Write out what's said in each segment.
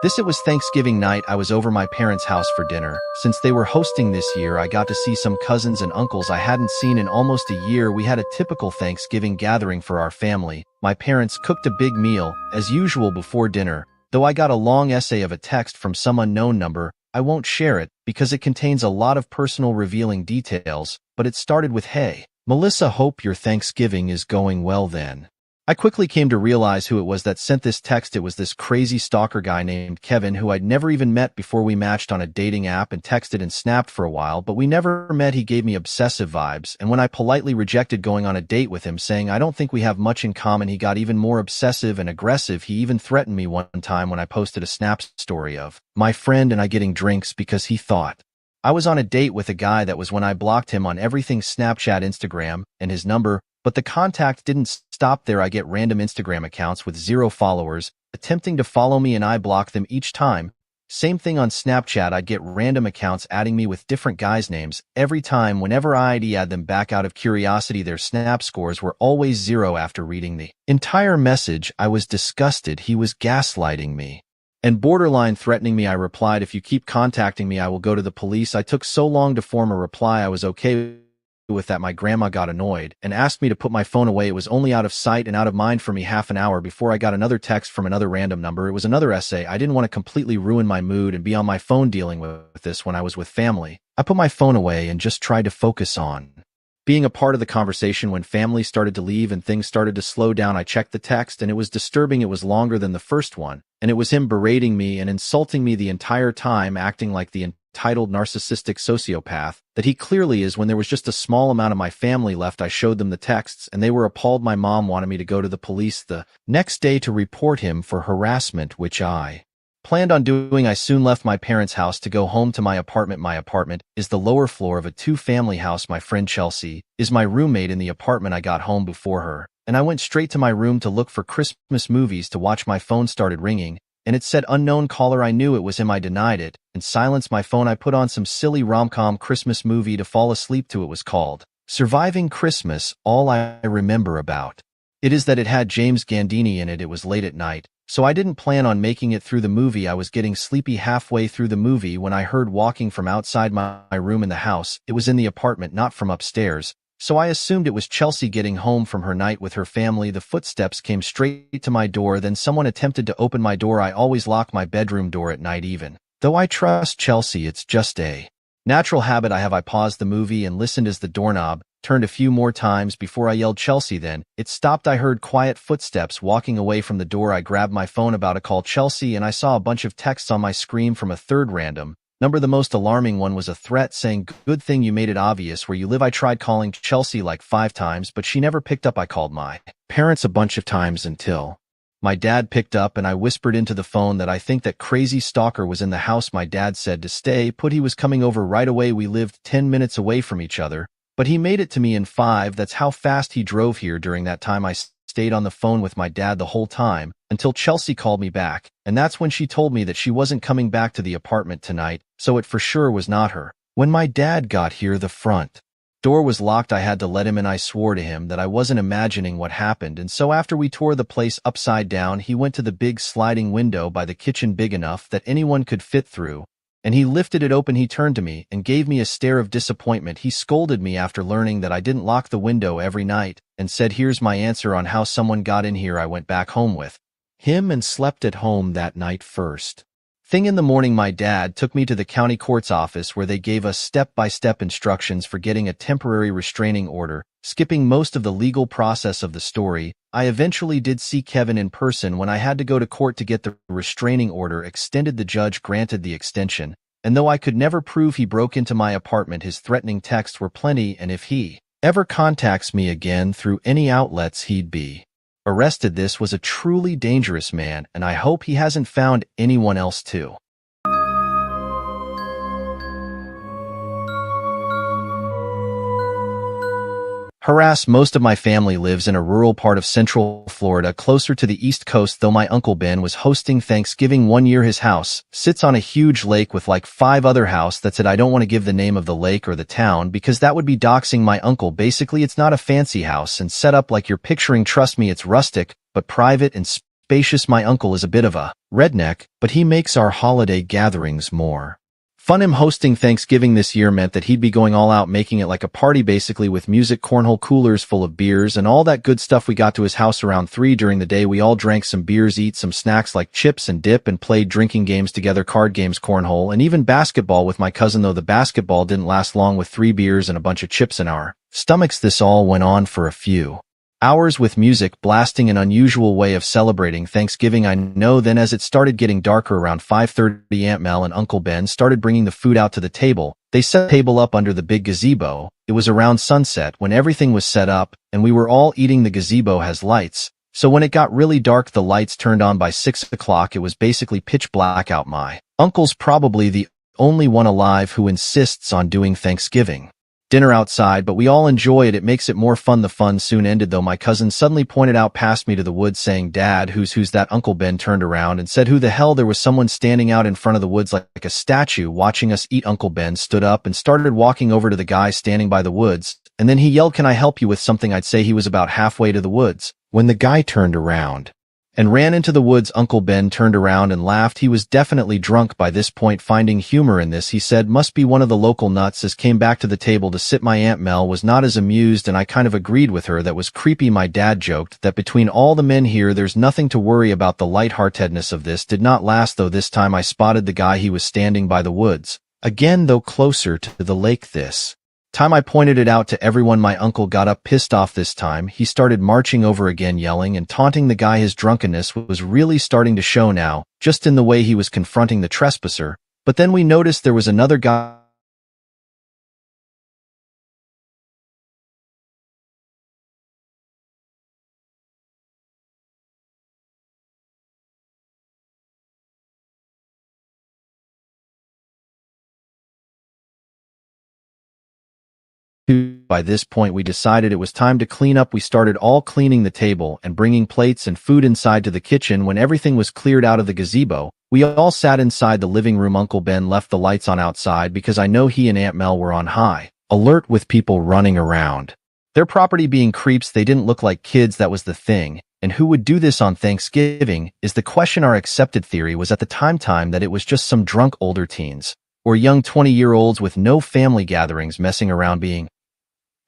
It was Thanksgiving night. I was over my parents' house for dinner. Since they were hosting this year, I got to see some cousins and uncles I hadn't seen in almost a year. We had a typical Thanksgiving gathering for our family. My parents cooked a big meal, as usual before dinner, though I got a long essay of a text from some unknown number. I won't share it, because it contains a lot of personal revealing details, but it started with, "Hey, Melissa, hope your Thanksgiving is going well then." I quickly came to realize who it was that sent this text. It was this crazy stalker guy named Kevin, who I'd never even met before. We matched on a dating app and texted and snapped for a while, but we never met. He gave me obsessive vibes, and when I politely rejected going on a date with him, saying I don't think we have much in common, he got even more obsessive and aggressive. He even threatened me one time when I posted a Snap story of my friend and I getting drinks because he thought I was on a date with a guy. That was when I blocked him on everything: Snapchat, Instagram, and his number. But the contact didn't stop there. I get random Instagram accounts with 0 followers attempting to follow me, and I block them each time. Same thing on Snapchat. I'd get random accounts adding me with different guys' names. Every time, whenever I'd add them back out of curiosity, their Snap scores were always 0. After reading the entire message, I was disgusted. He was gaslighting me and borderline threatening me. I replied, "If you keep contacting me, I will go to the police." I took so long to form a reply. I was okay with that. My grandma got annoyed and asked me to put my phone away. It was only out of sight and out of mind for me. Half an hour before, I got another text from another random number. It was another essay. I didn't want to completely ruin my mood and be on my phone dealing with this when I was with family. I put my phone away and just tried to focus on being a part of the conversation. When family started to leave and things started to slow down, I checked the text, and it was disturbing. It was longer than the first one, and it was him berating me and insulting me the entire time, acting like the entitled narcissistic sociopath that he clearly is. When there was just a small amount of my family left, I showed them the texts, and they were appalled. My mom wanted me to go to the police the next day to report him for harassment, which I planned on doing. I soon left my parents' house to go home to my apartment. My apartment is the lower floor of a 2-family house. My friend Chelsea is my roommate in the apartment. I got home before her, and I went straight to my room to look for Christmas movies to watch. My phone started ringing, and it said unknown caller. I knew it was him. I denied it and silenced my phone. I put on some silly rom-com Christmas movie to fall asleep to. It was called Surviving Christmas. All I remember about it is that it had James Gandini in it. It was late at night, so I didn't plan on making it through the movie. I was getting sleepy halfway through the movie when I heard walking from outside my room in the house. It was in the apartment, not from upstairs, so I assumed it was Chelsea getting home from her night with her family. The footsteps came straight to my door. Then someone attempted to open my door. I always lock my bedroom door at night, even though I trust Chelsea. It's just a natural habit I have. I paused the movie and listened as the doorknob turned a few more times before I yelled, "Chelsea." Then it stopped. I heard quiet footsteps walking away from the door. I grabbed my phone about to call Chelsea, and I saw a bunch of texts on my screen from a third random number. The most alarming one was a threat saying, "Good thing you made it obvious where you live." I tried calling Chelsea like 5 times, but she never picked up. I called my parents a bunch of times until my dad picked up, and I whispered into the phone that I think that crazy stalker was in the house. My dad said to stay put. He was coming over right away. We lived 10 minutes away from each other, but he made it to me in 5. That's how fast he drove here. During that time, I stayed on the phone with my dad the whole time until Chelsea called me back, and that's when she told me that she wasn't coming back to the apartment tonight, so it for sure was not her. When my dad got here, the front door was locked. I had to let him in. I swore to him that I wasn't imagining what happened, and so after we tore the place upside down, he went to the big sliding window by the kitchen, big enough that anyone could fit through, and he lifted it open. He turned to me and gave me a stare of disappointment. He scolded me after learning that I didn't lock the window every night and said, "Here's my answer on how someone got in here." I went back home with him and slept at home that night. First thing in the morning, my dad took me to the county court's office where they gave us step-by-step instructions for getting a temporary restraining order. Skipping most of the legal process of the story, I eventually did see Kevin in person. When I had to go to court to get the restraining order extended, the judge granted the extension, and though I could never prove he broke into my apartment, his threatening texts were plenty, and if he ever contacts me again through any outlets, he'd be arrested. This was a truly dangerous man, and I hope he hasn't found anyone else too. Harass. Most of my family lives in a rural part of Central Florida, closer to the East Coast. Though my Uncle Ben was hosting Thanksgiving one year, his house sits on a huge lake with like 5 other houses. That's it. I don't want to give the name of the lake or the town because that would be doxing my uncle. Basically, it's not a fancy house and set up like you're picturing. Trust me, it's rustic, but private and spacious. My uncle is a bit of a redneck, but he makes our holiday gatherings more fun. Him hosting Thanksgiving this year meant that he'd be going all out, making it like a party basically, with music, cornhole, coolers full of beers, and all that good stuff. We got to his house around 3 during the day. We all drank some beers, eat some snacks like chips and dip, and played drinking games together, card games, cornhole, and even basketball with my cousin, though the basketball didn't last long with 3 beers and a bunch of chips in our stomachs. This all went on for a few hours with music blasting, an unusual way of celebrating Thanksgiving, I know. Then as it started getting darker around 5:30, Aunt Mel and Uncle Ben started bringing the food out to the table. They set the table up under the big gazebo. It was around sunset when everything was set up, and we were all eating. The gazebo has lights, so when it got really dark, the lights turned on. By 6 o'clock, it was basically pitch black out. My uncle's probably the only one alive who insists on doing Thanksgiving dinner outside, but we all enjoy it. It makes it more fun. The fun soon ended, though. My cousin suddenly pointed out past me to the woods, saying, "Dad, who's that?" Uncle Ben turned around and said, "Who the hell?" There was someone standing out in front of the woods like a statue watching us eat. Uncle Ben stood up and started walking over to the guy standing by the woods, and then he yelled, "Can I help you with something?" I'd say he was about halfway to the woods when the guy turned around and ran into the woods. Uncle Ben turned around and laughed. He was definitely drunk by this point, finding humor in this. He said, "Must be one of the local nuts," as came back to the table to sit. My Aunt Mel was not as amused, and I kind of agreed with her. That was creepy. My dad joked that between all the men here, there's nothing to worry about. The lightheartedness of this did not last, though. This time I spotted the guy. He was standing by the woods again, though closer to the lake. This time I pointed it out to everyone. My uncle got up pissed off this time. He started marching over again, yelling and taunting the guy. His drunkenness was really starting to show now, just in the way he was confronting the trespasser. But then we noticed there was another guy By this point, we decided it was time to clean up. We started all cleaning the table and bringing plates and food inside to the kitchen. When everything was cleared out of the gazebo, we all sat inside the living room. Uncle Ben left the lights on outside because I know he and Aunt Mel were on high alert with people running around their property being creeps. They didn't look like kids, that was the thing. And who would do this on Thanksgiving is the question. Our accepted theory was at the time that it was just some drunk older teens or young 20-year-olds with no family gatherings messing around being.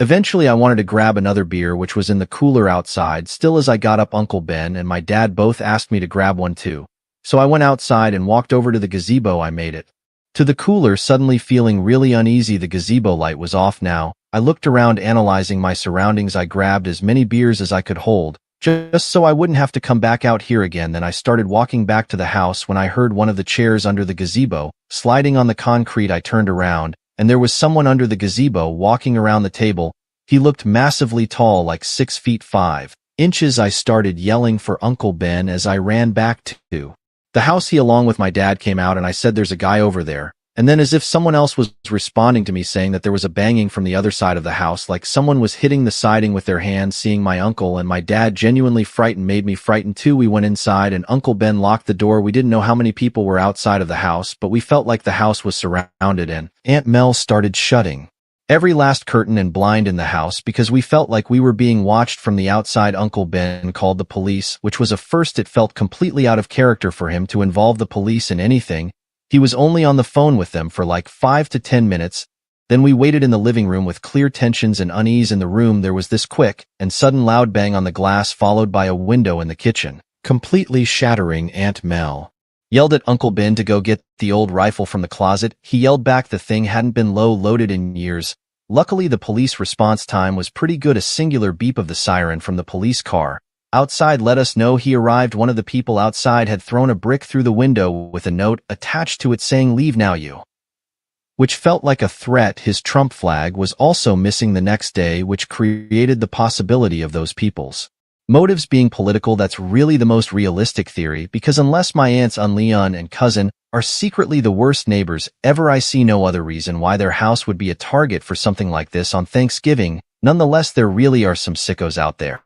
Eventually, I wanted to grab another beer, which was in the cooler outside. Still, as I got up, Uncle Ben and my dad both asked me to grab one too. So I went outside and walked over to the gazebo. I made it to the cooler, suddenly feeling really uneasy. The gazebo light was off now. I looked around, analyzing my surroundings. I grabbed as many beers as I could hold, just so I wouldn't have to come back out here again. Then I started walking back to the house when I heard one of the chairs under the gazebo sliding on the concrete. I turned around, and there was someone under the gazebo walking around the table. He looked massively tall, like 6 feet 5 inches. I started yelling for Uncle Ben as I ran back to the house. He, along with my dad, came out, and I said, "There's a guy over there." And then, as if someone else was responding to me, saying that there was a banging from the other side of the house, like someone was hitting the siding with their hands. Seeing my uncle and my dad genuinely frightened made me frightened too. We went inside, and Uncle Ben locked the door. We didn't know how many people were outside of the house, but we felt like the house was surrounded, and Aunt Mel started shutting every last curtain and blind in the house because we felt like we were being watched from the outside. Uncle Ben called the police, which was a first. It felt completely out of character for him to involve the police in anything. He was only on the phone with them for like 5 to 10 minutes. Then we waited in the living room with clear tensions and unease in the room. There was this quick and sudden loud bang on the glass, followed by a window in the kitchen completely shattering. Aunt Mel yelled at Uncle Ben to go get the old rifle from the closet. He yelled back. The thing hadn't been loaded in years. Luckily, the police response time was pretty good. A singular beep of the siren from the police car outside let us know he arrived. One of the people outside had thrown a brick through the window with a note attached to it saying, "Leave now, you," which felt like a threat. His Trump flag was also missing the next day, which created the possibility of those people's motives being political. That's really the most realistic theory, because unless my aunts Leon and cousin are secretly the worst neighbors ever, I see no other reason why their house would be a target for something like this on Thanksgiving. Nonetheless, there really are some sickos out there.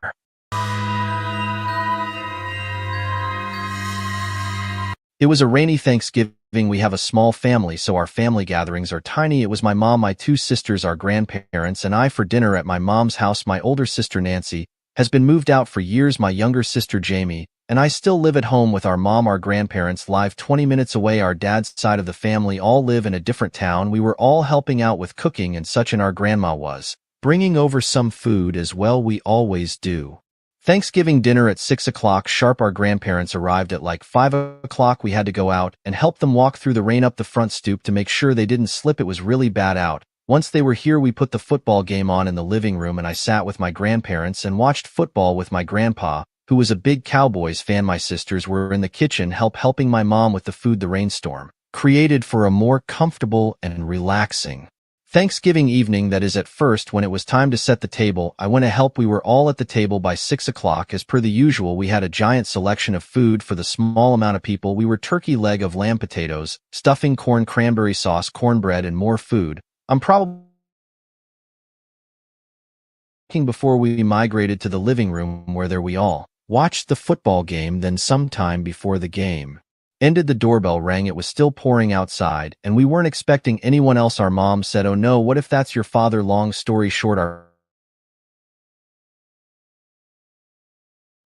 It was a rainy Thanksgiving. We have a small family, so our family gatherings are tiny. It was my mom, my 2 sisters, our grandparents, and I for dinner at my mom's house. My older sister Nancy has been moved out for years. My younger sister Jamie and I still live at home with our mom. Our grandparents live 20 minutes away. Our dad's side of the family all live in a different town. We were all helping out with cooking and such, and our grandma was bringing over some food as well. We always do. Thanksgiving dinner at 6 o'clock sharp. Our grandparents arrived at like 5 o'clock. We had to go out and help them walk through the rain up the front stoop to make sure they didn't slip. It was really bad out. Once they were here, we put the football game on in the living room, and I sat with my grandparents and watched football with my grandpa, who was a big Cowboys fan. My sisters were in the kitchen helping my mom with the food. The rainstorm created for a more comfortable and relaxing Thanksgiving evening. That is, at first, when it was time to set the table, I went to help. We were all at the table by 6 o'clock. As per the usual, we had a giant selection of food for the small amount of people. We were turkey, leg of lamb, potatoes, stuffing, corn, cranberry sauce, cornbread, and more food. I'm probably before we migrated to the living room where we all watched the football game. Then sometime before the game ended, the doorbell rang. It was still pouring outside, and we weren't expecting anyone else. Our mom said, "Oh no, what if that's your father?" Long story short,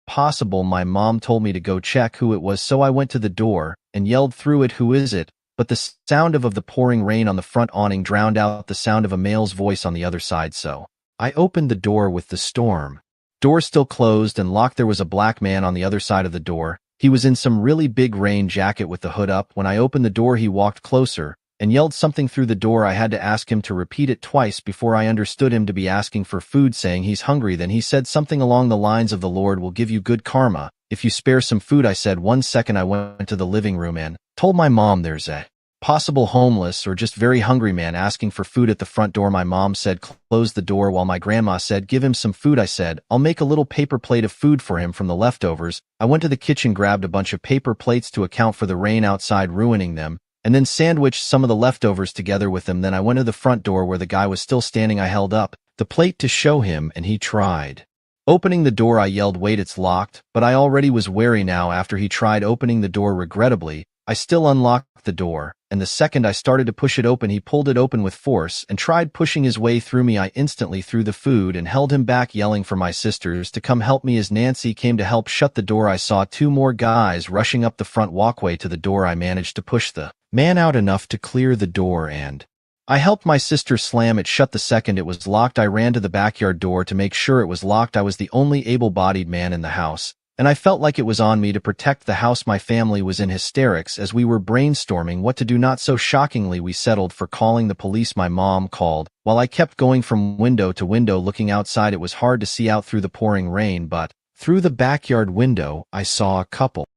possible. My mom told me to go check who it was, so I went to the door and yelled through it, "Who is it?" But the sound of the pouring rain on the front awning drowned out the sound of a male's voice on the other side, so I opened the door with the storm door still closed and locked. There was a black man on the other side of the door. He was in some really big rain jacket with the hood up. When I opened the door, he walked closer and yelled something through the door. I had to ask him to repeat it twice before I understood him to be asking for food, saying he's hungry. Then he said something along the lines of, "The Lord will give you good karma if you spare some food." I said, "1 second." I went to the living room and told my mom there's a possible homeless or just very hungry man asking for food at the front door. My mom said, "Close the door," while my grandma said, "Give him some food." I said, "I'll make a little paper plate of food for him from the leftovers." I went to the kitchen, grabbed a bunch of paper plates to account for the rain outside ruining them, and then sandwiched some of the leftovers together with them. Then I went to the front door where the guy was still standing. I held up the plate to show him, and he tried opening the door. I yelled, "Wait, it's locked," but I already was wary now. After he tried opening the door regrettably, I still unlocked the door, and the second I started to push it open, he pulled it open with force and tried pushing his way through me. I instantly threw the food and held him back, yelling for my sisters to come help me. As Nancy came to help shut the door, I saw 2 more guys rushing up the front walkway to the door. I managed to push the man out enough to clear the door, and I helped my sister slam it shut. The second it was locked, I ran to the backyard door to make sure it was locked. I was the only able-bodied man in the house, and I felt like it was on me to protect the house. My family was in hysterics as we were brainstorming what to do. Not so shockingly, we settled for calling the police. My mom called while I kept going from window to window looking outside. It was hard to see out through the pouring rain, but through the backyard window, I saw a couple.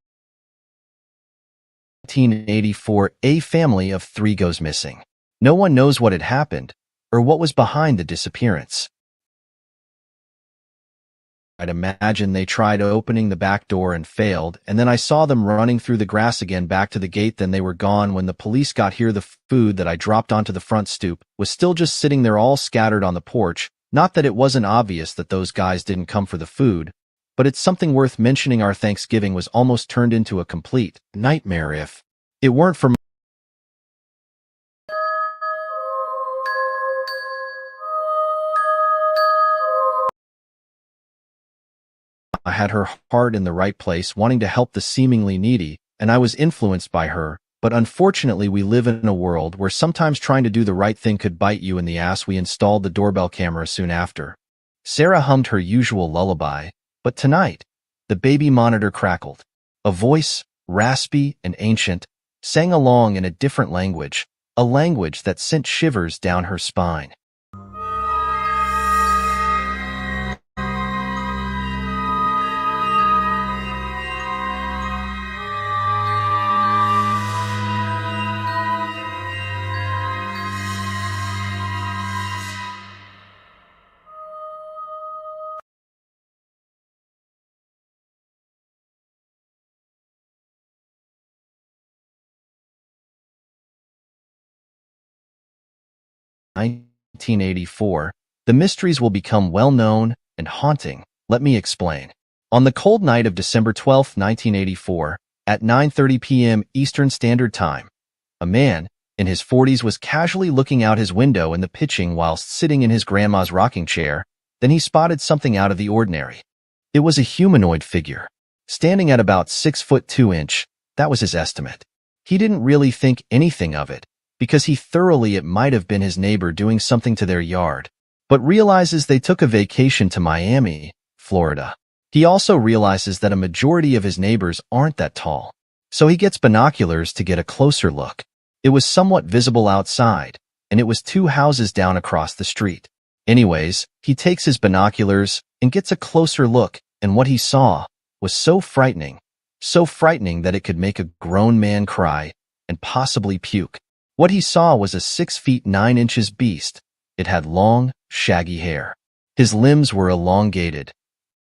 1984, a family of 3 goes missing. No one knows what had happened or what was behind the disappearance. I'd imagine they tried opening the back door and failed, and then I saw them running through the grass again back to the gate. Then they were gone. When the police got here, the food that I dropped onto the front stoop was still just sitting there, all scattered on the porch. Not that it wasn't obvious that those guys didn't come for the food, but it's something worth mentioning. Our Thanksgiving was almost turned into a complete nightmare if it weren't for I had her heart in the right place, wanting to help the seemingly needy, and I was influenced by her. But unfortunately, we live in a world where sometimes trying to do the right thing could bite you in the ass. We installed the doorbell camera soon after. Sarah hummed her usual lullaby, but tonight, the baby monitor crackled. A voice, raspy and ancient, sang along in a different language, a language that sent shivers down her spine. In 1984, the mysteries will become well-known and haunting. Let me explain. On the cold night of December 12, 1984, at 9:30 p.m. Eastern Standard Time, a man in his 40s was casually looking out his window in the pitching whilst sitting in his grandma's rocking chair. Then he spotted something out of the ordinary. It was a humanoid figure. standing at about 6'2". That was his estimate. He didn't really think anything of it, because he thoroughly it might have been his neighbor doing something to their yard, but realizes they took a vacation to Miami, Florida. He also realizes that a majority of his neighbors aren't that tall, so he gets binoculars to get a closer look. It was somewhat visible outside, and it was 2 houses down across the street. Anyways, he takes his binoculars and gets a closer look, and what he saw was so frightening that it could make a grown man cry and possibly puke. What he saw was a 6 feet 9 inches beast. It had long, shaggy hair. His limbs were elongated,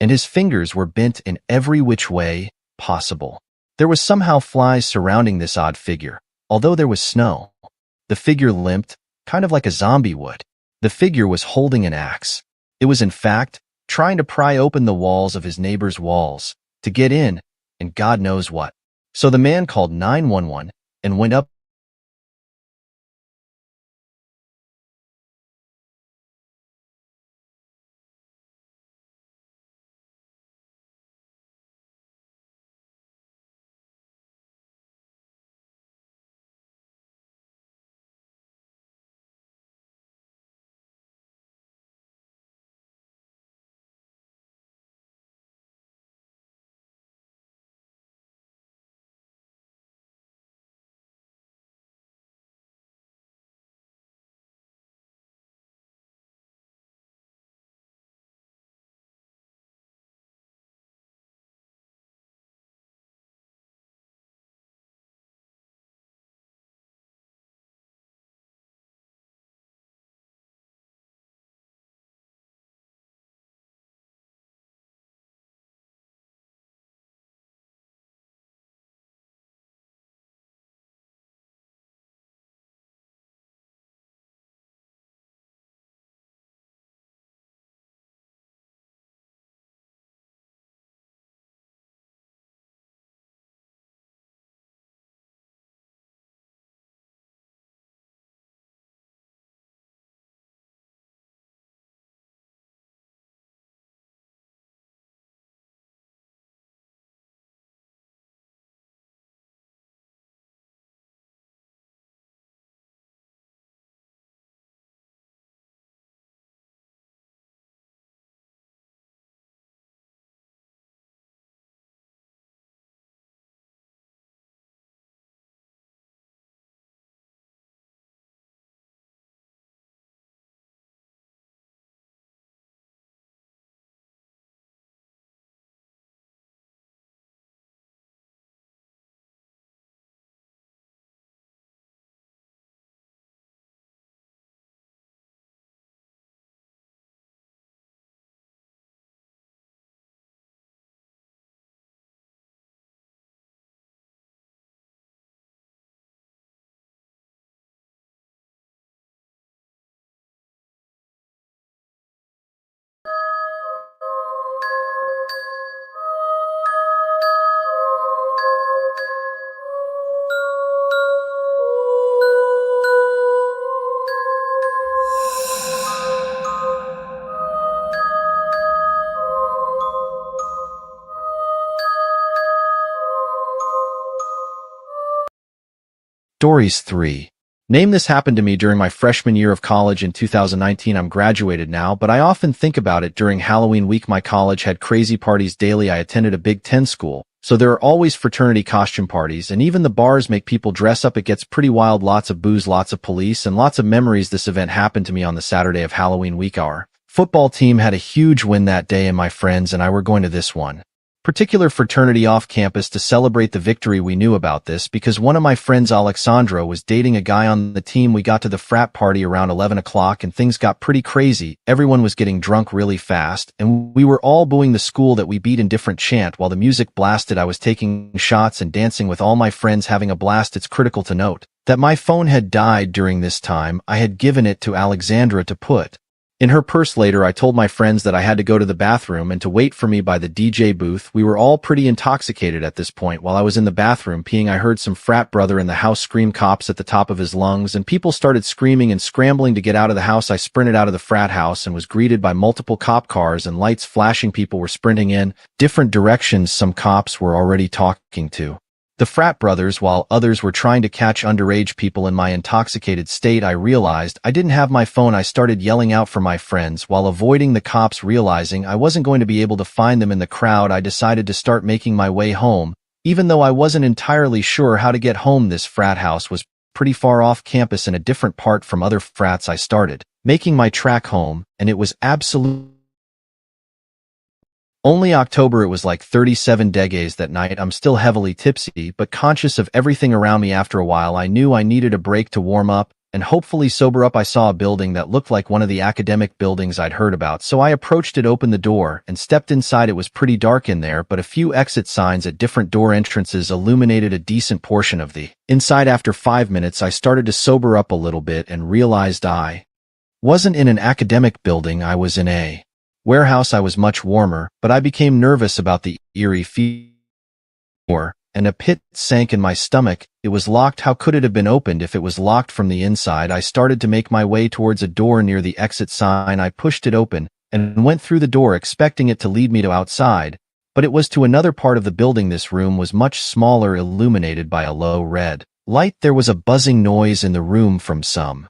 and his fingers were bent in every which way possible. There was somehow flies surrounding this odd figure, although there was snow. The figure limped, kind of like a zombie would. The figure was holding an axe. It was, in fact, trying to pry open the walls of his neighbor's walls to get in, and God knows what. So the man called 911 and went up. Stories 3. Name this happened to me during my freshman year of college in 2019. I'm graduated now, but I often think about it during Halloween week. My college had crazy parties daily. I attended a Big Ten school, so there are always fraternity costume parties, and even the bars make people dress up. It gets pretty wild. Lots of booze, lots of police, and lots of memories. This event happened to me on the Saturday of Halloween week. Our football team had a huge win that day, and my friends and I were going to this one particular fraternity off campus to celebrate the victory. We knew about this because one of my friends, Alexandra, was dating a guy on the team. We got to the frat party around 11 o'clock and things got pretty crazy. Everyone was getting drunk really fast, and we were all booing the school that we beat in different chant while the music blasted. I was taking shots and dancing with all my friends, having a blast. It's critical to note that my phone had died during this time. I had given it to Alexandra to put In her purse later, I told my friends that I had to go to the bathroom and to wait for me by the DJ booth. We were all pretty intoxicated at this point. While I was in the bathroom peeing, I heard some frat brother in the house scream cops at the top of his lungs, and people started screaming and scrambling to get out of the house. I sprinted out of the frat house and was greeted by multiple cop cars and lights flashing. People were sprinting in different directions. Some cops were already talking to the frat brothers, while others were trying to catch underage people. In my intoxicated state, I realized I didn't have my phone. I started yelling out for my friends while avoiding the cops. Realizing I wasn't going to be able to find them in the crowd, I decided to start making my way home. Even though I wasn't entirely sure how to get home, this frat house was pretty far off campus in a different part from other frats. I started making my track home, and it was absolutely only October. It was like 37 degrees that night. I'm still heavily tipsy, but conscious of everything around me. After a while, I knew I needed a break to warm up and hopefully sober up. I saw a building that looked like one of the academic buildings I'd heard about, so I approached it, opened the door, and stepped inside. It was pretty dark in there, but a few exit signs at different door entrances illuminated a decent portion of the inside. After 5 minutes, I started to sober up a little bit and realized I wasn't in an academic building. I was in a warehouse. I was much warmer, but I became nervous about the eerie feeling, and a pit sank in my stomach. It was locked. How could it have been opened if it was locked from the inside? I started to make my way towards a door near the exit sign. I pushed it open and went through the door, expecting it to lead me to outside, but it was to another part of the building. This room was much smaller, illuminated by a low red light. There was a buzzing noise in the room from some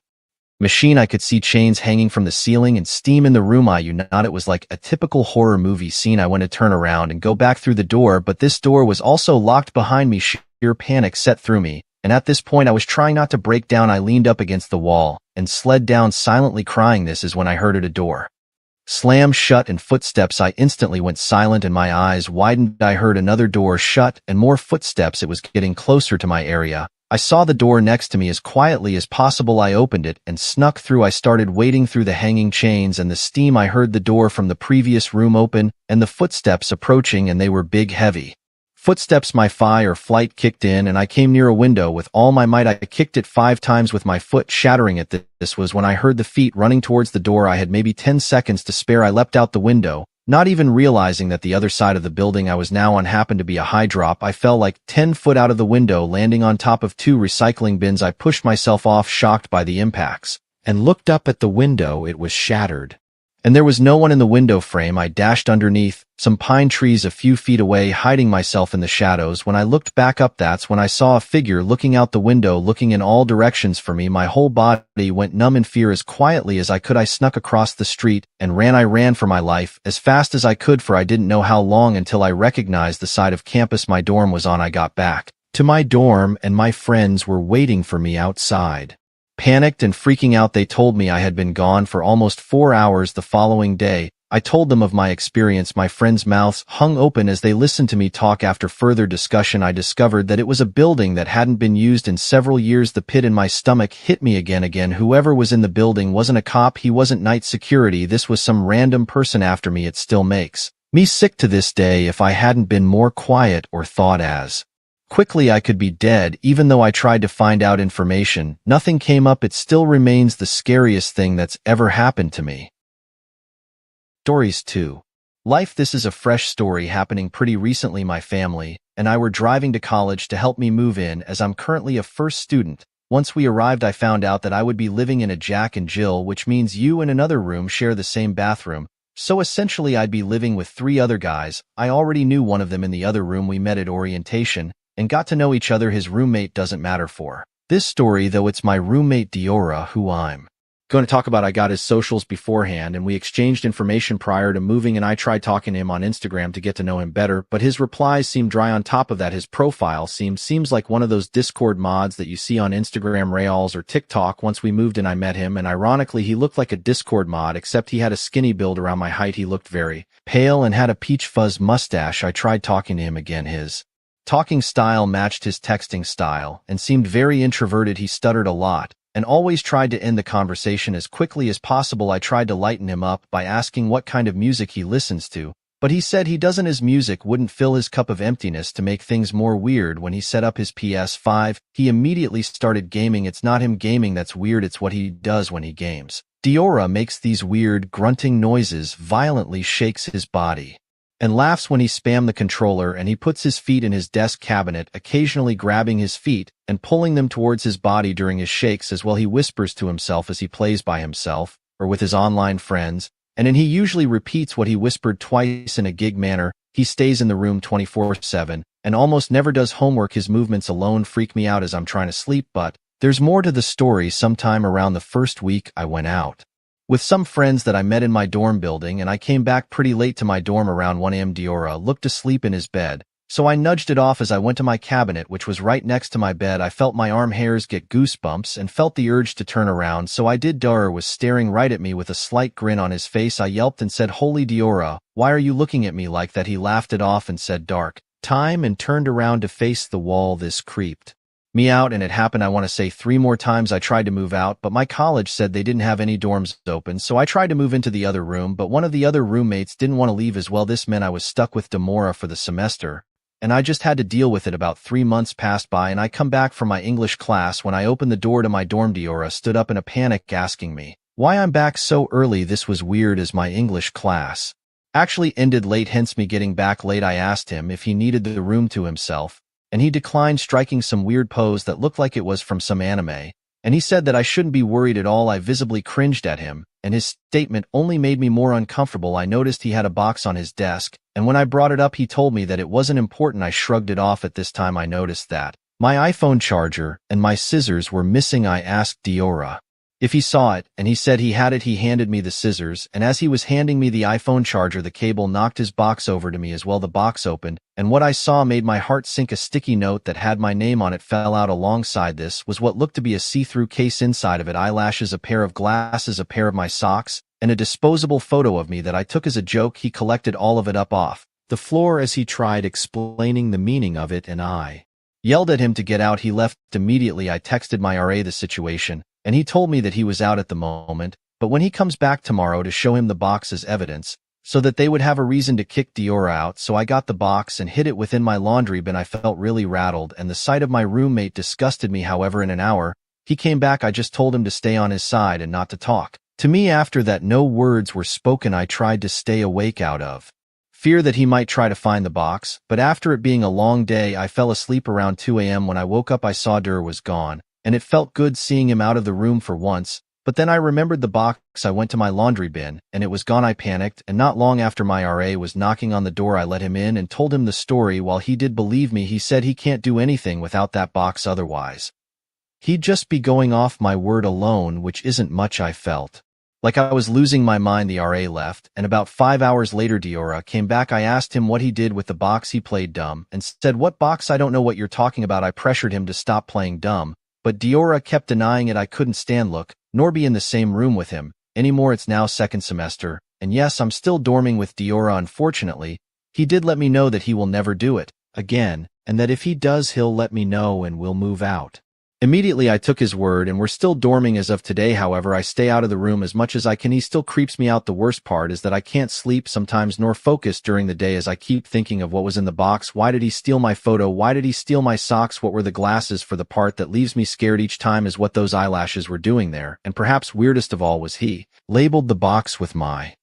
machine. I could see chains hanging from the ceiling and steam in the room. It was like a typical horror movie scene. I went to turn around and go back through the door, but this door was also locked behind me. Sheer panic set through me, and at this point I was trying not to break down. I leaned up against the wall and slid down, silently crying. This is when I heard a door slam shut and footsteps. I instantly went silent and my eyes widened. I heard another door shut and more footsteps. It was getting closer to my area. I saw the door next to me. As quietly as possible, I opened it and snuck through. I started wading through the hanging chains and the steam. I heard the door from the previous room open and the footsteps approaching, and they were big, heavy footsteps. My fight or flight kicked in, and I came near a window with all my might. I kicked it 5 times with my foot, shattering it. This was when I heard the feet running towards the door. I had maybe 10 seconds to spare. I leapt out the window, not even realizing that the other side of the building I was now on happened to be a high drop. I fell like 10 foot out of the window, landing on top of 2 recycling bins. I pushed myself off, shocked by the impacts, and looked up at the window. It was shattered, and there was no one in the window frame. I dashed underneath some pine trees a few feet away, hiding myself in the shadows. When I looked back up, that's when I saw a figure looking out the window, looking in all directions for me. My whole body went numb in fear. As quietly as I could, I snuck across the street and ran. I ran for my life as fast as I could, for I didn't know how long until I recognized the side of campus my dorm was on. I got back to my dorm and my friends were waiting for me outside. Panicked and freaking out, they told me I had been gone for almost 4 hours. The following day, I told them of my experience. My friends' mouths hung open as they listened to me talk. After further discussion, I discovered that it was a building that hadn't been used in several years. The pit in my stomach hit me again. Whoever was in the building wasn't a cop. He wasn't night security. This was some random person after me. It still makes me sick to this day. If I hadn't been more quiet or thought as quickly, I could be dead. Even though I tried to find out information, nothing came up. It still remains the scariest thing that's ever happened to me. Stories 2. Life. This is a fresh story happening pretty recently. My family and I were driving to college to help me move in, as I'm currently a first student. Once we arrived, I found out that I would be living in a Jack and Jill, which means you and another room share the same bathroom. So essentially I'd be living with 3 other guys. I already knew one of them in the other room. We met at orientation and got to know each other. His roommate doesn't matter for this story, though. It's my roommate Diora, who I'm going to talk about. I got his socials beforehand and we exchanged information prior to moving, and I tried talking to him on Instagram to get to know him better, but his replies seemed dry. On top of that, his profile seems like one of those Discord mods that you see on Instagram Reels or TikTok. Once we moved in, I met him, and ironically he looked like a Discord mod, except he had a skinny build around my height. He looked very pale and had a peach fuzz mustache. I tried talking to him again. His talking style matched his texting style and seemed very introverted. He stuttered a lot and always tried to end the conversation as quickly as possible. I tried to lighten him up by asking what kind of music he listens to, but he said he doesn't. His music wouldn't fill his cup of emptiness. To make things more weird, when he set up his PS5, he immediately started gaming. It's not him gaming that's weird, it's what he does when he games. Diora makes these weird, grunting noises, violently shakes his body, and laughs when he spams the controller, and he puts his feet in his desk cabinet, occasionally grabbing his feet and pulling them towards his body during his shakes as well. He whispers to himself as he plays by himself or with his online friends, and then he usually repeats what he whispered twice in a gig manner. He stays in the room 24/7 and almost never does homework. His movements alone freak me out as I'm trying to sleep, but there's more to the story. Sometime around the first week, I went out with some friends that I met in my dorm building, and I came back pretty late to my dorm around 1 a.m. Diora looked asleep in his bed, so I nudged it off as I went to my cabinet, which was right next to my bed. I felt my arm hairs get goosebumps and felt the urge to turn around, so I did. Diora was staring right at me with a slight grin on his face. I yelped and said, "Holy Diora, why are you looking at me like that?" He laughed it off and said, "Dark time," and turned around to face the wall. This creeped me out, and it happened, I want to say, 3 more times. I tried to move out, but my college said they didn't have any dorms open, so I tried to move into the other room, but one of the other roommates didn't want to leave as well. This meant I was stuck with Diora for the semester, and I just had to deal with it. About 3 months passed by, and I come back from my English class. When I opened the door to my dorm, Diora stood up in a panic, asking me why I'm back so early. This was weird as my English class actually ended late, hence me getting back late. I asked him if he needed the room to himself, and he declined, striking some weird pose that looked like it was from some anime, and he said that I shouldn't be worried at all. I visibly cringed at him, and his statement only made me more uncomfortable. I noticed he had a box on his desk, and when I brought it up, he told me that it wasn't important. I shrugged it off. At this time, I noticed that my iPhone charger and my scissors were missing. I asked Diora if he saw it, and he said he had it. He handed me the scissors, and as he was handing me the iPhone charger, the cable knocked his box over to me as well. The box opened, and what I saw made my heart sink. A sticky note that had my name on it fell out alongside. This was what looked to be a see-through case. Inside of it, eyelashes, a pair of glasses, a pair of my socks, and a disposable photo of me that I took as a joke. He collected all of it up off the floor as he tried explaining the meaning of it, and I yelled at him to get out. He left immediately. I texted my RA the situation, and he told me that he was out at the moment, but when he comes back tomorrow to show him the box as evidence, so that they would have a reason to kick Diora out. So I got the box and hid it within my laundry bin. I felt really rattled, and the sight of my roommate disgusted me. However, in an hour, he came back. I just told him to stay on his side and not to talk to me. After that, no words were spoken. I tried to stay awake out of fear that he might try to find the box, but after it being a long day, I fell asleep around 2 a.m. When I woke up, I saw Diora was gone, and it felt good seeing him out of the room for once. But then I remembered the box. I went to my laundry bin, and it was gone. I panicked, and not long after my RA was knocking on the door, I let him in and told him the story. While he did believe me, he said he can't do anything without that box, otherwise he'd just be going off my word alone, which isn't much. I felt like I was losing my mind. The RA left, and about 5 hours later, Diora came back. I asked him what he did with the box. He played dumb and said, "What box? I don't know what you're talking about." I pressured him to stop playing dumb, but Diora kept denying it. I couldn't stand look, nor be in the same room with him anymore. It's now second semester, and yes, I'm still dorming with Diora. Unfortunately, he did let me know that he will never do it again, and that if he does, he'll let me know and we'll move out. Immediately, I took his word, and we're still dorming as of today. However, I stay out of the room as much as I can. He still creeps me out. The worst part is that I can't sleep sometimes nor focus during the day as I keep thinking of what was in the box. Why did he steal my photo? Why did he steal my socks? What were the glasses for? The part that leaves me scared each time is what those eyelashes were doing there, and perhaps weirdest of all was he labeled the box with my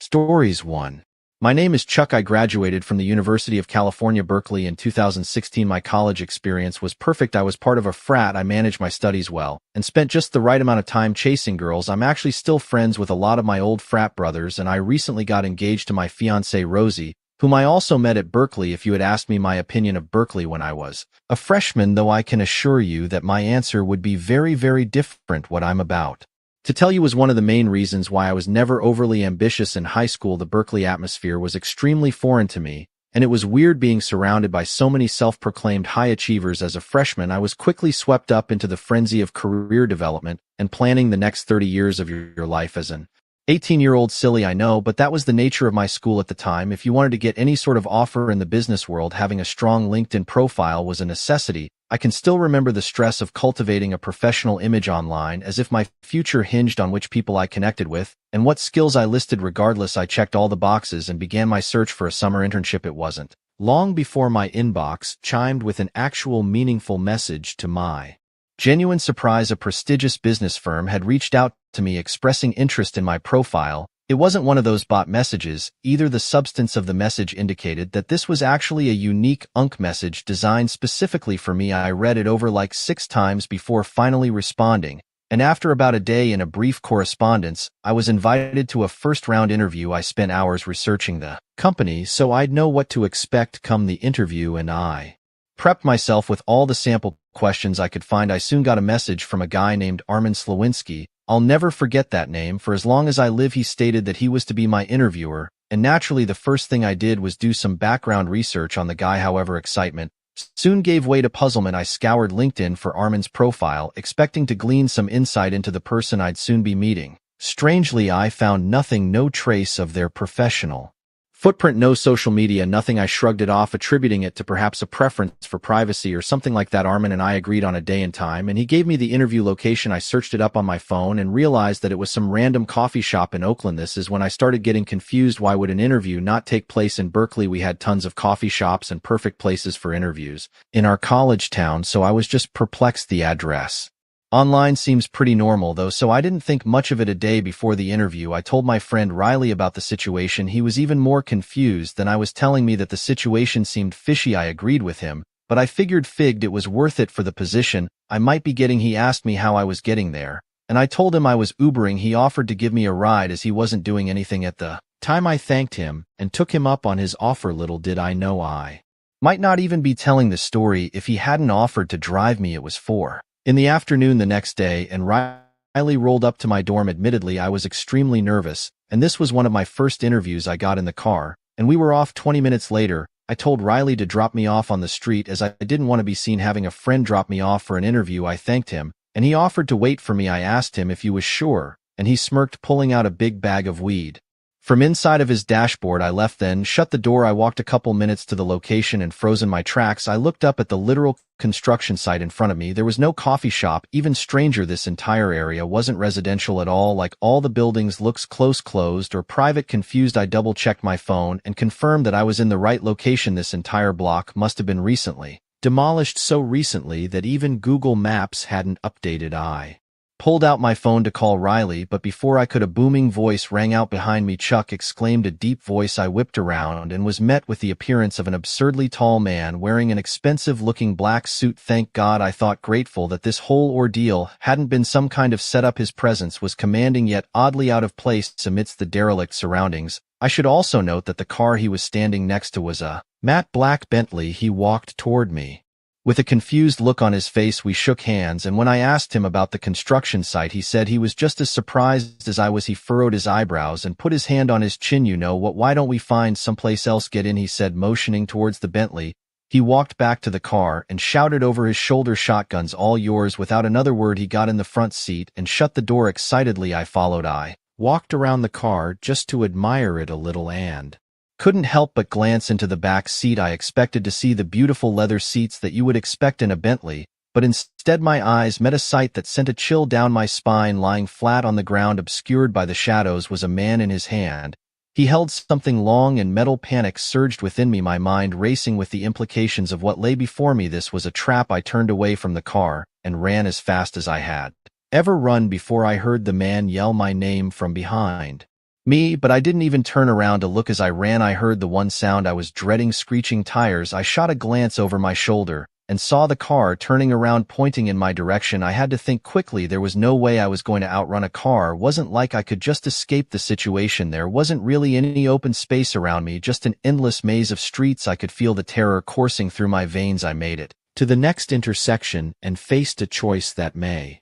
stories. 1. My name is Chuck. I graduated from the University of California, Berkeley in 2016. My college experience was perfect. I was part of a frat. I managed my studies well and spent just the right amount of time chasing girls. I'm actually still friends with a lot of my old frat brothers, and I recently got engaged to my fiancée Rosie, whom I also met at Berkeley. If you had asked me my opinion of Berkeley when I was a freshman, though, I can assure you that my answer would be very, very different. What I'm about to tell you was one of the main reasons why I was never overly ambitious in high school. The Berkeley atmosphere was extremely foreign to me, and it was weird being surrounded by so many self-proclaimed high achievers. As a freshman, I was quickly swept up into the frenzy of career development and planning the next 30 years of your life as an 18-year-old. Silly, I know, but that was the nature of my school at the time. If you wanted to get any sort of offer in the business world, having a strong LinkedIn profile was a necessity. I can still remember the stress of cultivating a professional image online, as if my future hinged on which people I connected with and what skills I listed. Regardless, I checked all the boxes and began my search for a summer internship. It wasn't long before my inbox chimed with an actual meaningful message. To my genuine surprise, a prestigious business firm had reached out to me expressing interest in my profile. It wasn't one of those bot messages, either. The substance of the message indicated that this was actually a unique unk message designed specifically for me. I read it over like 6 times before finally responding, and after about a day in a brief correspondence, I was invited to a first-round interview. I spent hours researching the company so I'd know what to expect come the interview, and I prepped myself with all the sample questions I could find. I soon got a message from a guy named Armin Slawinski. I'll never forget that name for as long as I live. He stated that he was to be my interviewer, and naturally the first thing I did was do some background research on the guy. However, excitement soon gave way to puzzlement. I scoured LinkedIn for Armin's profile, expecting to glean some insight into the person I'd soon be meeting. Strangely, I found nothing, no trace of their professional footprint, no social media, nothing. I shrugged it off, attributing it to perhaps a preference for privacy or something like that. Armin and I agreed on a day and time, and he gave me the interview location. I searched it up on my phone and realized that it was some random coffee shop in Oakland. This is when I started getting confused. Why would an interview not take place in Berkeley? We had tons of coffee shops and perfect places for interviews in our college town, so I was just perplexed. The address online seems pretty normal though, so I didn't think much of it. A day before the interview, I told my friend Riley about the situation. He was even more confused than I was, telling me that the situation seemed fishy. I agreed with him, but I figured it was worth it for the position I might be getting. He asked me how I was getting there, and I told him I was Ubering. He offered to give me a ride as he wasn't doing anything at the time. I thanked him and took him up on his offer. Little did I know I might not even be telling the story if he hadn't offered to drive me. It was 4 in the afternoon the next day, and Riley rolled up to my dorm. Admittedly, I was extremely nervous, and this was one of my first interviews. I got in the car, and we were off. 20 minutes later, I told Riley to drop me off on the street as I didn't want to be seen having a friend drop me off for an interview. I thanked him, and he offered to wait for me. I asked him if he was sure, and he smirked, pulling out a big bag of weed from inside of his dashboard. I left, then shut the door. I walked a couple minutes to the location and froze in my tracks. I looked up at the literal construction site in front of me. There was no coffee shop. Even stranger, this entire area wasn't residential at all. Like all the buildings looks closed or private. Confused, I double-checked my phone and confirmed that I was in the right location. This entire block must have been recently demolished, so recently that even Google Maps hadn't updated. I pulled out my phone to call Riley, but before I could, a booming voice rang out behind me. "Chuck!" exclaimed a deep voice. I whipped around and was met with the appearance of an absurdly tall man wearing an expensive-looking black suit. Thank God, I thought, grateful that this whole ordeal hadn't been some kind of setup. His presence was commanding yet oddly out of place amidst the derelict surroundings. I should also note that the car he was standing next to was a matte black Bentley. He walked toward me with a confused look on his face. We shook hands, and when I asked him about the construction site, he said he was just as surprised as I was. He furrowed his eyebrows and put his hand on his chin. "You know what, why don't we find someplace else? Get in," he said, motioning towards the Bentley. He walked back to the car and shouted over his shoulder, "Shotgun's all yours." Without another word, he got in the front seat and shut the door. Excitedly, I followed. I walked around the car just to admire it a little and couldn't help but glance into the back seat. I expected to see the beautiful leather seats that you would expect in a Bentley, but instead my eyes met a sight that sent a chill down my spine. Lying flat on the ground, obscured by the shadows, was a man. In his hand he held something long and metal. Panic surged within me, my mind racing with the implications of what lay before me. This was a trap. I turned away from the car and ran as fast as I had ever run before. I heard the man yell my name from behind me, but I didn't even turn around to look. As I ran, I heard the one sound I was dreading: screeching tires. I shot a glance over my shoulder and saw the car turning around, pointing in my direction. I had to think quickly. There was no way I was going to outrun a car. Wasn't like I could just escape the situation. There wasn't really any open space around me, just an endless maze of streets. I could feel the terror coursing through my veins. I made it to the next intersection and faced a choice that may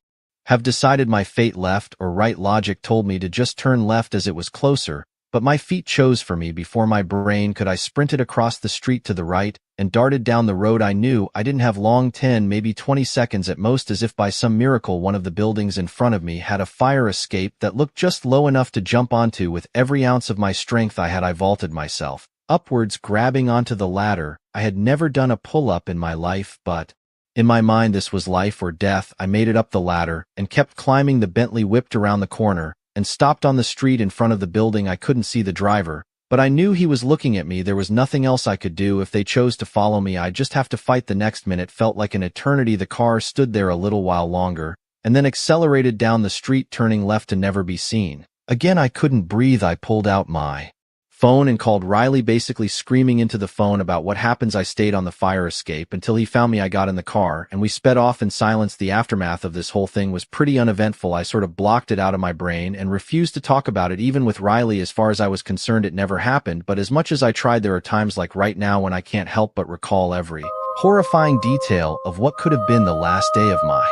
have decided my fate. Left or right? Logic told me to just turn left as it was closer, but my feet chose for me before my brain could. I sprinted across the street to the right and darted down the road. I knew I didn't have long, 10, maybe 20 seconds at most. As if by some miracle, one of the buildings in front of me had a fire escape that looked just low enough to jump onto. With every ounce of my strength I vaulted myself upwards, grabbing onto the ladder. I had never done a pull-up in my life, but in my mind this was life or death. I made it up the ladder and kept climbing. The Bentley whipped around the corner and stopped on the street in front of the building. I couldn't see the driver, but I knew he was looking at me. There was nothing else I could do. If they chose to follow me, I'd just have to fight. The next minute felt like an eternity. The car stood there a little while longer, and then accelerated down the street, turning left to never be seen. Again, I couldn't breathe. I pulled out my phone and called Riley, basically screaming into the phone about what happens. I stayed on the fire escape until he found me. I got in the car and we sped off in silence. The aftermath of this whole thing was pretty uneventful. I sort of blocked it out of my brain and refused to talk about it, even with Riley. As far as I was concerned, it never happened, but as much as I tried, there are times like right now when I can't help but recall every horrifying detail of what could have been the last day of my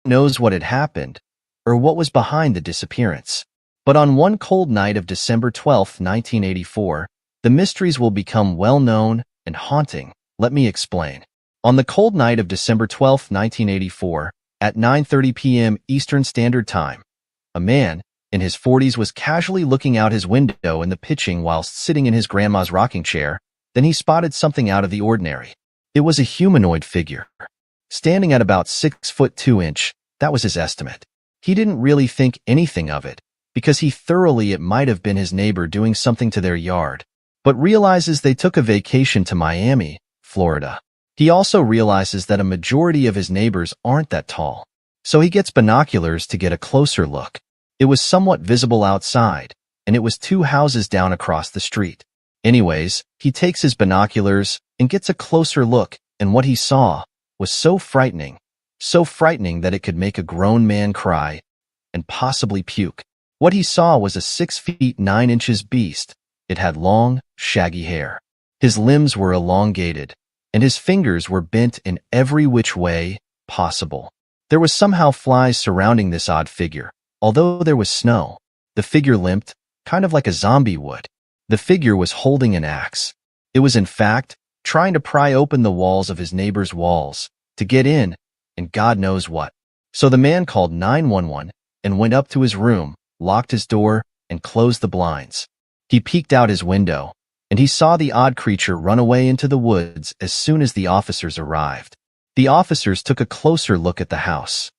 knows what had happened or what was behind the disappearance. But on one cold night of December 12, 1984, the mysteries will become well-known and haunting. Let me explain. On the cold night of December 12, 1984, at 9:30 p.m. Eastern Standard Time, a man in his 40s was casually looking out his window in the pitching whilst sitting in his grandma's rocking chair. Then he spotted something out of the ordinary. It was a humanoid figure, standing at about 6 foot 2 inch. That was his estimate. He didn't really think anything of it, because he thoroughly it might have been his neighbor doing something to their yard, but realizes they took a vacation to Miami, Florida. He also realizes that a majority of his neighbors aren't that tall, so he gets binoculars to get a closer look. It was somewhat visible outside, and it was 2 houses down across the street. Anyways, he takes his binoculars and gets a closer look, and what he saw was so frightening that it could make a grown man cry and possibly puke. What he saw was a 6 feet 9 inches beast. It had long, shaggy hair. His limbs were elongated, and his fingers were bent in every which way possible. There was somehow flies surrounding this odd figure. Although there was snow, the figure limped, kind of like a zombie would. The figure was holding an axe. It was in fact trying to pry open the walls of his neighbor's walls to get in, and God knows what. So the man called 911 and went up to his room, locked his door, and closed the blinds. He peeked out his window, and he saw the odd creature run away into the woods as soon as the officers arrived. The officers took a closer look at the house.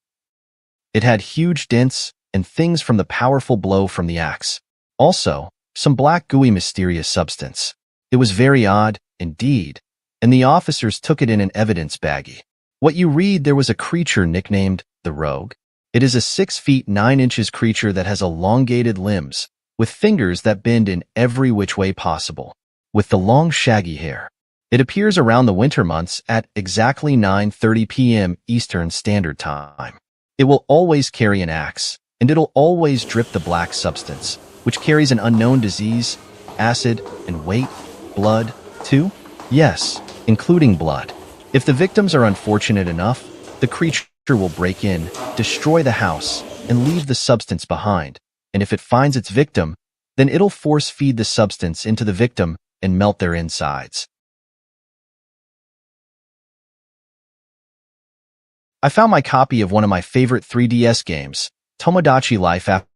It had huge dents and things from the powerful blow from the axe. Also, some black gooey mysterious substance. It was very odd, indeed, and the officers took it in an evidence baggie. What you read, there was a creature nicknamed the Rogue. It is a 6 feet 9 inches creature that has elongated limbs, with fingers that bend in every which way possible, with the long shaggy hair. It appears around the winter months at exactly 9:30 p.m. Eastern Standard Time. It will always carry an axe, and it'll always drip the black substance, which carries an unknown disease, acid, and wait, blood, too? Yes, including blood. If the victims are unfortunate enough, the creature will break in, destroy the house, and leave the substance behind. And if it finds its victim, then it'll force feed the substance into the victim and melt their insides. I found my copy of one of my favorite 3DS games, Tomodachi Life. After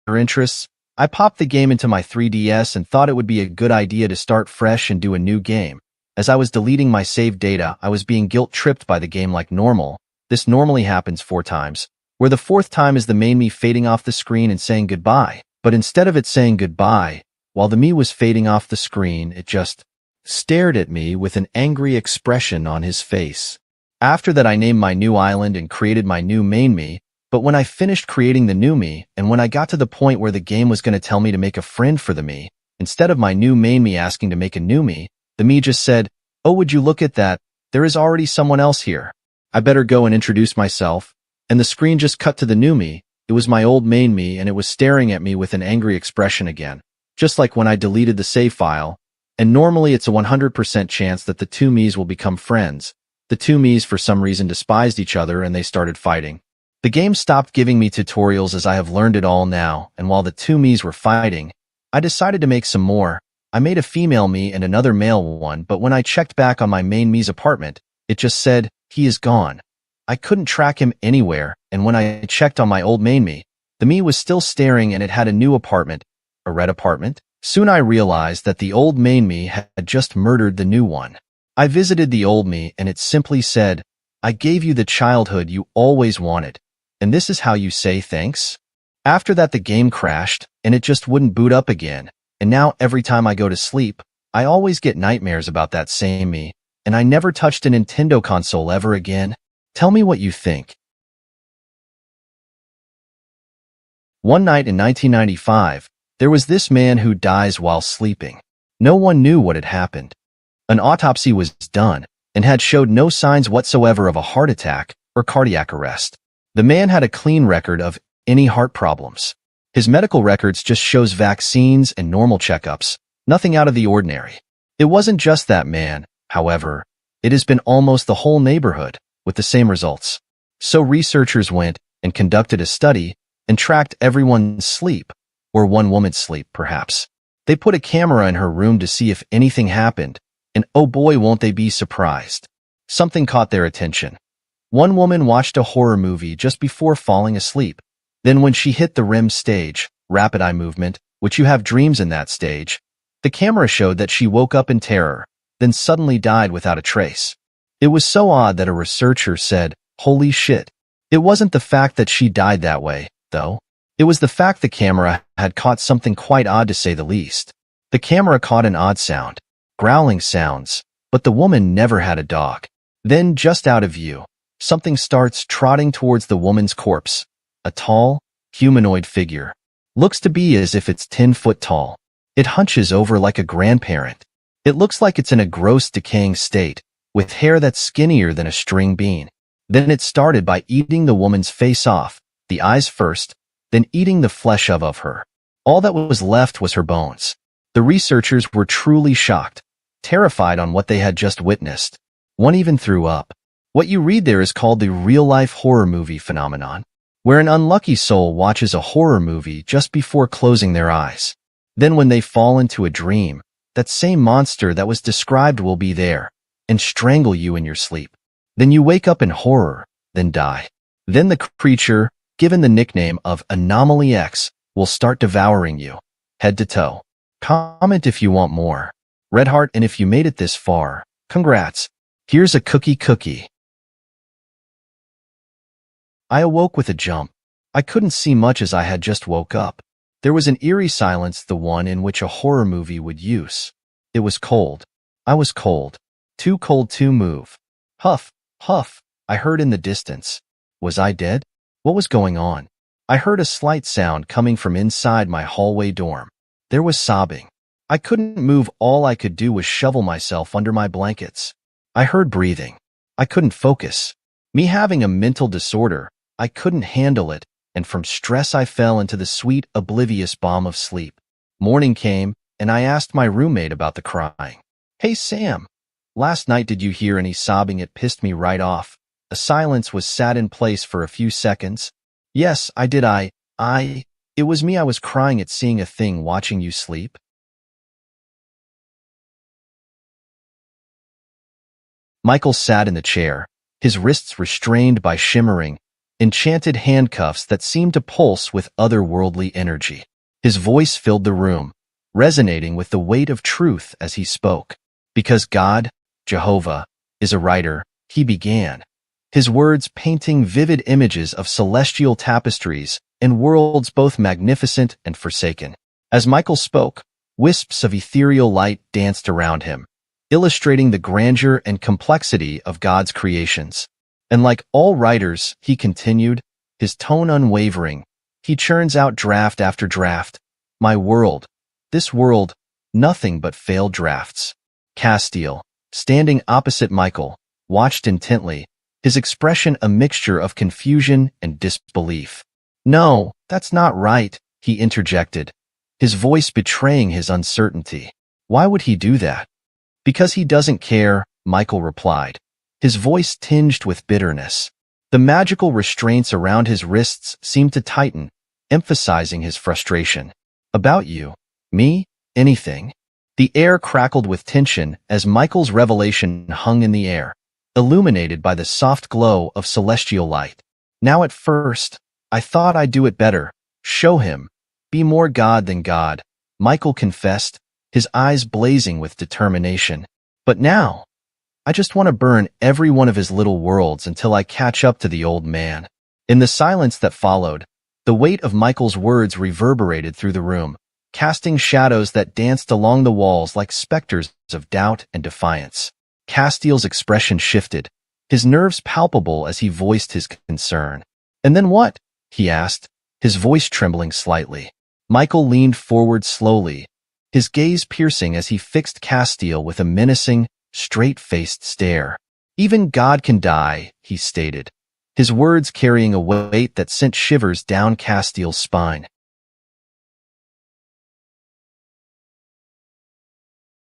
interests, I popped the game into my 3DS and thought it would be a good idea to start fresh and do a new game. As I was deleting my saved data, I was being guilt-tripped by the game like normal. This normally happens 4 times, where the 4th time is the main me fading off the screen and saying goodbye. But instead of it saying goodbye, while the me was fading off the screen, it just stared at me with an angry expression on his face. After that, I named my new island and created my new main me, but when I finished creating the new me, and when I got to the point where the game was going to tell me to make a friend for the me, instead of my new main me asking to make a new me, the me just said, "Oh, would you look at that? There is already someone else here. I better go and introduce myself." And the screen just cut to the new me. It was my old main me, and it was staring at me with an angry expression again, just like when I deleted the save file. And normally it's a 100% chance that the 2 me's will become friends. The 2 me's for some reason despised each other and they started fighting. The game stopped giving me tutorials as I have learned it all now, and while the 2 me's were fighting, I decided to make some more. I made a female me and another male one, but when I checked back on my main me's apartment, it just said, "He is gone." I couldn't track him anywhere, and when I checked on my old main me, the me was still staring and it had a new apartment, a red apartment. Soon I realized that the old main me had just murdered the new one. I visited the old me and it simply said, "I gave you the childhood you always wanted, and this is how you say thanks?" After that, the game crashed and it just wouldn't boot up again, and now every time I go to sleep, I always get nightmares about that same me, and I never touched a Nintendo console ever again. Tell me what you think. One night in 1995, there was this man who dies while sleeping. No one knew what had happened. An autopsy was done and had showed no signs whatsoever of a heart attack or cardiac arrest. The man had a clean record of any heart problems. His medical records just shows vaccines and normal checkups, nothing out of the ordinary. It wasn't just that man, however. It has been almost the whole neighborhood with the same results. So researchers went and conducted a study and tracked everyone's sleep, or one woman's sleep, perhaps. They put a camera in her room to see if anything happened, and oh boy, won't they be surprised. Something caught their attention. One woman watched a horror movie just before falling asleep. Then when she hit the REM stage, rapid eye movement, which you have dreams in that stage, the camera showed that she woke up in terror, then suddenly died without a trace. It was so odd that a researcher said, "Holy shit." It wasn't the fact that she died that way, though. It was the fact the camera had caught something quite odd, to say the least. The camera caught an odd sound, growling sounds, but the woman never had a dog. Then, just out of view, something starts trotting towards the woman's corpse. A tall, humanoid figure. Looks to be as if it's 10 foot tall. It hunches over like a grandparent. It looks like it's in a gross decaying state, with hair that's skinnier than a string bean. Then it started by eating the woman's face off, the eyes first, then eating the flesh of her. All that was left was her bones. The researchers were truly shocked, terrified on what they had just witnessed. One even threw up. What you read there is called the real-life horror movie phenomenon, where an unlucky soul watches a horror movie just before closing their eyes. Then when they fall into a dream, that same monster that was described will be there and strangle you in your sleep. Then you wake up in horror, then die. Then the creature, given the nickname of Anomaly X, will start devouring you, head to toe. Comment if you want more. Red heart, and if you made it this far, congrats. Here's a cookie. I awoke with a jump. I couldn't see much as I had just woke up. There was an eerie silence, the one in which a horror movie would use. It was cold. I was cold. Too cold to move. Huff, huff, I heard in the distance. Was I dead? What was going on? I heard a slight sound coming from inside my hallway dorm. There was sobbing. I couldn't move. All I could do was shovel myself under my blankets. I heard breathing. I couldn't focus. Me having a mental disorder, I couldn't handle it, and from stress I fell into the sweet, oblivious balm of sleep. Morning came, and I asked my roommate about the crying. "Hey Sam, last night did you hear any sobbing?" It pissed me right off. A silence was sat in place for a few seconds. "Yes, I did. It was me. I was crying at seeing a thing watching you sleep." Michael sat in the chair, his wrists restrained by shimmering, enchanted handcuffs that seemed to pulse with otherworldly energy. His voice filled the room, resonating with the weight of truth as he spoke. "Because God, Jehovah, is a writer," he began, his words painting vivid images of celestial tapestries and worlds both magnificent and forsaken. As Michael spoke, wisps of ethereal light danced around him, illustrating the grandeur and complexity of God's creations. And like all writers, he continued, his tone unwavering, he churns out draft after draft. My world, this world, nothing but failed drafts. Castiel, standing opposite Michael, watched intently, his expression a mixture of confusion and disbelief. "No, that's not right," he interjected, his voice betraying his uncertainty. "Why would he do that?" "Because he doesn't care," Michael replied, his voice tinged with bitterness. The magical restraints around his wrists seemed to tighten, emphasizing his frustration. "About you? Me? Anything?" The air crackled with tension as Michael's revelation hung in the air, illuminated by the soft glow of celestial light. "Now at first, I thought I'd do it better, show him, be more God than God," Michael confessed, his eyes blazing with determination. "But now, I just want to burn every one of his little worlds until I catch up to the old man." In the silence that followed, the weight of Michael's words reverberated through the room, casting shadows that danced along the walls like specters of doubt and defiance. Castiel's expression shifted, his nerves palpable as he voiced his concern. "And then what?" he asked, his voice trembling slightly. Michael leaned forward slowly, his gaze piercing as he fixed Castiel with a menacing, straight-faced stare. "Even God can die," he stated, his words carrying a weight that sent shivers down Castiel's spine.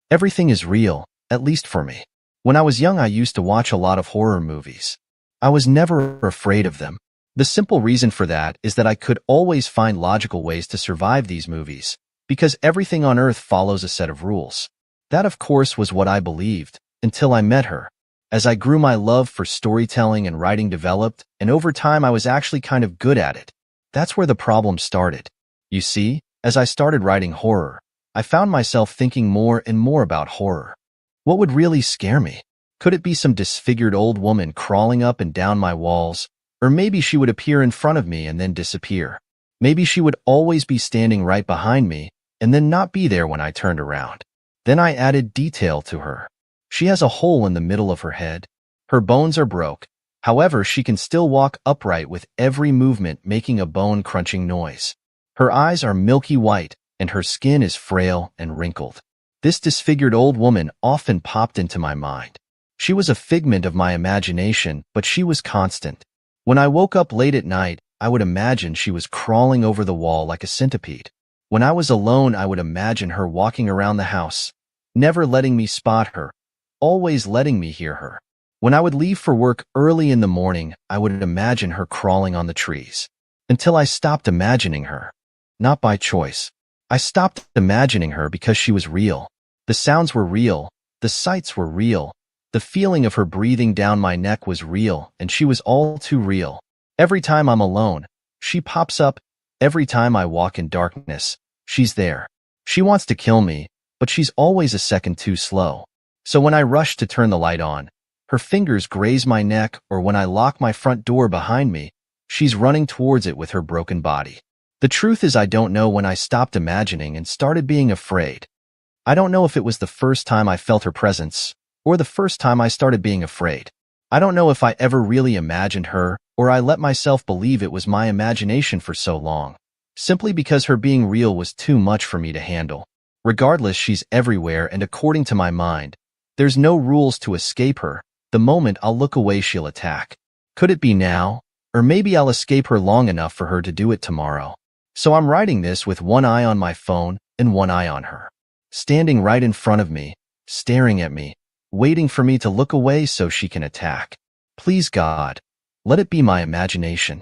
"Everything is real, at least for me. When I was young, I used to watch a lot of horror movies. I was never afraid of them. The simple reason for that is that I could always find logical ways to survive these movies, because everything on Earth follows a set of rules. That, of course, was what I believed, until I met her. As I grew, my love for storytelling and writing developed, and over time I was actually kind of good at it. That's where the problem started. You see, as I started writing horror, I found myself thinking more and more about horror. What would really scare me? Could it be some disfigured old woman crawling up and down my walls? Or maybe she would appear in front of me and then disappear. Maybe she would always be standing right behind me and then not be there when I turned around. Then I added detail to her. She has a hole in the middle of her head. Her bones are broke. However, she can still walk upright with every movement making a bone-crunching noise. Her eyes are milky white and her skin is frail and wrinkled. This disfigured old woman often popped into my mind. She was a figment of my imagination, but she was constant. When I woke up late at night, I would imagine she was crawling over the wall like a centipede. When I was alone, I would imagine her walking around the house, never letting me spot her, always letting me hear her. When I would leave for work early in the morning, I would imagine her crawling on the trees. Until I stopped imagining her. Not by choice. I stopped imagining her because she was real. The sounds were real. The sights were real. The feeling of her breathing down my neck was real, and she was all too real. Every time I'm alone, she pops up. Every time I walk in darkness, she's there. She wants to kill me, but she's always a second too slow. So when I rush to turn the light on, her fingers graze my neck, or when I lock my front door behind me, she's running towards it with her broken body. The truth is, I don't know when I stopped imagining and started being afraid. I don't know if it was the first time I felt her presence, or the first time I started being afraid. I don't know if I ever really imagined her, or I let myself believe it was my imagination for so long, simply because her being real was too much for me to handle. Regardless, she's everywhere, and according to my mind, there's no rules to escape her. The moment I'll look away, she'll attack. Could it be now? Or maybe I'll escape her long enough for her to do it tomorrow. So I'm writing this with one eye on my phone and one eye on her, standing right in front of me, staring at me, waiting for me to look away so she can attack. Please, God, let it be my imagination.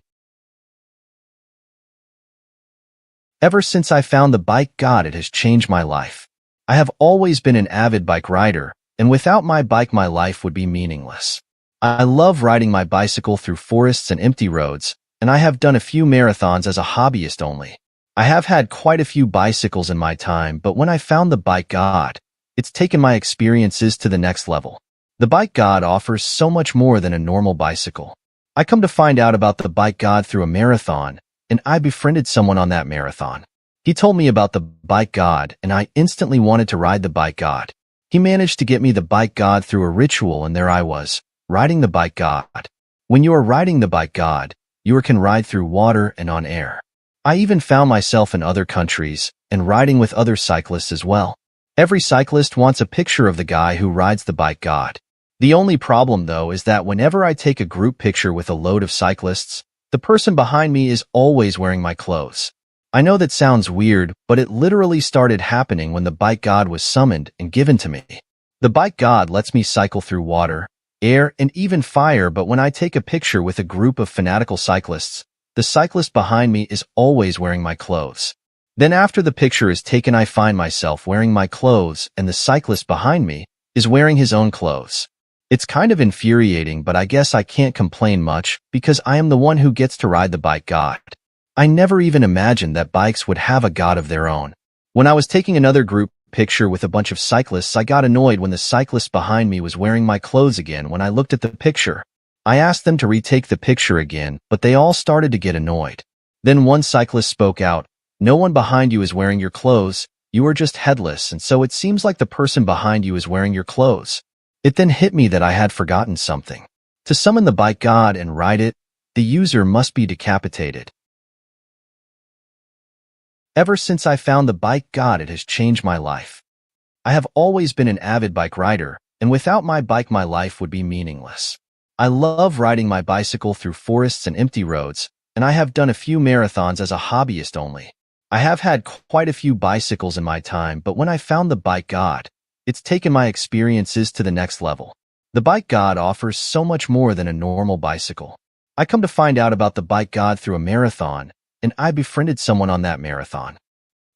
Ever since I found the bike God, it has changed my life. I have always been an avid bike rider, and without my bike, my life would be meaningless. I love riding my bicycle through forests and empty roads, and I have done a few marathons as a hobbyist only. I have had quite a few bicycles in my time, but when I found the bike God, it's taken my experiences to the next level. The bike God offers so much more than a normal bicycle. I come to find out about the bike God through a marathon, and I befriended someone on that marathon. He told me about the bike God, and I instantly wanted to ride the bike God. He managed to get me the bike God through a ritual, and there I was, riding the bike God. When you are riding the bike God, you can ride through water and on air. I even found myself in other countries and riding with other cyclists as well. Every cyclist wants a picture of the guy who rides the bike God. The only problem, though, is that whenever I take a group picture with a load of cyclists, the person behind me is always wearing my clothes. I know that sounds weird, but it literally started happening when the bike God was summoned and given to me. The bike God lets me cycle through water, air, and even fire, but when I take a picture with a group of fanatical cyclists, the cyclist behind me is always wearing my clothes. Then after the picture is taken, I find myself wearing my clothes, and the cyclist behind me is wearing his own clothes. It's kind of infuriating, but I guess I can't complain much because I am the one who gets to ride the bike God. I never even imagined that bikes would have a God of their own. When I was taking another group picture with a bunch of cyclists, I got annoyed when the cyclist behind me was wearing my clothes again. When I looked at the picture, I asked them to retake the picture again, but they all started to get annoyed. Then one cyclist spoke out, "No one behind you is wearing your clothes, you are just headless, and so it seems like the person behind you is wearing your clothes." It then hit me that I had forgotten something. To summon the bike God and ride it, the user must be decapitated. Ever since I found the bike God, it has changed my life. I have always been an avid bike rider, and without my bike, my life would be meaningless. I love riding my bicycle through forests and empty roads, and I have done a few marathons as a hobbyist only. I have had quite a few bicycles in my time, but when I found the bike God, it's taken my experiences to the next level. The bike god offers so much more than a normal bicycle. I come to find out about the bike god through a marathon, and I befriended someone on that marathon.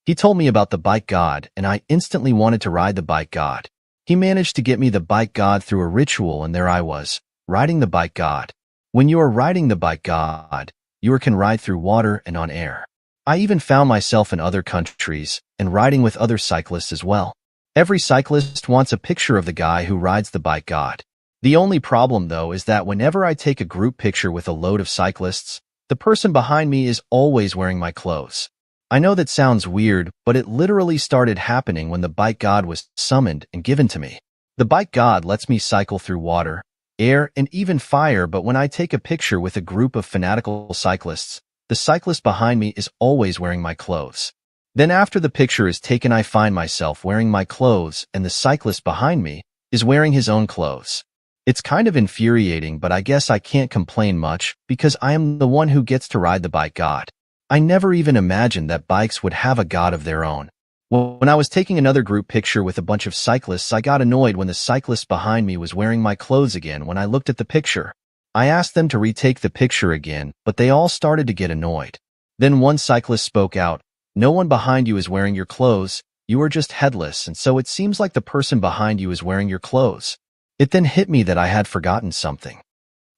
He told me about the bike god, and I instantly wanted to ride the bike god. He managed to get me the bike god through a ritual, and there I was, riding the bike god. When you are riding the bike god, you can ride through water and on air. I even found myself in other countries and riding with other cyclists as well. Every cyclist wants a picture of the guy who rides the bike god. The only problem, though, is that whenever I take a group picture with a load of cyclists, the person behind me is always wearing my clothes. I know that sounds weird, but it literally started happening when the bike god was summoned and given to me. The bike god lets me cycle through water, air, and even fire, but when I take a picture with a group of fanatical cyclists, the cyclist behind me is always wearing my clothes. Then after the picture is taken, I find myself wearing my clothes and the cyclist behind me is wearing his own clothes. It's kind of infuriating, but I guess I can't complain much because I am the one who gets to ride the bike god. I never even imagined that bikes would have a god of their own. When I was taking another group picture with a bunch of cyclists, I got annoyed when the cyclist behind me was wearing my clothes again when I looked at the picture. I asked them to retake the picture again, but they all started to get annoyed. Then one cyclist spoke out, "No one behind you is wearing your clothes, you are just headless, and so it seems like the person behind you is wearing your clothes." It then hit me that I had forgotten something.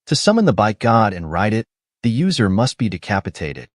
To summon the bike god and ride it, the user must be decapitated.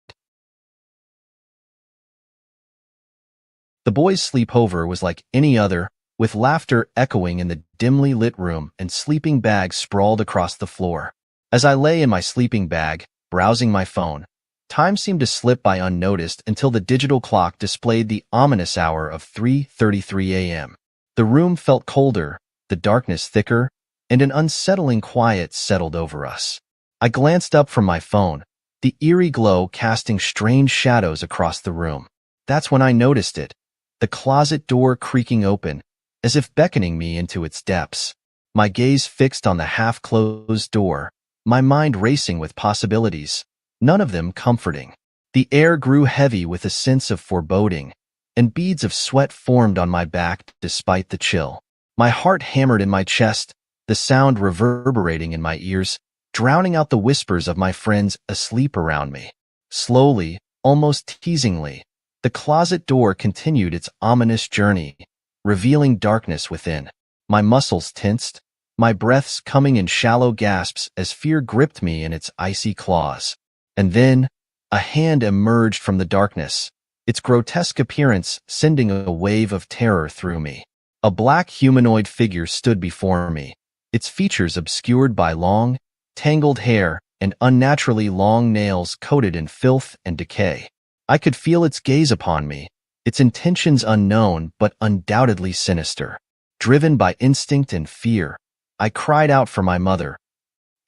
The boys' sleepover was like any other, with laughter echoing in the dimly lit room and sleeping bags sprawled across the floor. As I lay in my sleeping bag, browsing my phone, time seemed to slip by unnoticed until the digital clock displayed the ominous hour of 3:33 a.m. The room felt colder, the darkness thicker, and an unsettling quiet settled over us. I glanced up from my phone, the eerie glow casting strange shadows across the room. That's when I noticed it, the closet door creaking open, as if beckoning me into its depths. My gaze fixed on the half-closed door, my mind racing with possibilities, none of them comforting. The air grew heavy with a sense of foreboding, and beads of sweat formed on my back despite the chill. My heart hammered in my chest, the sound reverberating in my ears, drowning out the whispers of my friends asleep around me. Slowly, almost teasingly, the closet door continued its ominous journey, revealing darkness within. My muscles tensed, my breaths coming in shallow gasps as fear gripped me in its icy claws. And then, a hand emerged from the darkness, its grotesque appearance sending a wave of terror through me. A black humanoid figure stood before me, its features obscured by long, tangled hair and unnaturally long nails coated in filth and decay. I could feel its gaze upon me, its intentions unknown but undoubtedly sinister. Driven by instinct and fear, I cried out for my mother,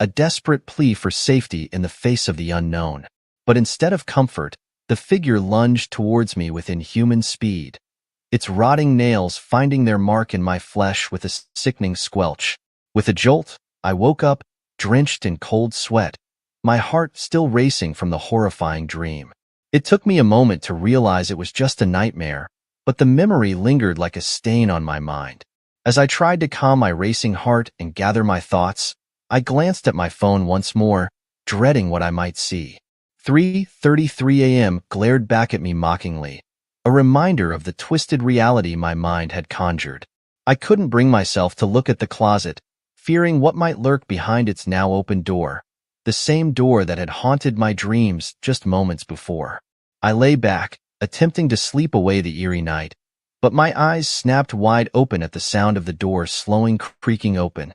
a desperate plea for safety in the face of the unknown. But instead of comfort, the figure lunged towards me with inhuman speed, its rotting nails finding their mark in my flesh with a sickening squelch. With a jolt, I woke up, drenched in cold sweat, my heart still racing from the horrifying dream. It took me a moment to realize it was just a nightmare, but the memory lingered like a stain on my mind. As I tried to calm my racing heart and gather my thoughts, I glanced at my phone once more, dreading what I might see. 3:33 a.m. glared back at me mockingly, a reminder of the twisted reality my mind had conjured. I couldn't bring myself to look at the closet, fearing what might lurk behind its now open door, the same door that had haunted my dreams just moments before. I lay back, attempting to sleep away the eerie night, but my eyes snapped wide open at the sound of the door slowing creaking open.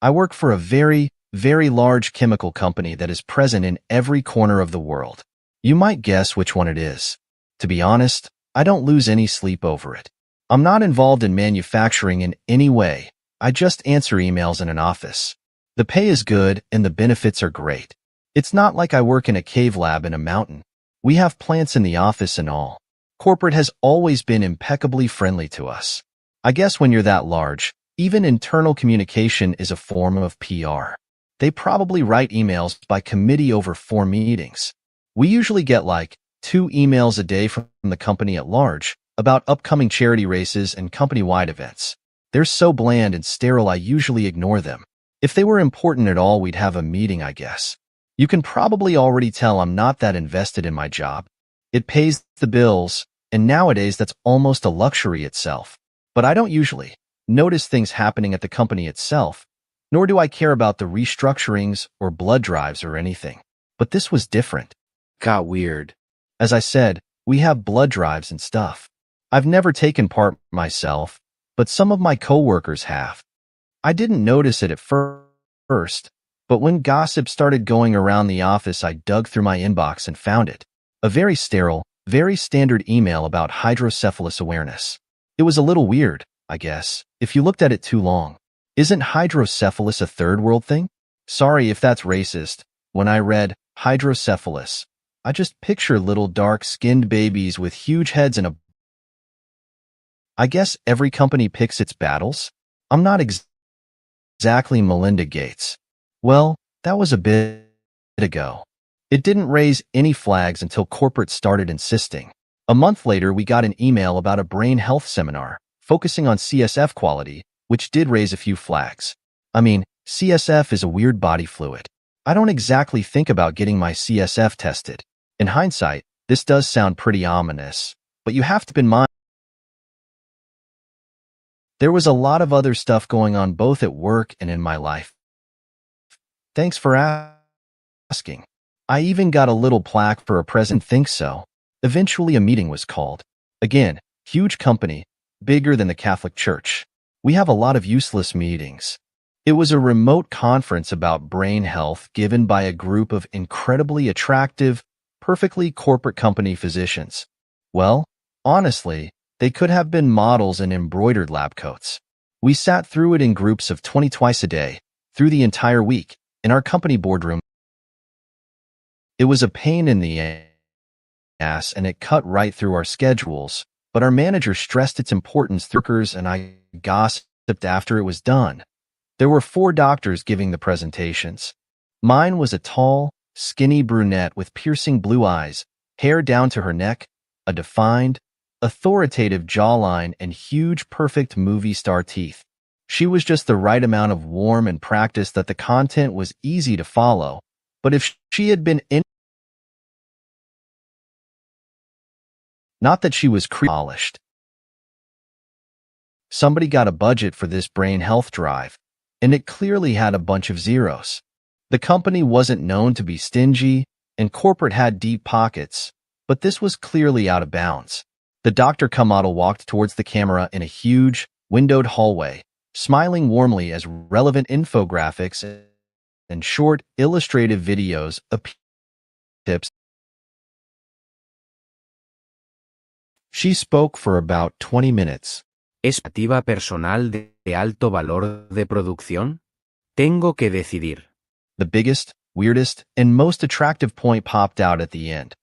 I work for a very, very large chemical company that is present in every corner of the world. You might guess which one it is. To be honest, I don't lose any sleep over it. I'm not involved in manufacturing in any way. I just answer emails in an office. The pay is good and the benefits are great. It's not like I work in a cave lab in a mountain. We have plants in the office and all. Corporate has always been impeccably friendly to us. I guess when you're that large, even internal communication is a form of PR. They probably write emails by committee over 4 meetings. We usually get like 2 emails a day from the company at large, about upcoming charity races and company-wide events. They're so bland and sterile I usually ignore them. If they were important at all, we'd have a meeting, I guess. You can probably already tell I'm not that invested in my job. It pays the bills, and nowadays that's almost a luxury itself. But I don't usually notice things happening at the company itself, nor do I care about the restructurings or blood drives or anything. But this was different. Got weird. As I said, we have blood drives and stuff. I've never taken part myself, but some of my coworkers have. I didn't notice it at first, but when gossip started going around the office, I dug through my inbox and found it. A very sterile, very standard email about hydrocephalus awareness. It was a little weird, I guess, if you looked at it too long. Isn't hydrocephalus a third world thing? Sorry if that's racist. When I read hydrocephalus, I just picture little dark-skinned babies with huge heads and I guess every company picks its battles? I'm not exactly Melinda Gates. Well, that was a bit ago. It didn't raise any flags until corporate started insisting. A month later, we got an email about a brain health seminar focusing on CSF quality, which did raise a few flags. I mean, CSF is a weird body fluid. I don't exactly think about getting my CSF tested. In hindsight, this does sound pretty ominous, but you have to be in mind there was a lot of other stuff going on both at work and in my life. Thanks for asking. I even got a little plaque for a present. Think so. Eventually a meeting was called. Again, huge company, bigger than the Catholic Church. We have a lot of useless meetings. It was a remote conference about brain health given by a group of incredibly attractive, perfectly corporate company physicians. Well, honestly, they could have been models in embroidered lab coats. We sat through it in groups of 20 twice a day, through the entire week, in our company boardroom. It was a pain in the ass and it cut right through our schedules, but our manager stressed its importance through workers and I gossiped after it was done. There were 4 doctors giving the presentations. Mine was a tall, skinny brunette with piercing blue eyes, hair down to her neck, a defined, authoritative jawline, and huge, perfect movie star teeth. She was just the right amount of warm and practiced that the content was easy to follow, but if she had been not that she was polished. Somebody got a budget for this brain health drive, and it clearly had a bunch of zeros. The company wasn't known to be stingy, and corporate had deep pockets, but this was clearly out of bounds. The Dr. Kamado walked towards the camera in a huge, windowed hallway, smiling warmly as relevant infographics and short, illustrative videos appeared. Tips. She spoke for about 20 minutes. ¿Expectativa personal de alto valor de producción? Tengo que decidir. The biggest, weirdest, and most attractive point popped out at the end.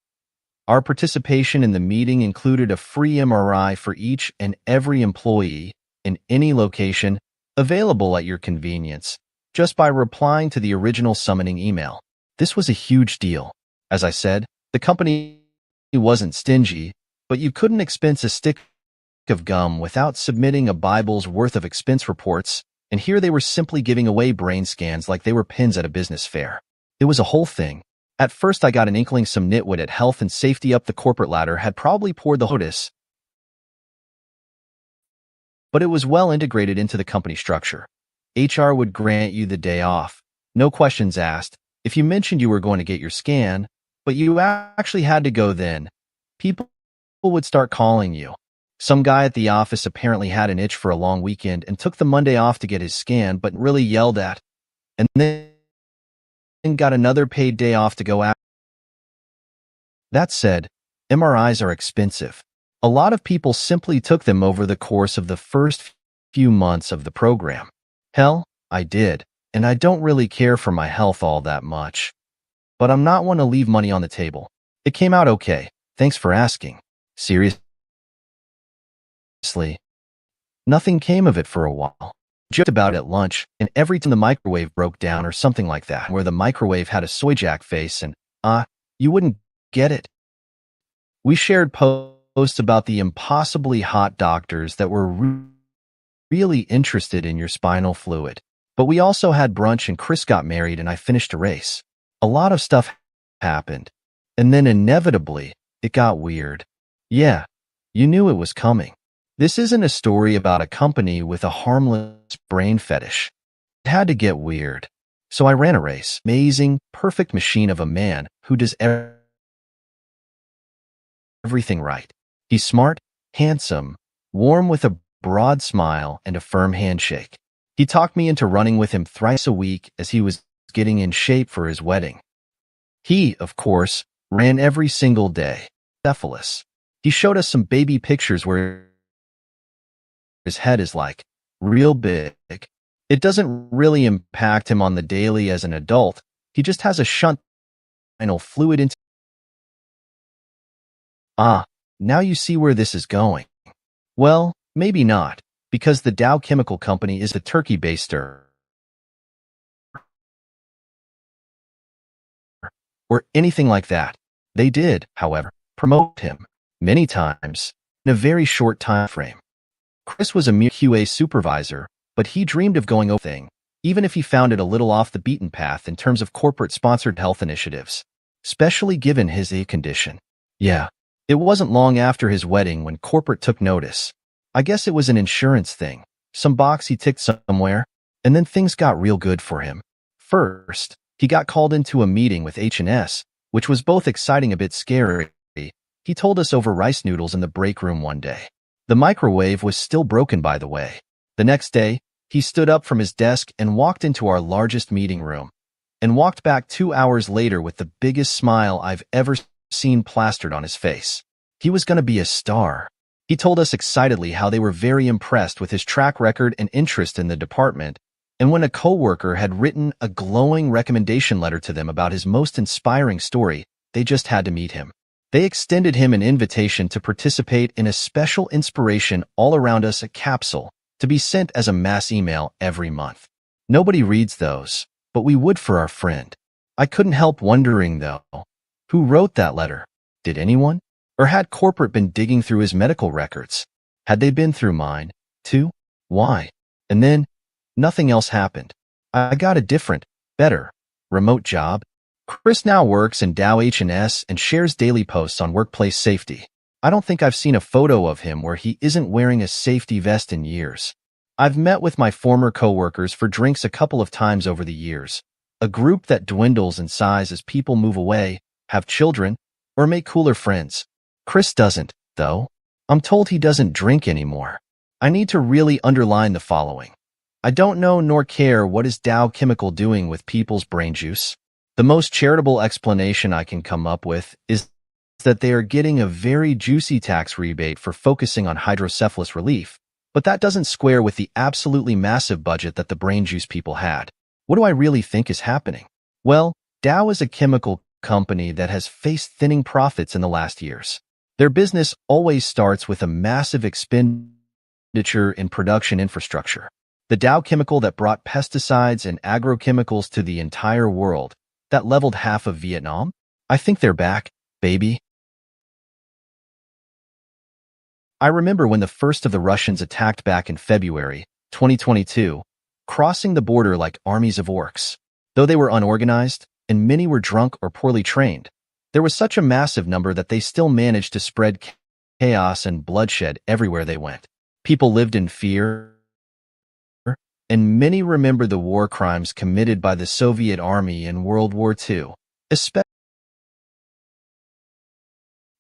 Our participation in the meeting included a free MRI for each and every employee in any location, available at your convenience, just by replying to the original summoning email. This was a huge deal. As I said, the company wasn't stingy, but you couldn't expense a stick of gum without submitting a Bible's worth of expense reports, and here they were simply giving away brain scans like they were pins at a business fair. It was a whole thing. At first I got an inkling some nitwit at health and safety up the corporate ladder had probably poured the notice, but it was well integrated into the company structure. HR would grant you the day off, no questions asked, if you mentioned you were going to get your scan, but you actually had to go then. People would start calling you. Some guy at the office apparently had an itch for a long weekend and took the Monday off to get his scan, but really yelled at, and then got another paid day off to go out. That said, MRIs are expensive. A lot of people simply took them over the course of the first few months of the program. Hell, I did, and I don't really care for my health all that much. But I'm not one to leave money on the table. It came out okay, thanks for asking. Seriously? Nothing came of it for a while. Joked about it at lunch, and every time the microwave broke down or something like that, where the microwave had a soy jack face and, you wouldn't get it. We shared posts post about the impossibly hot doctors that were really interested in your spinal fluid. But we also had brunch and Chris got married and I finished a race. A lot of stuff happened. And then inevitably, it got weird. Yeah, you knew it was coming. This isn't a story about a company with a harmless brain fetish. It had to get weird. So I ran a race. Amazing, perfect machine of a man who does everything right. He's smart, handsome, warm with a broad smile and a firm handshake. He talked me into running with him thrice a week as he was getting in shape for his wedding. He, of course, ran every single day. Cephalus. He showed us some baby pictures where his head is like real big. It doesn't really impact him on the daily as an adult. He just has a shunt spinal fluid into. Ah, now you see where this is going. Well, maybe not, because the Dow Chemical Company is a Turkey-based or anything like that. They did, however, promote him many times in a very short time frame. Chris was a mere QA supervisor, but he dreamed of going over thing, even if he found it a little off the beaten path in terms of corporate-sponsored health initiatives, especially given his condition. Yeah, it wasn't long after his wedding when corporate took notice. I guess it was an insurance thing, some box he ticked somewhere, and then things got real good for him. First, he got called into a meeting with H&S, which was both exciting and a bit scary. He told us over rice noodles in the break room one day. The microwave was still broken, by the way. The next day, he stood up from his desk and walked into our largest meeting room, and walked back 2 hours later with the biggest smile I've ever seen plastered on his face. He was going to be a star. He told us excitedly how they were very impressed with his track record and interest in the department, and when a coworker had written a glowing recommendation letter to them about his most inspiring story, they just had to meet him. They extended him an invitation to participate in a special inspiration all around us, a capsule, to be sent as a mass email every month. Nobody reads those, but we would for our friend. I couldn't help wondering, though, who wrote that letter? Did anyone? Or had corporate been digging through his medical records? Had they been through mine, too? Why? And then, nothing else happened. I got a different, better, remote job. Chris now works in Dow H&S and shares daily posts on workplace safety. I don't think I've seen a photo of him where he isn't wearing a safety vest in years. I've met with my former coworkers for drinks a couple of times over the years, a group that dwindles in size as people move away, have children, or make cooler friends. Chris doesn't, though. I'm told he doesn't drink anymore. I need to really underline the following. I don't know nor care what is Dow Chemical doing with people's brain juice. The most charitable explanation I can come up with is that they are getting a very juicy tax rebate for focusing on hydrocephalus relief, but that doesn't square with the absolutely massive budget that the brain juice people had. What do I really think is happening? Well, Dow is a chemical company that has faced thinning profits in the last years. Their business always starts with a massive expenditure in production infrastructure. The Dow Chemical that brought pesticides and agrochemicals to the entire world, that leveled half of Vietnam? I think they're back, baby. I remember when the first of the Russians attacked back in February 2022, crossing the border like armies of orcs. Though they were unorganized, and many were drunk or poorly trained, there was such a massive number that they still managed to spread chaos and bloodshed everywhere they went. People lived in fear, and many remember the war crimes committed by the Soviet Army in World War II, especially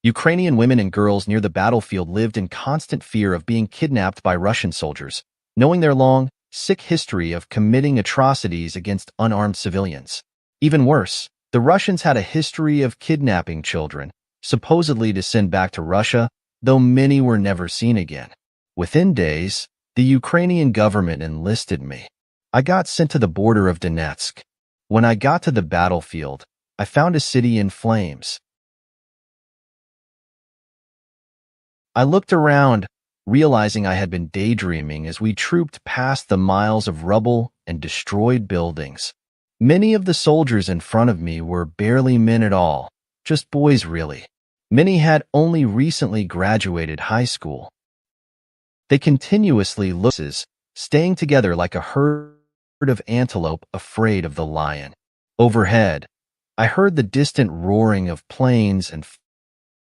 Ukrainian women and girls near the battlefield lived in constant fear of being kidnapped by Russian soldiers, knowing their long, sick history of committing atrocities against unarmed civilians. Even worse, the Russians had a history of kidnapping children, supposedly to send back to Russia, though many were never seen again. Within days, the Ukrainian government enlisted me. I got sent to the border of Donetsk. When I got to the battlefield, I found a city in flames. I looked around, realizing I had been daydreaming as we trooped past the miles of rubble and destroyed buildings. Many of the soldiers in front of me were barely men at all, just boys really. Many had only recently graduated high school. They continuously looked, staying together like a herd of antelope afraid of the lion. Overhead, I heard the distant roaring of planes and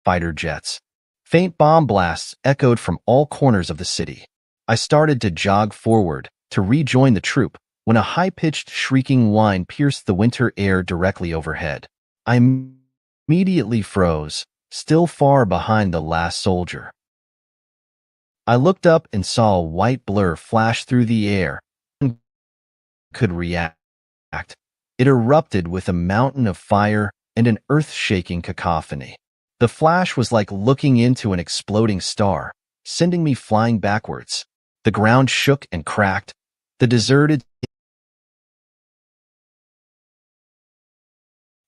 fighter jets. Faint bomb blasts echoed from all corners of the city. I started to jog forward to rejoin the troop when a high-pitched shrieking whine pierced the winter air directly overhead. I immediately froze, still far behind the last soldier. I looked up and saw a white blur flash through the air. No one could react. It erupted with a mountain of fire and an earth-shaking cacophony. The flash was like looking into an exploding star, sending me flying backwards. The ground shook and cracked. The deserted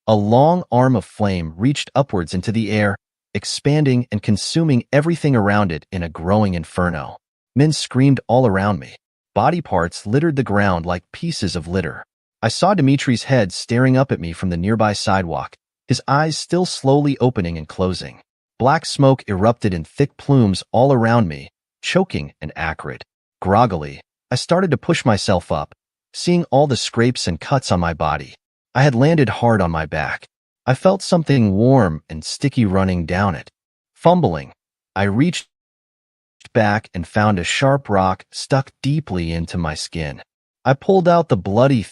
A long arm of flame reached upwards into the air, expanding and consuming everything around it in a growing inferno. Men screamed all around me. Body parts littered the ground like pieces of litter. I saw Dimitri's head staring up at me from the nearby sidewalk, his eyes still slowly opening and closing. Black smoke erupted in thick plumes all around me, choking and acrid. Groggily, I started to push myself up, seeing all the scrapes and cuts on my body. I had landed hard on my back. I felt something warm and sticky running down it. Fumbling, I reached back and found a sharp rock stuck deeply into my skin. I pulled out the bloody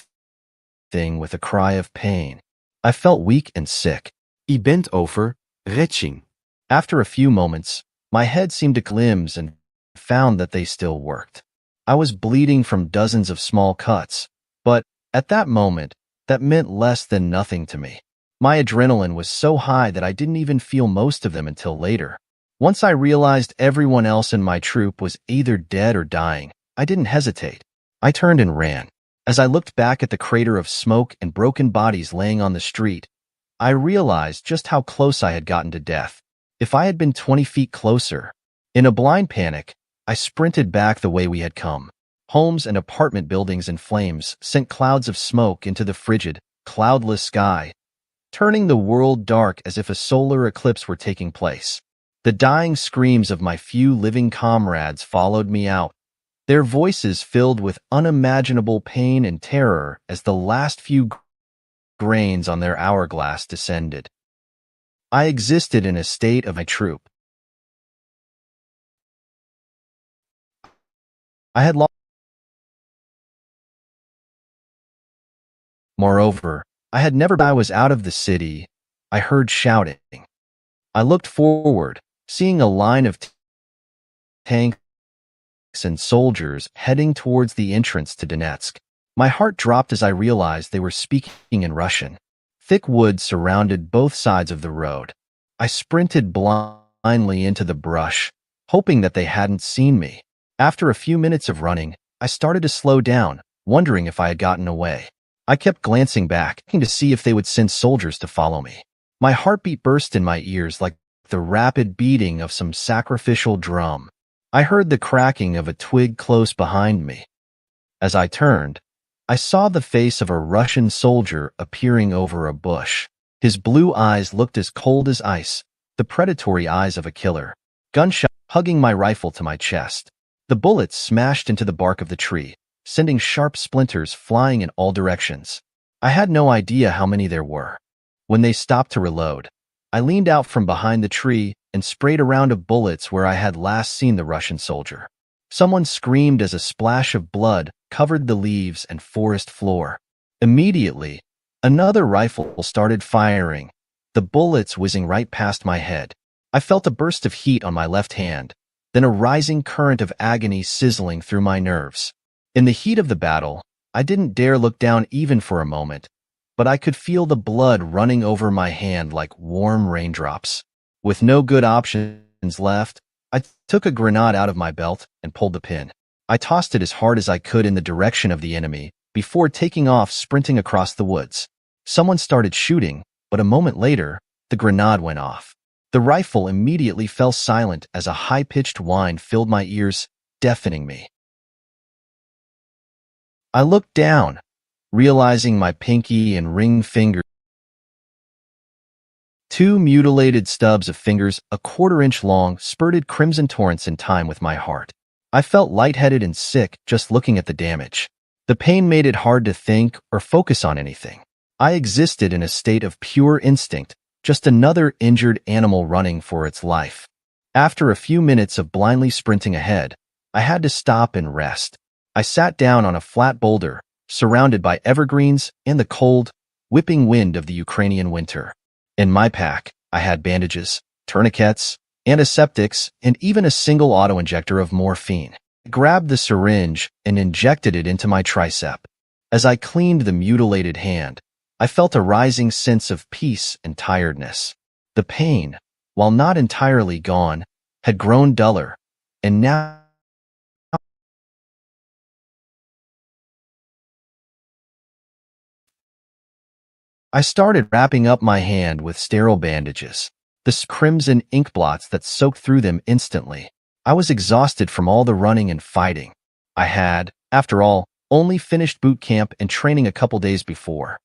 thing with a cry of pain. I felt weak and sick. Je bent over, retching. After a few moments, my head seemed to glimpse and found that they still worked. I was bleeding from dozens of small cuts, but at that moment, that meant less than nothing to me. My adrenaline was so high that I didn't even feel most of them until later. Once I realized everyone else in my troop was either dead or dying, I didn't hesitate. I turned and ran. As I looked back at the crater of smoke and broken bodies laying on the street, I realized just how close I had gotten to death. If I had been 20 feet closer, in a blind panic, I sprinted back the way we had come. Homes and apartment buildings in flames sent clouds of smoke into the frigid, cloudless sky, turning the world dark as if a solar eclipse were taking place. The dying screams of my few living comrades followed me out, their voices filled with unimaginable pain and terror as the last few grains on their hourglass descended. I existed in a state of my troop. I had lost. Moreover, I had never been. I was out of the city. I heard shouting. I looked forward, seeing a line of tanks and soldiers heading towards the entrance to Donetsk. My heart dropped as I realized they were speaking in Russian. Thick woods surrounded both sides of the road. I sprinted blindly into the brush, hoping that they hadn't seen me. After a few minutes of running, I started to slow down, wondering if I had gotten away. I kept glancing back, looking to see if they would send soldiers to follow me. My heartbeat burst in my ears like the rapid beating of some sacrificial drum. I heard the cracking of a twig close behind me. As I turned, I saw the face of a Russian soldier appearing over a bush. His blue eyes looked as cold as ice, the predatory eyes of a killer. Gunshot hugging my rifle to my chest. The bullets smashed into the bark of the tree, sending sharp splinters flying in all directions. I had no idea how many there were. When they stopped to reload, I leaned out from behind the tree and sprayed a round of bullets where I had last seen the Russian soldier. Someone screamed as a splash of blood covered the leaves and forest floor. Immediately, another rifle started firing, the bullets whizzing right past my head. I felt a burst of heat on my left hand, then a rising current of agony sizzling through my nerves. In the heat of the battle, I didn't dare look down even for a moment, but I could feel the blood running over my hand like warm raindrops. With no good options left, I took a grenade out of my belt and pulled the pin. I tossed it as hard as I could in the direction of the enemy before taking off sprinting across the woods. Someone started shooting, but a moment later, the grenade went off. The rifle immediately fell silent as a high-pitched whine filled my ears, deafening me. I looked down, realizing my pinky and ring finger Two mutilated stubs of fingers, a quarter-inch long, spurted crimson torrents in time with my heart. I felt lightheaded and sick just looking at the damage. The pain made it hard to think or focus on anything. I existed in a state of pure instinct, just another injured animal running for its life. After a few minutes of blindly sprinting ahead, I had to stop and rest. I sat down on a flat boulder, surrounded by evergreens and the cold, whipping wind of the Ukrainian winter. In my pack, I had bandages, tourniquets, antiseptics, and even a single auto-injector of morphine. I grabbed the syringe and injected it into my tricep. As I cleaned the mutilated hand, I felt a rising sense of peace and tiredness. The pain, while not entirely gone, had grown duller, and now I started wrapping up my hand with sterile bandages, the crimson ink blots that soaked through them instantly. I was exhausted from all the running and fighting. I had, after all, only finished boot camp and training a couple days before,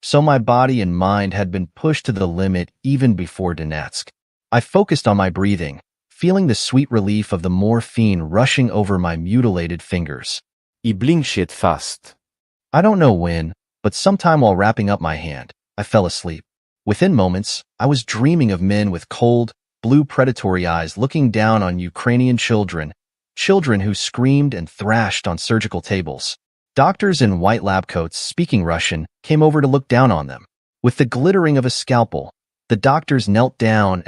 so my body and mind had been pushed to the limit even before Donetsk. I focused on my breathing, feeling the sweet relief of the morphine rushing over my mutilated fingers. I blinked fast. I don't know when, but sometime while wrapping up my hand, I fell asleep. Within moments, I was dreaming of men with cold, blue predatory eyes looking down on Ukrainian children who screamed and thrashed on surgical tables. Doctors in white lab coats speaking Russian came over to look down on them. With the glittering of a scalpel, the doctors knelt down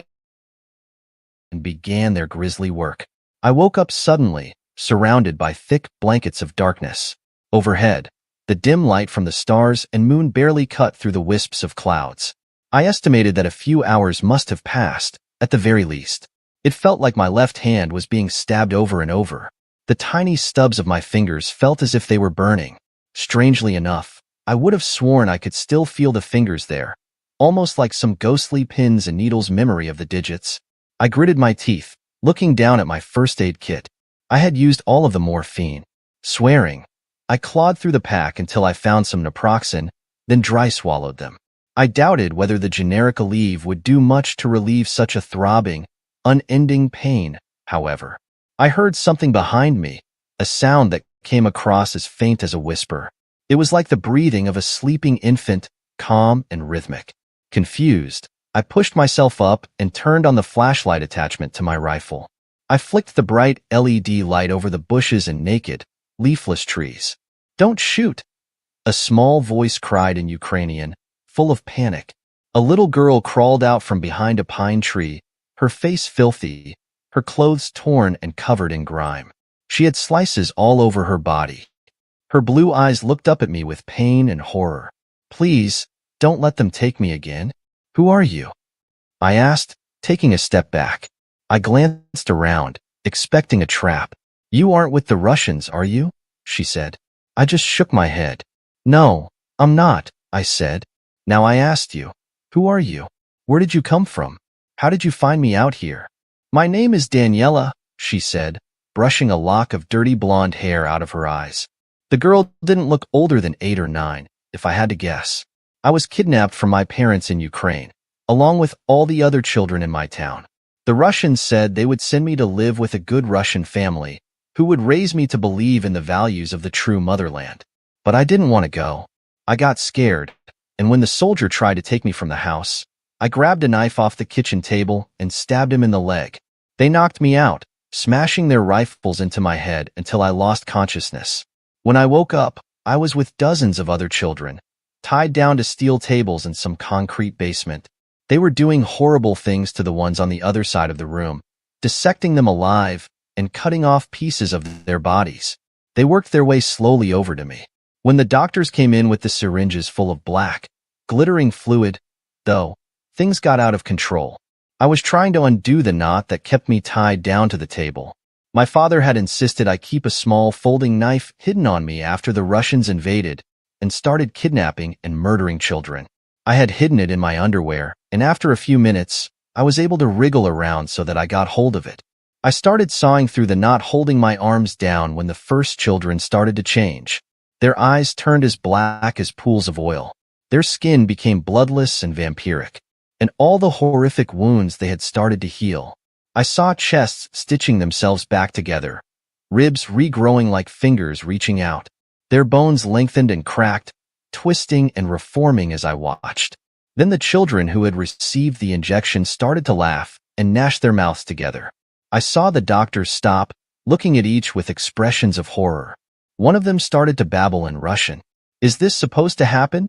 and began their grisly work. I woke up suddenly, surrounded by thick blankets of darkness. Overhead, the dim light from the stars and moon barely cut through the wisps of clouds. I estimated that a few hours must have passed, at the very least. It felt like my left hand was being stabbed over and over. The tiny stubs of my fingers felt as if they were burning. Strangely enough, I would have sworn I could still feel the fingers there, almost like some ghostly pins and needles memory of the digits. I gritted my teeth, looking down at my first aid kit. I had used all of the morphine. Swearing, I clawed through the pack until I found some naproxen, then dry swallowed them. I doubted whether the generic Aleve would do much to relieve such a throbbing, unending pain, however. I heard something behind me, a sound that came across as faint as a whisper. It was like the breathing of a sleeping infant, calm and rhythmic. Confused, I pushed myself up and turned on the flashlight attachment to my rifle. I flicked the bright LED light over the bushes and naked, leafless trees. "Don't shoot!" A small voice cried in Ukrainian, full of panic. A little girl crawled out from behind a pine tree, her face filthy, her clothes torn and covered in grime. She had slices all over her body. Her blue eyes looked up at me with pain and horror. "Please, don't let them take me again. Who are you?" I asked, taking a step back. I glanced around, expecting a trap. "You aren't with the Russians, are you?" she said. I just shook my head. "No, I'm not," I said. "Now I asked you, who are you? Where did you come from? How did you find me out here?" "My name is Daniela," she said, brushing a lock of dirty blonde hair out of her eyes. The girl didn't look older than 8 or 9, if I had to guess. I was kidnapped from my parents in Ukraine, along with all the other children in my town. The Russians said they would send me to live with a good Russian family, who would raise me to believe in the values of the true motherland. But I didn't want to go. I got scared, and when the soldier tried to take me from the house, I grabbed a knife off the kitchen table and stabbed him in the leg. They knocked me out, smashing their rifles into my head until I lost consciousness. When I woke up, I was with dozens of other children, tied down to steel tables in some concrete basement. They were doing horrible things to the ones on the other side of the room, dissecting them alive and cutting off pieces of their bodies. They worked their way slowly over to me. When the doctors came in with the syringes full of black, glittering fluid, though, things got out of control. I was trying to undo the knot that kept me tied down to the table. My father had insisted I keep a small folding knife hidden on me after the Russians invaded and started kidnapping and murdering children. I had hidden it in my underwear, and after a few minutes, I was able to wriggle around so that I got hold of it. I started sawing through the knot, holding my arms down when the first children started to change. Their eyes turned as black as pools of oil. Their skin became bloodless and vampiric. and all the horrific wounds they had started to heal. I saw chests stitching themselves back together, ribs regrowing like fingers reaching out. Their bones lengthened and cracked, twisting and reforming as I watched. Then the children who had received the injection started to laugh and gnash their mouths together. I saw the doctors stop, looking at each with expressions of horror. One of them started to babble in Russian. "Is this supposed to happen?"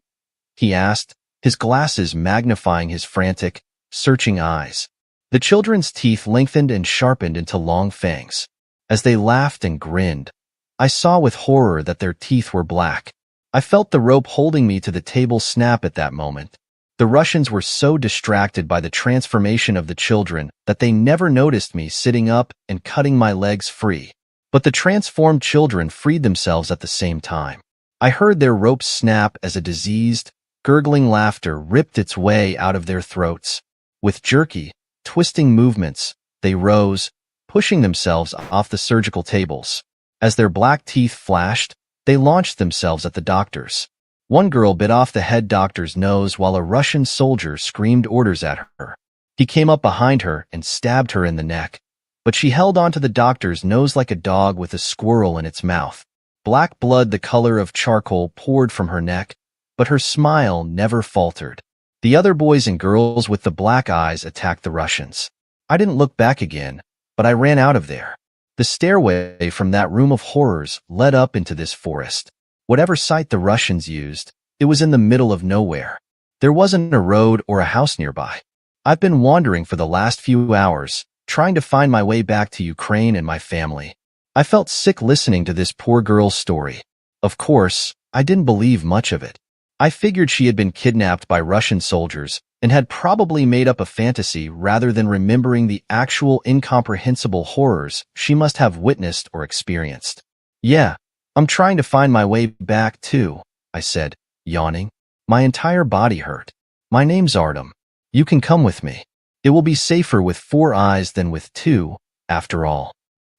he asked, his glasses magnifying his frantic, searching eyes. The children's teeth lengthened and sharpened into long fangs. As they laughed and grinned, I saw with horror that their teeth were black. I felt the rope holding me to the table snap at that moment. The Russians were so distracted by the transformation of the children that they never noticed me sitting up and cutting my legs free. But the transformed children freed themselves at the same time. I heard their ropes snap as a diseased, gurgling laughter ripped its way out of their throats. With jerky, twisting movements, they rose, pushing themselves off the surgical tables. As their black teeth flashed, they launched themselves at the doctors. One girl bit off the head doctor's nose while a Russian soldier screamed orders at her. He came up behind her and stabbed her in the neck, but she held onto the doctor's nose like a dog with a squirrel in its mouth. Black blood the color of charcoal poured from her neck, but her smile never faltered. The other boys and girls with the black eyes attacked the Russians. I didn't look back again, but I ran out of there. The stairway from that room of horrors led up into this forest. Whatever site the Russians used, it was in the middle of nowhere. There wasn't a road or a house nearby. I've been wandering for the last few hours, trying to find my way back to Ukraine and my family. I felt sick listening to this poor girl's story. Of course, I didn't believe much of it. I figured she had been kidnapped by Russian soldiers and had probably made up a fantasy rather than remembering the actual incomprehensible horrors she must have witnessed or experienced. "Yeah, I'm trying to find my way back too," I said, yawning. My entire body hurt. "My name's Artem. You can come with me. It will be safer with 4 eyes than with 2, after all."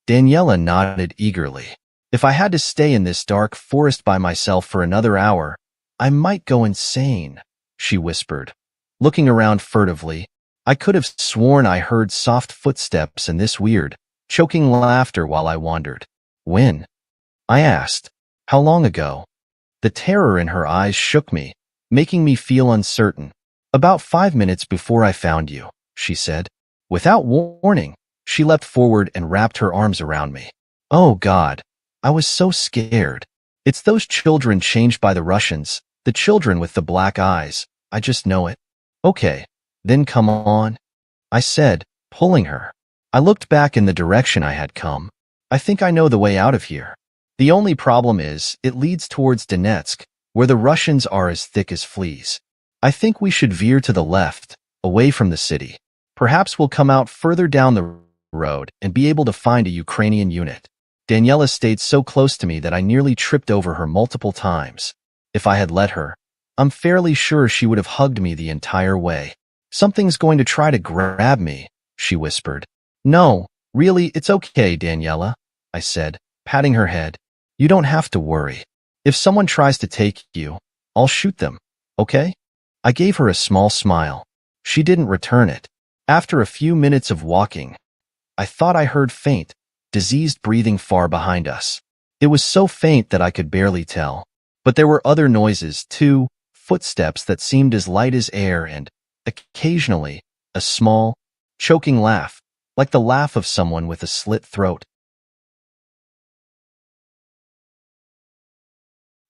Daniela nodded eagerly. If I had to stay in this dark forest by myself for another hour, I might go insane, she whispered. Looking around furtively, I could have sworn I heard soft footsteps and this weird, choking laughter while I wandered. "When?" I asked. "How long ago?" The terror in her eyes shook me, making me feel uncertain. "About 5 minutes before I found you," she said. Without warning, she leapt forward and wrapped her arms around me. Oh God, I was so scared. It's those children changed by the Russians, the children with the black eyes. I just know it. "Okay, then come on," I said, pulling her. I looked back in the direction I had come. "I think I know the way out of here. The only problem is, it leads towards Donetsk, where the Russians are as thick as fleas. I think we should veer to the left, away from the city. Perhaps we'll come out further down the road and be able to find a Ukrainian unit." Daniela stayed so close to me that I nearly tripped over her multiple times. If I had let her, I'm fairly sure she would have hugged me the entire way. "Something's going to try to grab me," she whispered. "No, really, it's okay, Daniela," I said, patting her head. "You don't have to worry. If someone tries to take you, I'll shoot them, okay?" I gave her a small smile. She didn't return it. After a few minutes of walking, I thought I heard faint, diseased breathing far behind us. It was so faint that I could barely tell. But there were other noises, too, footsteps that seemed as light as air and, occasionally, a small, choking laugh, like the laugh of someone with a slit throat.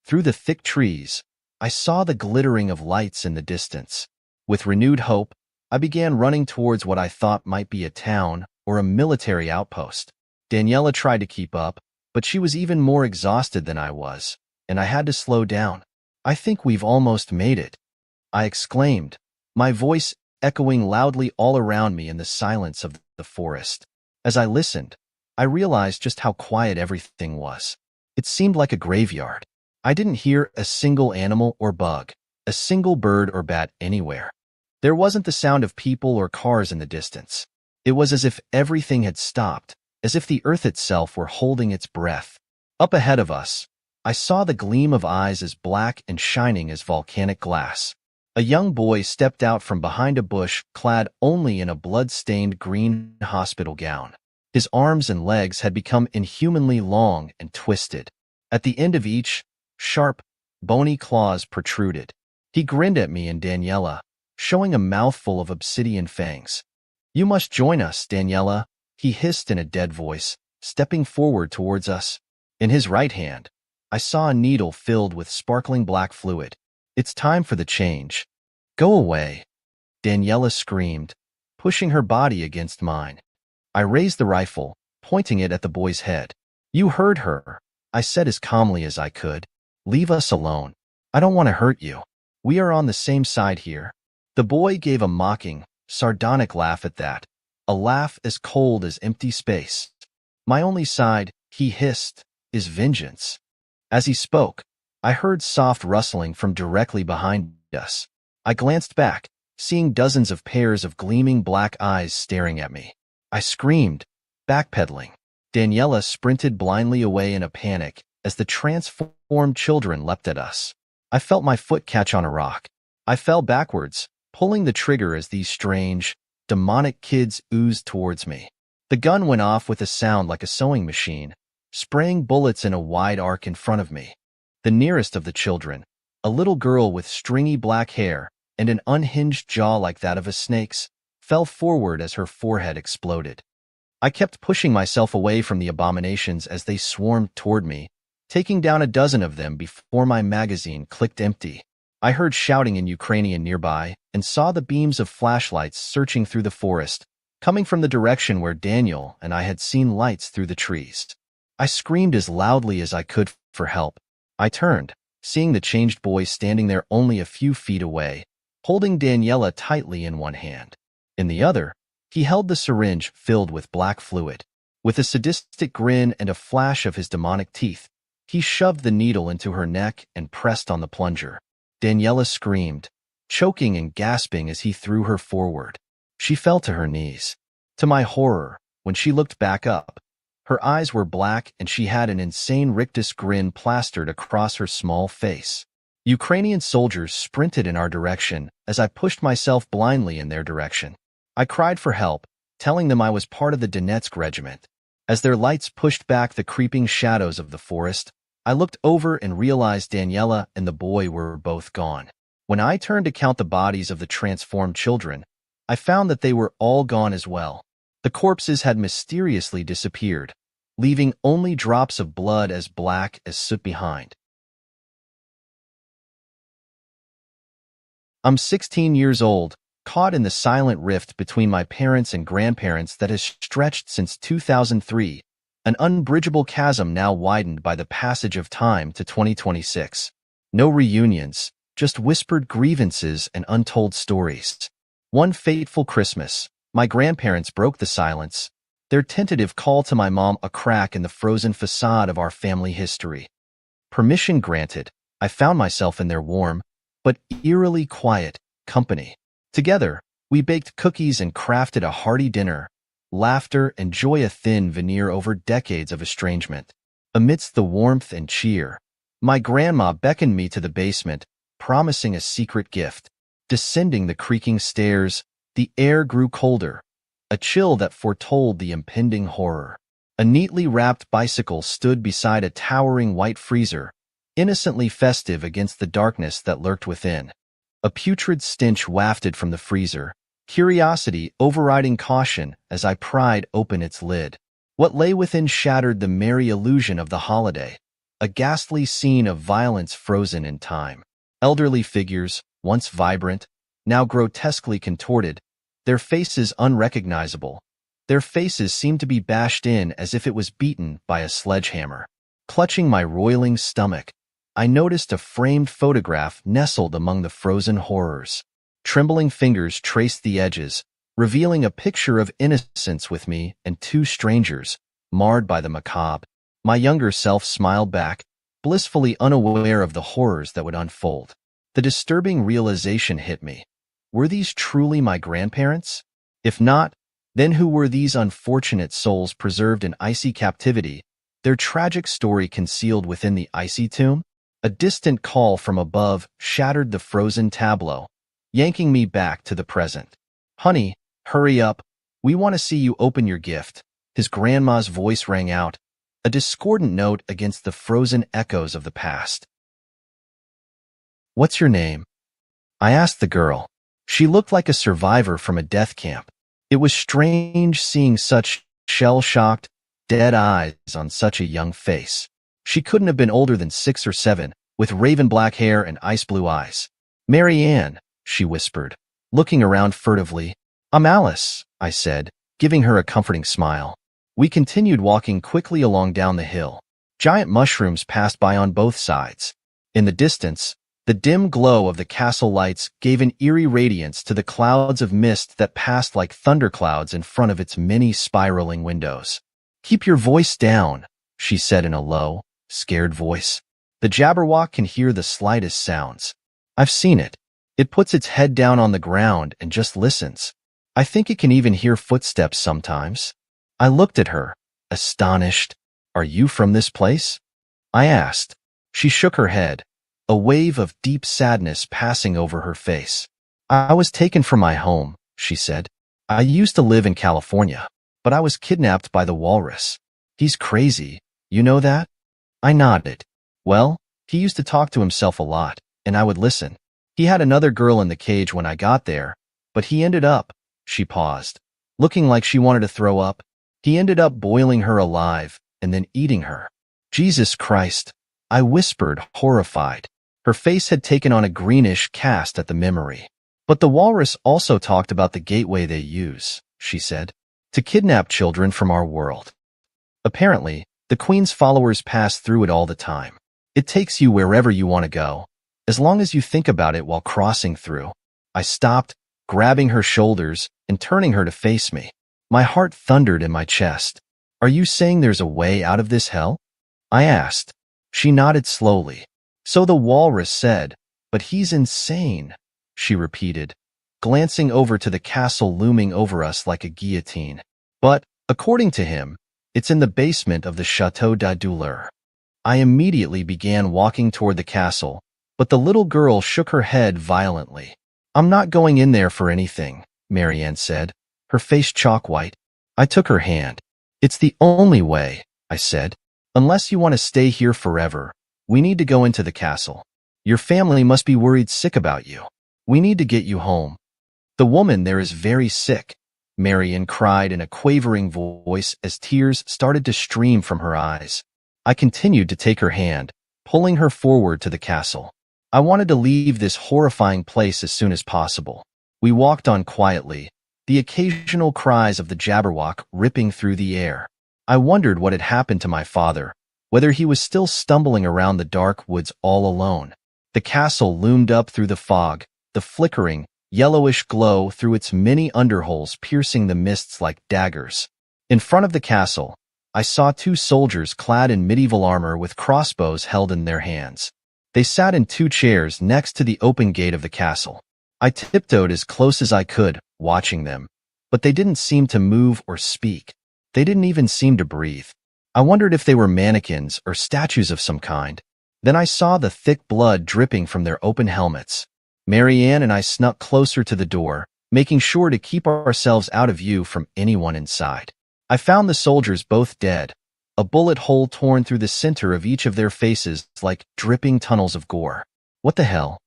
Through the thick trees, I saw the glittering of lights in the distance. With renewed hope, I began running towards what I thought might be a town or a military outpost. Daniela tried to keep up, but she was even more exhausted than I was, and I had to slow down. "I think we've almost made it," I exclaimed, my voice echoing loudly all around me in the silence of the forest. As I listened, I realized just how quiet everything was. It seemed like a graveyard. I didn't hear a single animal or bug, a single bird or bat anywhere. There wasn't the sound of people or cars in the distance. It was as if everything had stopped, as if the earth itself were holding its breath. Up ahead of us, I saw the gleam of eyes as black and shining as volcanic glass. A young boy stepped out from behind a bush, clad only in a blood-stained green hospital gown. His arms and legs had become inhumanly long and twisted. At the end of each, sharp, bony claws protruded. He grinned at me and Daniela, showing a mouthful of obsidian fangs. "You must join us, Daniela," he hissed in a dead voice, stepping forward towards us. In his right hand, I saw a needle filled with sparkling black fluid. "It's time for the change." "Go away," Daniela screamed, pushing her body against mine. I raised the rifle, pointing it at the boy's head. "You heard her," I said as calmly as I could. "Leave us alone. I don't want to hurt you. We are on the same side here." The boy gave a mocking, sardonic laugh at that, a laugh as cold as empty space. "My only side," he hissed, "is vengeance." As he spoke, I heard soft rustling from directly behind us. I glanced back, seeing dozens of pairs of gleaming black eyes staring at me. I screamed, backpedaling. Daniela sprinted blindly away in a panic as the transformed children leapt at us. I felt my foot catch on a rock. I fell backwards, pulling the trigger as these strange, demonic kids oozed towards me. The gun went off with a sound like a sewing machine, spraying bullets in a wide arc in front of me. The nearest of the children, a little girl with stringy black hair and an unhinged jaw like that of a snake's, fell forward as her forehead exploded. I kept pushing myself away from the abominations as they swarmed toward me, taking down a dozen of them before my magazine clicked empty. I heard shouting in Ukrainian nearby and saw the beams of flashlights searching through the forest, coming from the direction where Daniel and I had seen lights through the trees. I screamed as loudly as I could for help. I turned, seeing the changed boy standing there only a few feet away, holding Daniela tightly in one hand. In the other, he held the syringe filled with black fluid. With a sadistic grin and a flash of his demonic teeth, he shoved the needle into her neck and pressed on the plunger. Daniela screamed, choking and gasping as he threw her forward. She fell to her knees. To my horror, when she looked back up, her eyes were black and she had an insane rictus grin plastered across her small face. Ukrainian soldiers sprinted in our direction as I pushed myself blindly in their direction. I cried for help, telling them I was part of the Donetsk regiment. As their lights pushed back the creeping shadows of the forest, I looked over and realized Daniela and the boy were both gone. When I turned to count the bodies of the transformed children, I found that they were all gone as well. The corpses had mysteriously disappeared, leaving only drops of blood as black as soot behind. I'm 16 years old, caught in the silent rift between my parents and grandparents that has stretched since 2003, an unbridgeable chasm now widened by the passage of time to 2026. No reunions, just whispered grievances and untold stories. One fateful Christmas, my grandparents broke the silence, their tentative call to my mom a crack in the frozen facade of our family history. Permission granted, I found myself in their warm, but eerily quiet, company. Together, we baked cookies and crafted a hearty dinner, laughter and joy a thin veneer over decades of estrangement. Amidst the warmth and cheer, my grandma beckoned me to the basement, promising a secret gift. Descending the creaking stairs, the air grew colder, a chill that foretold the impending horror. A neatly wrapped bicycle stood beside a towering white freezer, innocently festive against the darkness that lurked within. A putrid stench wafted from the freezer, curiosity overriding caution as I pried open its lid. What lay within shattered the merry illusion of the holiday, a ghastly scene of violence frozen in time. Elderly figures, once vibrant, now grotesquely contorted, their faces unrecognizable. Their faces seemed to be bashed in as if it was beaten by a sledgehammer. Clutching my roiling stomach, I noticed a framed photograph nestled among the frozen horrors. Trembling fingers traced the edges, revealing a picture of innocence with me and two strangers, marred by the macabre. My younger self smiled back, blissfully unaware of the horrors that would unfold. The disturbing realization hit me. Were these truly my grandparents? If not, then who were these unfortunate souls preserved in icy captivity, their tragic story concealed within the icy tomb? A distant call from above shattered the frozen tableau, yanking me back to the present. Honey, hurry up. We want to see you open your gift. His grandma's voice rang out, a discordant note against the frozen echoes of the past. What's your name? I asked the girl. She looked like a survivor from a death camp. It was strange seeing such shell-shocked, dead eyes on such a young face. She couldn't have been older than 6 or 7, with raven black hair and ice-blue eyes. Mary Ann, she whispered, looking around furtively. I'm Alice, I said, giving her a comforting smile. We continued walking quickly along down the hill. Giant mushrooms passed by on both sides. In the distance, the dim glow of the castle lights gave an eerie radiance to the clouds of mist that passed like thunderclouds in front of its many spiraling windows. Keep your voice down, she said in a low, scared voice. The Jabberwock can hear the slightest sounds. I've seen it. It puts its head down on the ground and just listens. I think it can even hear footsteps sometimes. I looked at her, astonished. Are you from this place? I asked. She shook her head, a wave of deep sadness passing over her face. I was taken from my home, she said. I used to live in California, but I was kidnapped by the walrus. He's crazy, you know that? I nodded. Well, he used to talk to himself a lot, and I would listen. He had another girl in the cage when I got there, but he ended up, she paused, looking like she wanted to throw up. He ended up boiling her alive and then eating her. Jesus Christ, I whispered, horrified. Her face had taken on a greenish cast at the memory. But the walrus also talked about the gateway they use, she said, to kidnap children from our world. Apparently, the Queen's followers pass through it all the time. It takes you wherever you want to go, as long as you think about it while crossing through. I stopped, grabbing her shoulders and turning her to face me. My heart thundered in my chest. Are you saying there's a way out of this hell? I asked. She nodded slowly. So the walrus said, but he's insane, she repeated, glancing over to the castle looming over us like a guillotine. But, according to him, it's in the basement of the Château d'Adouleur. I immediately began walking toward the castle, but the little girl shook her head violently. I'm not going in there for anything, Mary Ann said, her face chalk white. I took her hand. It's the only way, I said. Unless you want to stay here forever, we need to go into the castle. Your family must be worried sick about you. We need to get you home. The woman there is very sick, Mary Ann cried in a quavering voice as tears started to stream from her eyes. I continued to take her hand, pulling her forward to the castle. I wanted to leave this horrifying place as soon as possible. We walked on quietly, the occasional cries of the Jabberwock ripping through the air. I wondered what had happened to my father, whether he was still stumbling around the dark woods all alone. The castle loomed up through the fog, the flickering, yellowish glow through its many underholes piercing the mists like daggers. In front of the castle, I saw 2 soldiers clad in medieval armor with crossbows held in their hands. They sat in 2 chairs next to the open gate of the castle. I tiptoed as close as I could, watching them, but they didn't seem to move or speak. They didn't even seem to breathe. I wondered if they were mannequins or statues of some kind. Then I saw the thick blood dripping from their open helmets. Mary Ann and I snuck closer to the door, making sure to keep ourselves out of view from anyone inside. I found the soldiers both dead, a bullet hole torn through the center of each of their faces like dripping tunnels of gore. What the hell?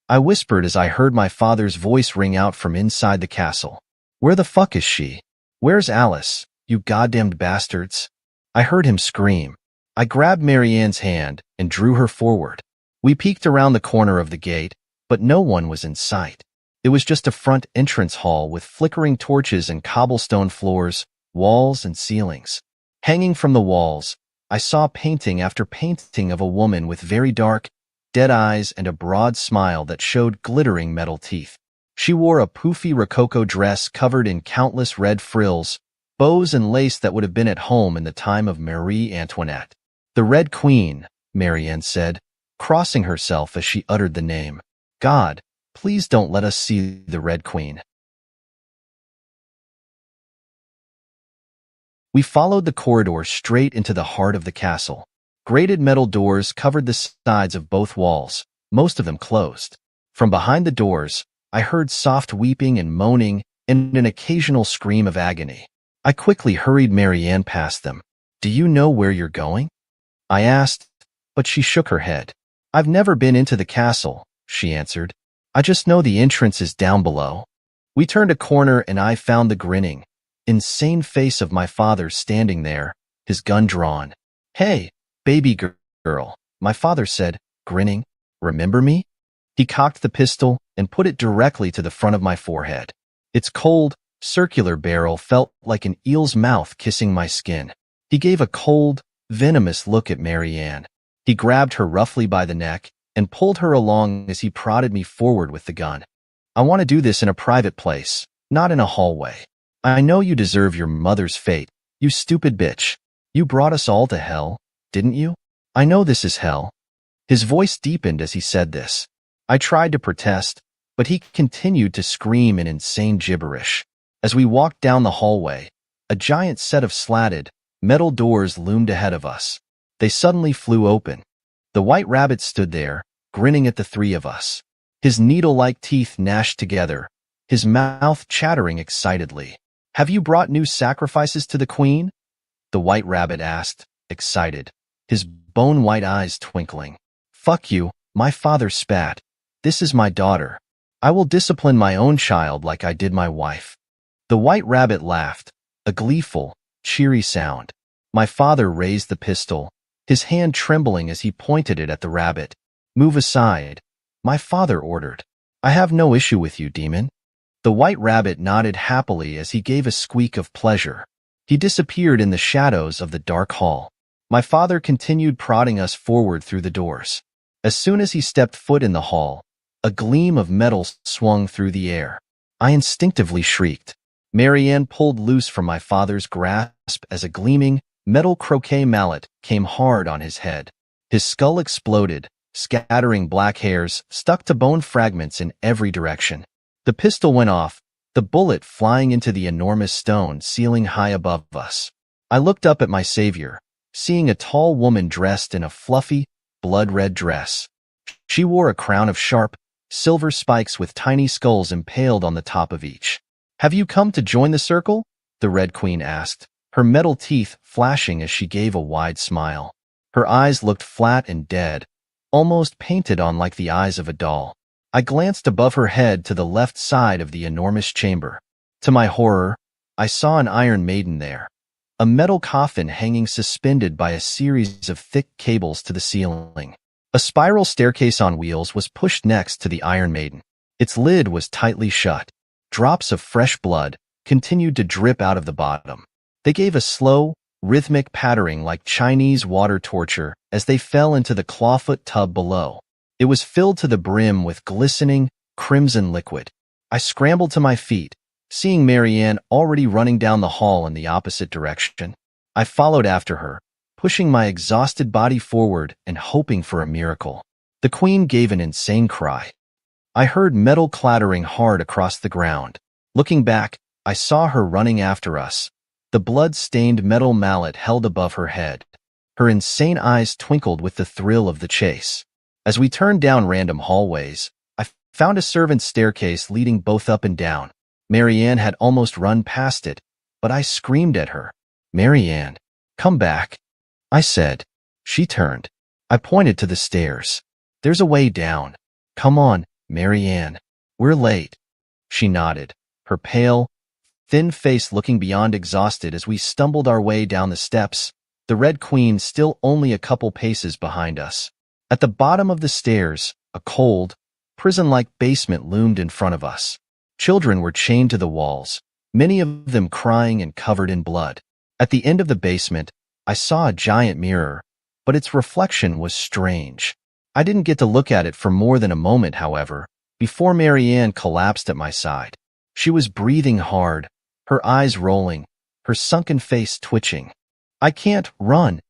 I whispered as I heard my father's voice ring out from inside the castle. Where the fuck is she? Where's Alice, you goddamned bastards? I heard him scream. I grabbed Mary Ann's hand and drew her forward. We peeked around the corner of the gate, but no one was in sight. It was just a front entrance hall with flickering torches and cobblestone floors, walls and ceilings. Hanging from the walls, I saw painting after painting of a woman with very dark, dead eyes and a broad smile that showed glittering metal teeth. She wore a poofy rococo dress covered in countless red frills, bows and lace that would have been at home in the time of Marie Antoinette. The Red Queen, Mary Ann said, crossing herself as she uttered the name. God, please don't let us see the Red Queen. We followed the corridor straight into the heart of the castle. Grated metal doors covered the sides of both walls, most of them closed. From behind the doors, I heard soft weeping and moaning and an occasional scream of agony. I quickly hurried Marianne past them. "Do you know where you're going?" I asked, but she shook her head. "I've never been into the castle," she answered. "I just know the entrance is down below." We turned a corner and I found the grinning, insane face of my father standing there, his gun drawn. "Hey, baby girl," my father said, grinning. "Remember me?" He cocked the pistol and put it directly to the front of my forehead. Its cold, circular barrel felt like an eel's mouth kissing my skin. He gave a cold, venomous look at Marianne. He grabbed her roughly by the neck and pulled her along as he prodded me forward with the gun. "I want to do this in a private place, not in a hallway. I know you deserve your mother's fate, you stupid bitch. You brought us all to hell, didn't you? I know this is hell." His voice deepened as he said this. I tried to protest, but he continued to scream in insane gibberish. As we walked down the hallway, a giant set of slatted, metal doors loomed ahead of us. They suddenly flew open. The white rabbit stood there, grinning at the three of us. His needle-like teeth gnashed together, his mouth chattering excitedly. "Have you brought new sacrifices to the queen?" the white rabbit asked, excited, his bone-white eyes twinkling. "Fuck you," my father spat. "This is my daughter. I will discipline my own child like I did my wife." The white rabbit laughed, a gleeful, cheery sound. My father raised the pistol, his hand trembling as he pointed it at the rabbit. "Move aside," my father ordered. "I have no issue with you, demon." The white rabbit nodded happily as he gave a squeak of pleasure. He disappeared in the shadows of the dark hall. My father continued prodding us forward through the doors. As soon as he stepped foot in the hall, a gleam of metal swung through the air. I instinctively shrieked. Marianne pulled loose from my father's grasp as a gleaming, metal croquet mallet came hard on his head. His skull exploded, scattering black hairs stuck to bone fragments in every direction. The pistol went off, the bullet flying into the enormous stone ceiling high above us. I looked up at my savior, seeing a tall woman dressed in a fluffy, blood-red dress. She wore a crown of sharp, silver spikes with tiny skulls impaled on the top of each. "Have you come to join the circle?" the Red Queen asked, her metal teeth flashing as she gave a wide smile. Her eyes looked flat and dead, almost painted on like the eyes of a doll. I glanced above her head to the left side of the enormous chamber. To my horror, I saw an Iron Maiden there, a metal coffin hanging suspended by a series of thick cables to the ceiling. A spiral staircase on wheels was pushed next to the Iron Maiden. Its lid was tightly shut. Drops of fresh blood continued to drip out of the bottom. They gave a slow, rhythmic pattering like Chinese water torture as they fell into the clawfoot tub below. It was filled to the brim with glistening, crimson liquid. I scrambled to my feet, seeing Marianne already running down the hall in the opposite direction. I followed after her, pushing my exhausted body forward and hoping for a miracle. The queen gave an insane cry. I heard metal clattering hard across the ground. Looking back, I saw her running after us, the blood-stained metal mallet held above her head. Her insane eyes twinkled with the thrill of the chase. As we turned down random hallways, I found a servant's staircase leading both up and down. Marianne had almost run past it, but I screamed at her. "Marianne, come back," I said. She turned. I pointed to the stairs. "There's a way down. Come on, Marianne. We're late." She nodded, her pale, thin face looking beyond exhausted as we stumbled our way down the steps, the Red Queen still only a couple paces behind us. At the bottom of the stairs, a cold, prison-like basement loomed in front of us. Children were chained to the walls, many of them crying and covered in blood. At the end of the basement, I saw a giant mirror, but its reflection was strange. I didn't get to look at it for more than a moment, however, before Marianne collapsed at my side. She was breathing hard, her eyes rolling, her sunken face twitching. "I can't run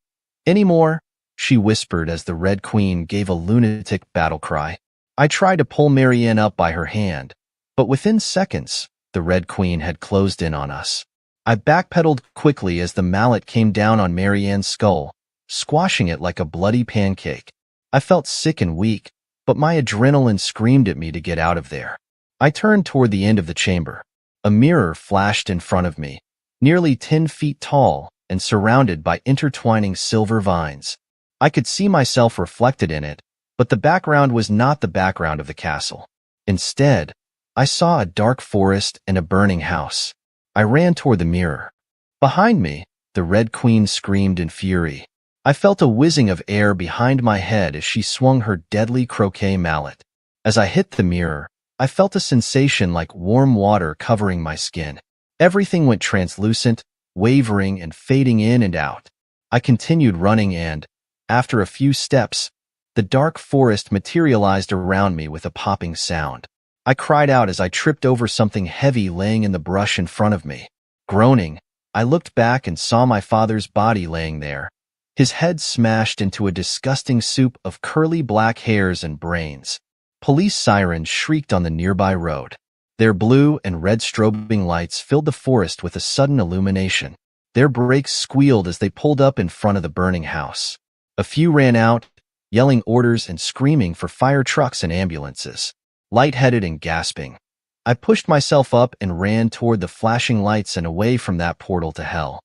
anymore," she whispered as the Red Queen gave a lunatic battle cry. I tried to pull Marianne up by her hand, but within seconds, the Red Queen had closed in on us. I backpedaled quickly as the mallet came down on Marianne's skull, squashing it like a bloody pancake. I felt sick and weak, but my adrenaline screamed at me to get out of there. I turned toward the end of the chamber. A mirror flashed in front of me, nearly 10 feet tall and surrounded by intertwining silver vines. I could see myself reflected in it, but the background was not the background of the castle. Instead, I saw a dark forest and a burning house. I ran toward the mirror. Behind me, the Red Queen screamed in fury. I felt a whizzing of air behind my head as she swung her deadly croquet mallet. As I hit the mirror, I felt a sensation like warm water covering my skin. Everything went translucent, wavering and fading in and out. I continued running and, after a few steps, the dark forest materialized around me with a popping sound. I cried out as I tripped over something heavy laying in the brush in front of me. Groaning, I looked back and saw my father's body laying there, his head smashed into a disgusting soup of curly black hairs and brains. Police sirens shrieked on the nearby road. Their blue and red strobing lights filled the forest with a sudden illumination. Their brakes squealed as they pulled up in front of the burning house. A few ran out, yelling orders and screaming for fire trucks and ambulances. Lightheaded and gasping, I pushed myself up and ran toward the flashing lights and away from that portal to hell.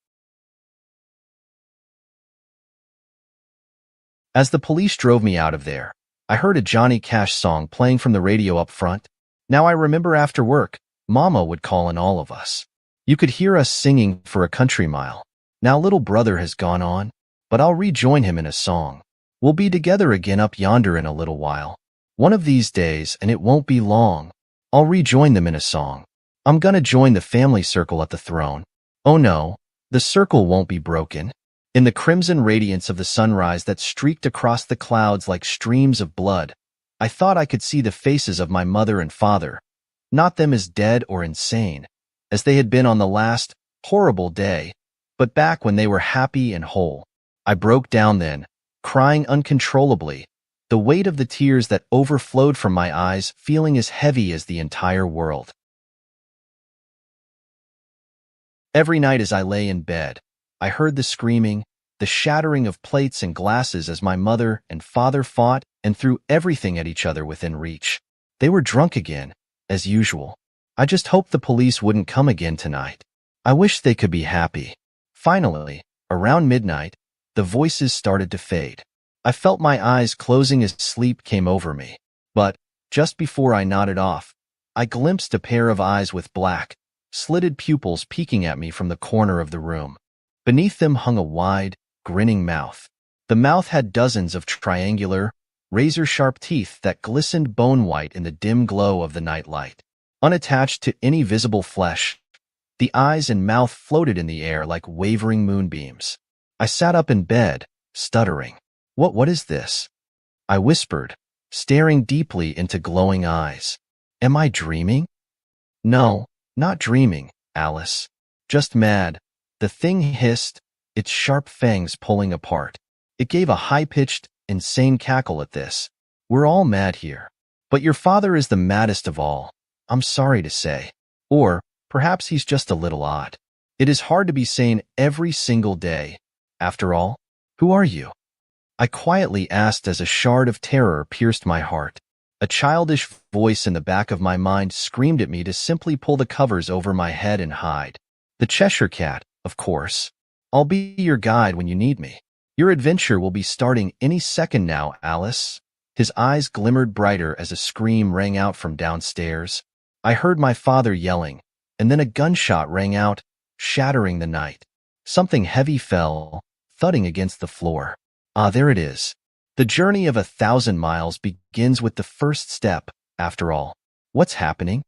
As the police drove me out of there, I heard a Johnny Cash song playing from the radio up front. Now I remember after work, Mama would call in all of us. You could hear us singing for a country mile. Now little brother has gone on, but I'll rejoin him in a song. We'll be together again up yonder in a little while. One of these days, and it won't be long, I'll rejoin them in a song. I'm gonna join the family circle at the throne. Oh no, the circle won't be broken. In the crimson radiance of the sunrise that streaked across the clouds like streams of blood, I thought I could see the faces of my mother and father, not them as dead or insane, as they had been on the last, horrible day, but back when they were happy and whole. I broke down then, crying uncontrollably, the weight of the tears that overflowed from my eyes feeling as heavy as the entire world. Every night as I lay in bed, I heard the screaming, the shattering of plates and glasses as my mother and father fought and threw everything at each other within reach. They were drunk again, as usual. I just hoped the police wouldn't come again tonight. I wished they could be happy. Finally, around midnight, the voices started to fade. I felt my eyes closing as sleep came over me. But, just before I nodded off, I glimpsed a pair of eyes with black, slitted pupils peeking at me from the corner of the room. Beneath them hung a wide, grinning mouth. The mouth had dozens of triangular, razor-sharp teeth that glistened bone-white in the dim glow of the nightlight. Unattached to any visible flesh, the eyes and mouth floated in the air like wavering moonbeams. I sat up in bed, stuttering. What is this? I whispered, staring deeply into glowing eyes. Am I dreaming? No, not dreaming, Alice. Just mad. The thing hissed, its sharp fangs pulling apart. It gave a high-pitched, insane cackle at this. We're all mad here. But your father is the maddest of all, I'm sorry to say. Or, perhaps he's just a little odd. It is hard to be sane every single day. After all, who are you? I quietly asked as a shard of terror pierced my heart. A childish voice in the back of my mind screamed at me to simply pull the covers over my head and hide. The Cheshire Cat, of course. I'll be your guide when you need me. Your adventure will be starting any second now, Alice. His eyes glimmered brighter as a scream rang out from downstairs. I heard my father yelling, and then a gunshot rang out, shattering the night. Something heavy fell, thudding against the floor. Ah, there it is. The journey of 1,000 miles begins with the first step, after all. What's happening?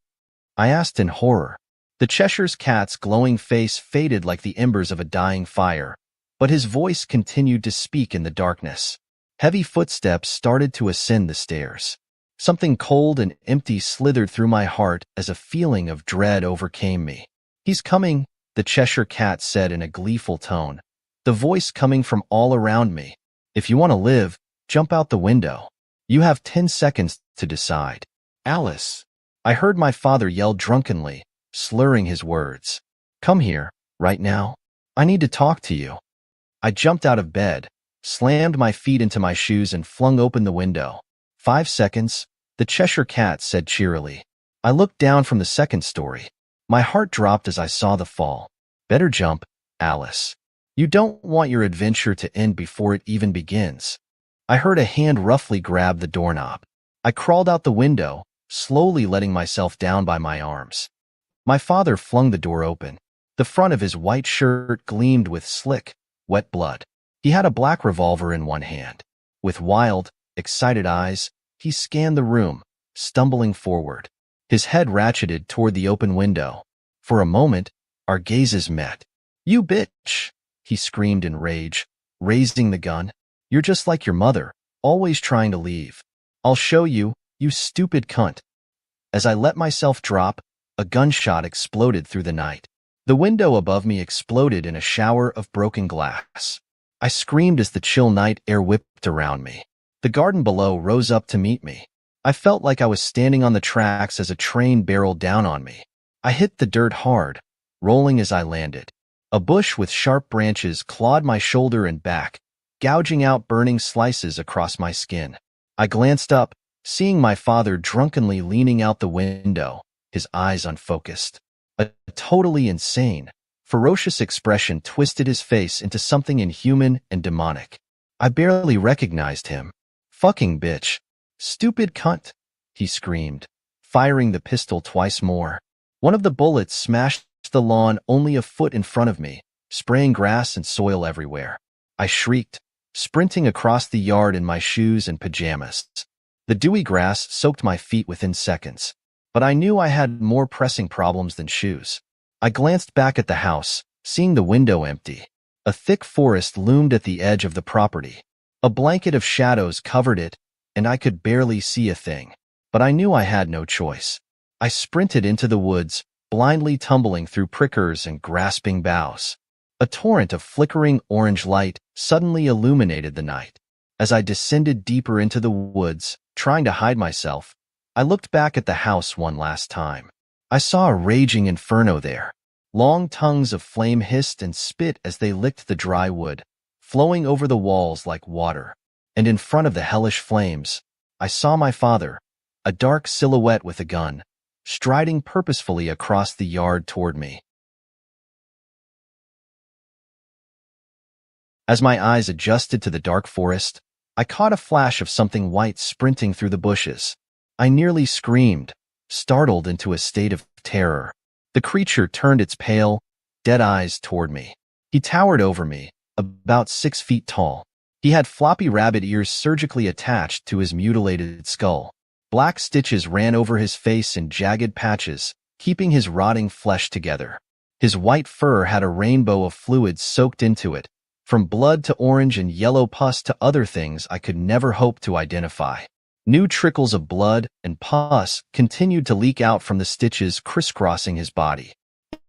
I asked in horror. The Cheshire Cat's glowing face faded like the embers of a dying fire, but his voice continued to speak in the darkness. Heavy footsteps started to ascend the stairs. Something cold and empty slithered through my heart as a feeling of dread overcame me. He's coming, the Cheshire Cat said in a gleeful tone, the voice coming from all around me. If you want to live, jump out the window. You have 10 seconds to decide. Alice. I heard my father yell drunkenly, slurring his words. Come here, right now. I need to talk to you. I jumped out of bed, slammed my feet into my shoes and flung open the window. 5 seconds, the Cheshire Cat said cheerily. I looked down from the second story. My heart dropped as I saw the fall. Better jump, Alice. You don't want your adventure to end before it even begins. I heard a hand roughly grab the doorknob. I crawled out the window, slowly letting myself down by my arms. My father flung the door open. The front of his white shirt gleamed with slick, wet blood. He had a black revolver in one hand. With wild, excited eyes, he scanned the room, stumbling forward. His head ratcheted toward the open window. For a moment, our gazes met. "You bitch!" he screamed in rage, raising the gun. "You're just like your mother, always trying to leave. I'll show you, you stupid cunt." As I let myself drop, a gunshot exploded through the night. The window above me exploded in a shower of broken glass. I screamed as the chill night air whipped around me. The garden below rose up to meet me. I felt like I was standing on the tracks as a train barreled down on me. I hit the dirt hard, rolling as I landed. A bush with sharp branches clawed my shoulder and back, gouging out burning slices across my skin. I glanced up, seeing my father drunkenly leaning out the window, his eyes unfocused. A totally insane, ferocious expression twisted his face into something inhuman and demonic. I barely recognized him. "Fucking bitch. Stupid cunt," he screamed, firing the pistol twice more. One of the bullets smashed the lawn only a foot in front of me, spraying grass and soil everywhere. I shrieked, sprinting across the yard in my shoes and pajamas. The dewy grass soaked my feet within seconds, but I knew I had more pressing problems than shoes. I glanced back at the house, seeing the window empty. A thick forest loomed at the edge of the property. A blanket of shadows covered it, and I could barely see a thing. But I knew I had no choice. I sprinted into the woods, blindly tumbling through prickers and grasping boughs. A torrent of flickering orange light suddenly illuminated the night. As I descended deeper into the woods, trying to hide myself, I looked back at the house one last time. I saw a raging inferno there. Long tongues of flame hissed and spit as they licked the dry wood, flowing over the walls like water. And in front of the hellish flames, I saw my father, a dark silhouette with a gun, striding purposefully across the yard toward me. As my eyes adjusted to the dark forest, I caught a flash of something white sprinting through the bushes. I nearly screamed, startled into a state of terror. The creature turned its pale, dead eyes toward me. He towered over me, about 6 feet tall. He had floppy rabbit ears surgically attached to his mutilated skull. Black stitches ran over his face in jagged patches, keeping his rotting flesh together. His white fur had a rainbow of fluids soaked into it, from blood to orange and yellow pus to other things I could never hope to identify. New trickles of blood and pus continued to leak out from the stitches crisscrossing his body.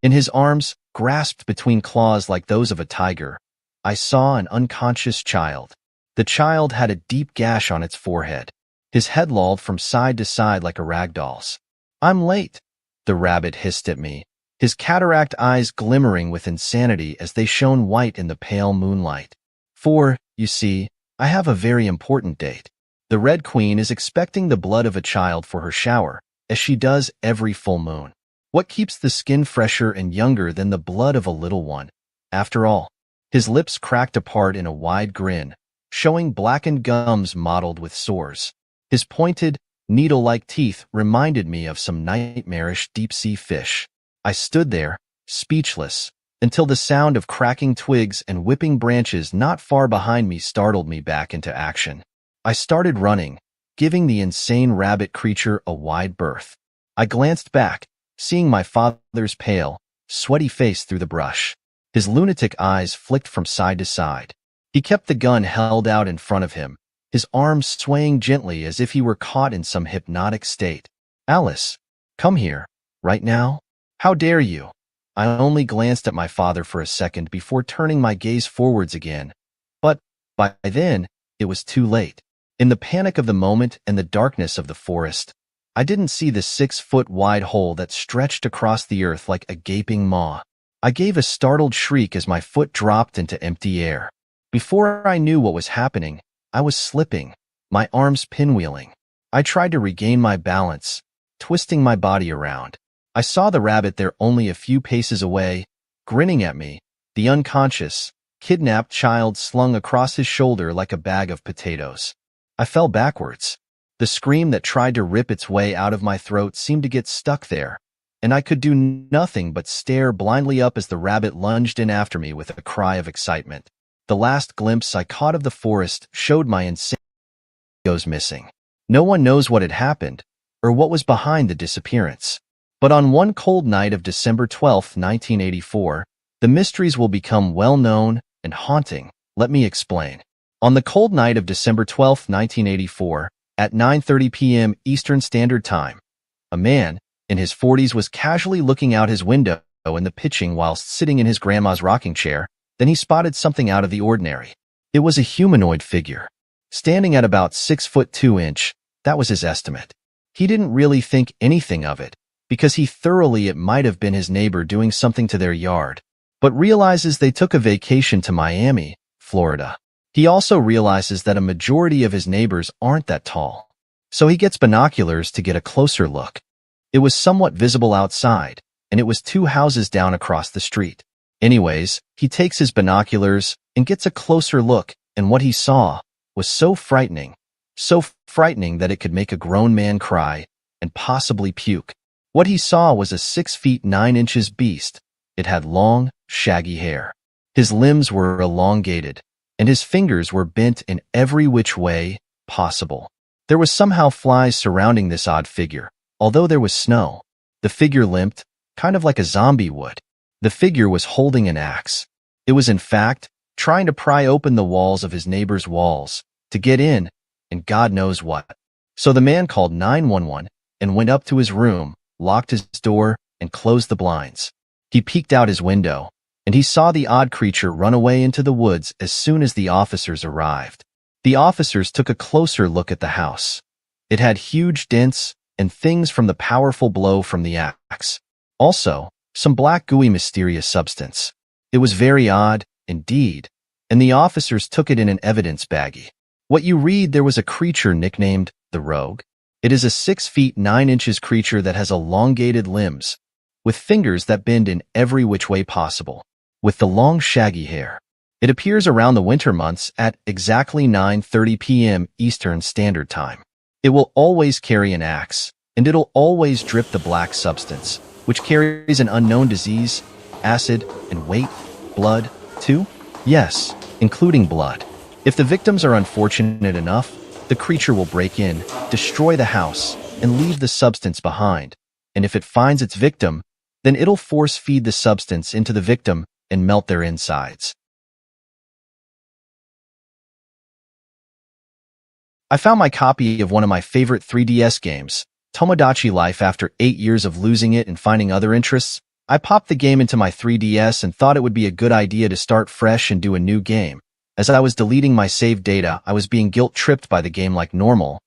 In his arms, grasped between claws like those of a tiger, I saw an unconscious child. The child had a deep gash on its forehead. His head lolled from side to side like a rag doll's. "I'm late," the rabbit hissed at me, his cataract eyes glimmering with insanity as they shone white in the pale moonlight. "For, you see, I have a very important date. The Red Queen is expecting the blood of a child for her shower, as she does every full moon. What keeps the skin fresher and younger than the blood of a little one, after all?" His lips cracked apart in a wide grin, showing blackened gums mottled with sores. His pointed, needle-like teeth reminded me of some nightmarish deep-sea fish. I stood there, speechless, until the sound of cracking twigs and whipping branches not far behind me startled me back into action. I started running, giving the insane rabbit creature a wide berth. I glanced back, seeing my father's pale, sweaty face through the brush. His lunatic eyes flicked from side to side. He kept the gun held out in front of him, his arms swaying gently as if he were caught in some hypnotic state. "Alice, come here, right now? How dare you?" I only glanced at my father for a second before turning my gaze forwards again. But, by then, it was too late. In the panic of the moment and the darkness of the forest, I didn't see the 6-foot-wide hole that stretched across the earth like a gaping maw. I gave a startled shriek as my foot dropped into empty air. Before I knew what was happening, I was slipping, my arms pinwheeling. I tried to regain my balance, twisting my body around. I saw the rabbit there only a few paces away, grinning at me, the unconscious, kidnapped child slung across his shoulder like a bag of potatoes. I fell backwards. The scream that tried to rip its way out of my throat seemed to get stuck there, and I could do nothing but stare blindly up as the rabbit lunged in after me with a cry of excitement. The last glimpse I caught of the forest showed my insane goes missing. No one knows what had happened, or what was behind the disappearance. But on one cold night of December 12, 1984, the mysteries will become well-known and haunting. Let me explain. On the cold night of December 12, 1984, at 9:30 p.m. Eastern Standard Time, a man in his 40s was casually looking out his window in the pitching whilst sitting in his grandma's rocking chair. Then he spotted something out of the ordinary. It was a humanoid figure, standing at about 6 foot 2 inch. That was his estimate. He didn't really think anything of it, because he thoroughly it might have been his neighbor doing something to their yard, but realizes they took a vacation to Miami, Florida. He also realizes that a majority of his neighbors aren't that tall, so he gets binoculars to get a closer look. It was somewhat visible outside, and it was 2 houses down across the street. Anyways, he takes his binoculars and gets a closer look, and what he saw was so frightening that it could make a grown man cry and possibly puke. What he saw was a 6 feet 9 inches beast. It had long, shaggy hair. His limbs were elongated, and his fingers were bent in every which way possible. There was somehow flies surrounding this odd figure, although there was snow. The figure limped, kind of like a zombie would. The figure was holding an axe. It was in fact trying to pry open the walls of his neighbor's walls to get in, and God knows what. So the man called 911 and went up to his room, locked his door, and closed the blinds. He peeked out his window, and he saw the odd creature run away into the woods as soon as the officers arrived. The officers took a closer look at the house. It had huge dents and things from the powerful blow from the axe. Also, some black gooey mysterious substance. It was very odd, indeed, and the officers took it in an evidence baggie. What you read, there was a creature nicknamed the Rogue. It is a 6 feet 9 inches creature that has elongated limbs, with fingers that bend in every which way possible, with the long shaggy hair. It appears around the winter months at exactly 9:30 p.m. Eastern Standard Time. It will always carry an axe, and it'll always drip the black substance, which carries an unknown disease, acid, and wait, blood, too? Yes, including blood. If the victims are unfortunate enough, the creature will break in, destroy the house, and leave the substance behind. And if it finds its victim, then it'll force feed the substance into the victim and melt their insides. I found my copy of one of my favorite 3DS games, Tomodachi Life, after 8 years of losing it and finding other interests. I popped the game into my 3DS and thought it would be a good idea to start fresh and do a new game. As I was deleting my saved data, I was being guilt-tripped by the game like normal.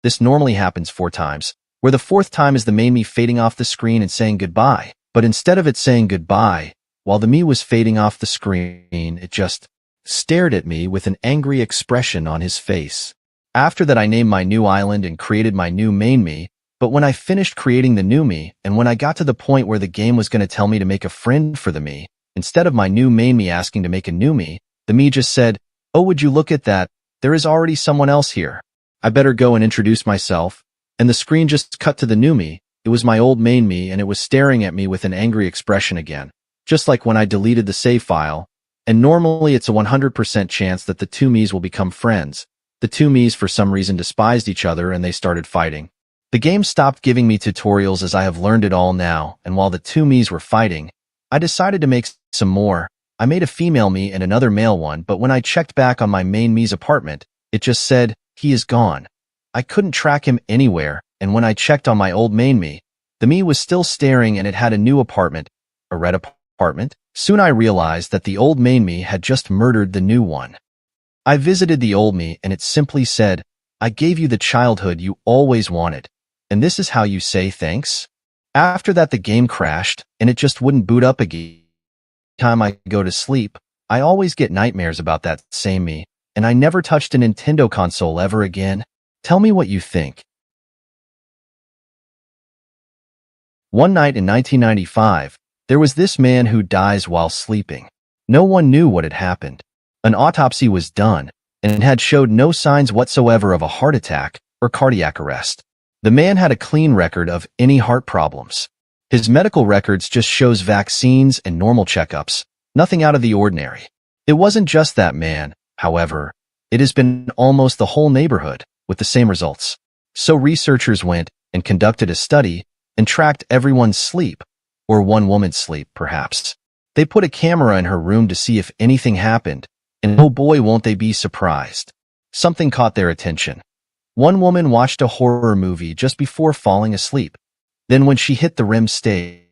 This normally happens 4 times, where the 4th time is the main me fading off the screen and saying goodbye. But instead of it saying goodbye, while the me was fading off the screen, it just stared at me with an angry expression on his face. After that, I named my new island and created my new main me. But when I finished creating the new me, and when I got to the point where the game was going to tell me to make a friend for the me, instead of my new main me asking to make a new me, the me just said, "Oh, would you look at that? There is already someone else here. I better go and introduce myself." And the screen just cut to the new me. It was my old main me, and it was staring at me with an angry expression again, just like when I deleted the save file. And normally it's a 100% chance that the two me's will become friends. The two me's for some reason despised each other and they started fighting. The game stopped giving me tutorials as I have learned it all now, and while the two me's were fighting, I decided to make some more. I made a female me and another male one, but when I checked back on my main me's apartment, it just said, "He is gone." I couldn't track him anywhere, and when I checked on my old main me, the me was still staring and it had a new apartment, a red apartment. Soon I realized that the old main me had just murdered the new one. I visited the old me and it simply said, "I gave you the childhood you always wanted. And this is how you say thanks?" After that, the game crashed, and it just wouldn't boot up again. Every time I go to sleep, I always get nightmares about that same me, and I never touched a Nintendo console ever again. Tell me what you think. One night in 1995, there was this man who dies while sleeping. No one knew what had happened. An autopsy was done, and it had showed no signs whatsoever of a heart attack or cardiac arrest. The man had a clean record of any heart problems. His medical records just shows vaccines and normal checkups, nothing out of the ordinary. It wasn't just that man, however. It has been almost the whole neighborhood with the same results. So researchers went and conducted a study and tracked everyone's sleep, or one woman's sleep, perhaps. They put a camera in her room to see if anything happened, and oh boy, won't they be surprised. Something caught their attention. One woman watched a horror movie just before falling asleep. Then when she hit the REM stage,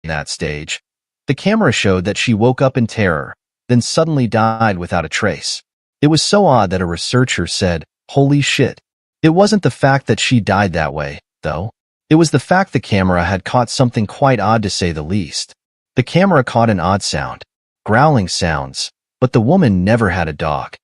the camera showed that she woke up in terror, then suddenly died without a trace. It was so odd that a researcher said, "Holy shit." It wasn't the fact that she died that way, though. It was the fact the camera had caught something quite odd, to say the least. The camera caught an odd sound, growling sounds, but the woman never had a dog.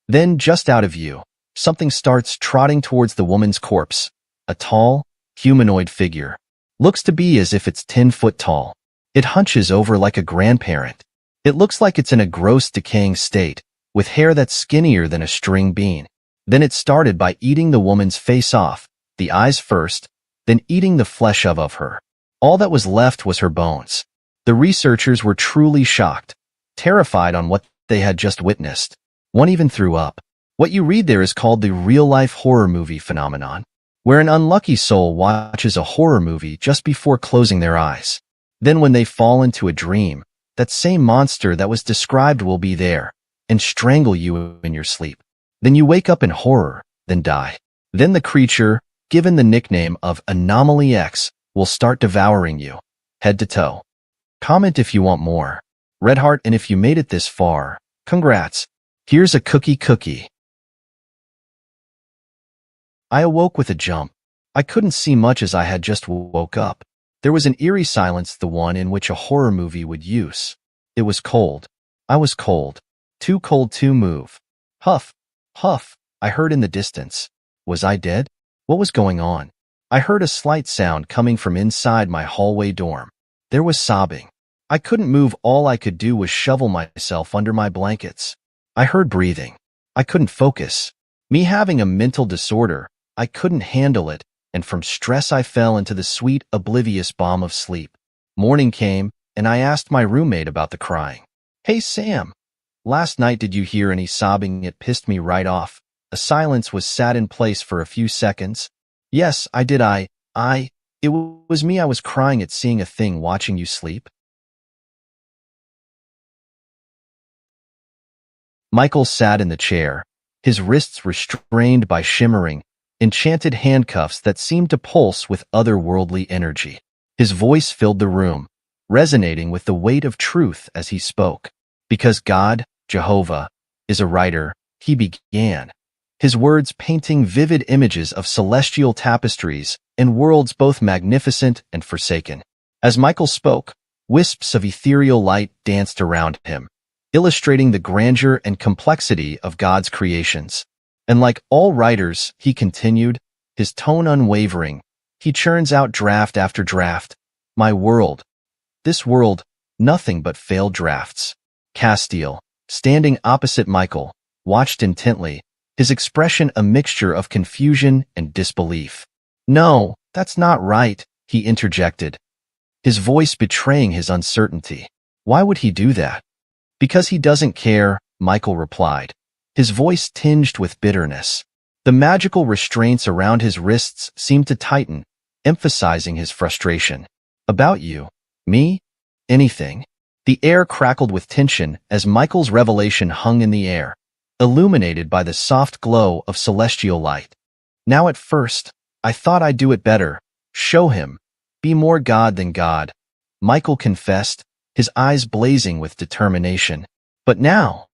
Then, just out of view, something starts trotting towards the woman's corpse. A tall, humanoid figure. Looks to be as if it's 10 foot tall. It hunches over like a grandparent. It looks like it's in a gross decaying state, with hair that's skinnier than a string bean. Then it started by eating the woman's face off, the eyes first, then eating the flesh of her. All that was left was her bones. The researchers were truly shocked, terrified on what they had just witnessed. One even threw up. What you read there is called the real-life horror movie phenomenon, where an unlucky soul watches a horror movie just before closing their eyes. Then when they fall into a dream, that same monster that was described will be there and strangle you in your sleep. Then you wake up in horror, then die. Then the creature, given the nickname of Anomaly X, will start devouring you, head to toe. Comment if you want more. Red heart, and if you made it this far, congrats. Here's a cookie. I awoke with a jump. I couldn't see much as I had just woke up. There was an eerie silence, the one in which a horror movie would use. It was cold. I was cold. Too cold to move. Huff, huff, I heard in the distance. Was I dead? What was going on? I heard a slight sound coming from inside my hallway dorm. There was sobbing. I couldn't move. All I could do was shovel myself under my blankets. I heard breathing. I couldn't focus. Me having a mental disorder, I couldn't handle it, and from stress I fell into the sweet, oblivious balm of sleep. Morning came, and I asked my roommate about the crying. "Hey Sam, last night did you hear any sobbing?" It pissed me right off. A silence was sat in place for a few seconds. "Yes, I did. It was me. I was crying at seeing a thing watching you sleep." Michael sat in the chair, his wrists restrained by shimmering, enchanted handcuffs that seemed to pulse with otherworldly energy. His voice filled the room, resonating with the weight of truth as he spoke. Because God, Jehovah, is a writer, he began, his words painting vivid images of celestial tapestries and worlds both magnificent and forsaken. As Michael spoke, wisps of ethereal light danced around him, illustrating the grandeur and complexity of God's creations. And like all writers, he continued, his tone unwavering. He churns out draft after draft. My world. This world, nothing but failed drafts. Castile, standing opposite Michael, watched intently, his expression a mixture of confusion and disbelief. "No, that's not right," he interjected, his voice betraying his uncertainty. "Why would he do that?" "Because he doesn't care," Michael replied, his voice tinged with bitterness. The magical restraints around his wrists seemed to tighten, emphasizing his frustration. "About you? Me? Anything?" The air crackled with tension as Michael's revelation hung in the air, illuminated by the soft glow of celestial light. "Now at first, I thought I'd do it better, show him, be more God than God," Michael confessed, his eyes blazing with determination. "But now,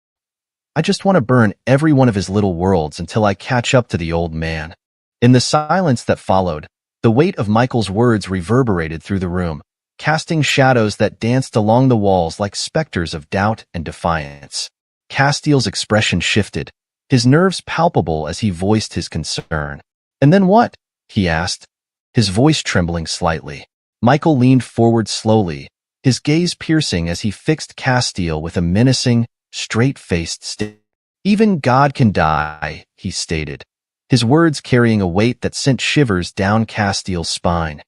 I just want to burn every one of his little worlds until I catch up to the old man." In the silence that followed, the weight of Michael's words reverberated through the room, casting shadows that danced along the walls like specters of doubt and defiance. Castile's expression shifted, his nerves palpable as he voiced his concern. "And then what?" he asked, his voice trembling slightly. Michael leaned forward slowly, his gaze piercing as he fixed Castile with a menacing, straight-faced stare. "Even God can die," he stated, his words carrying a weight that sent shivers down Castile's spine.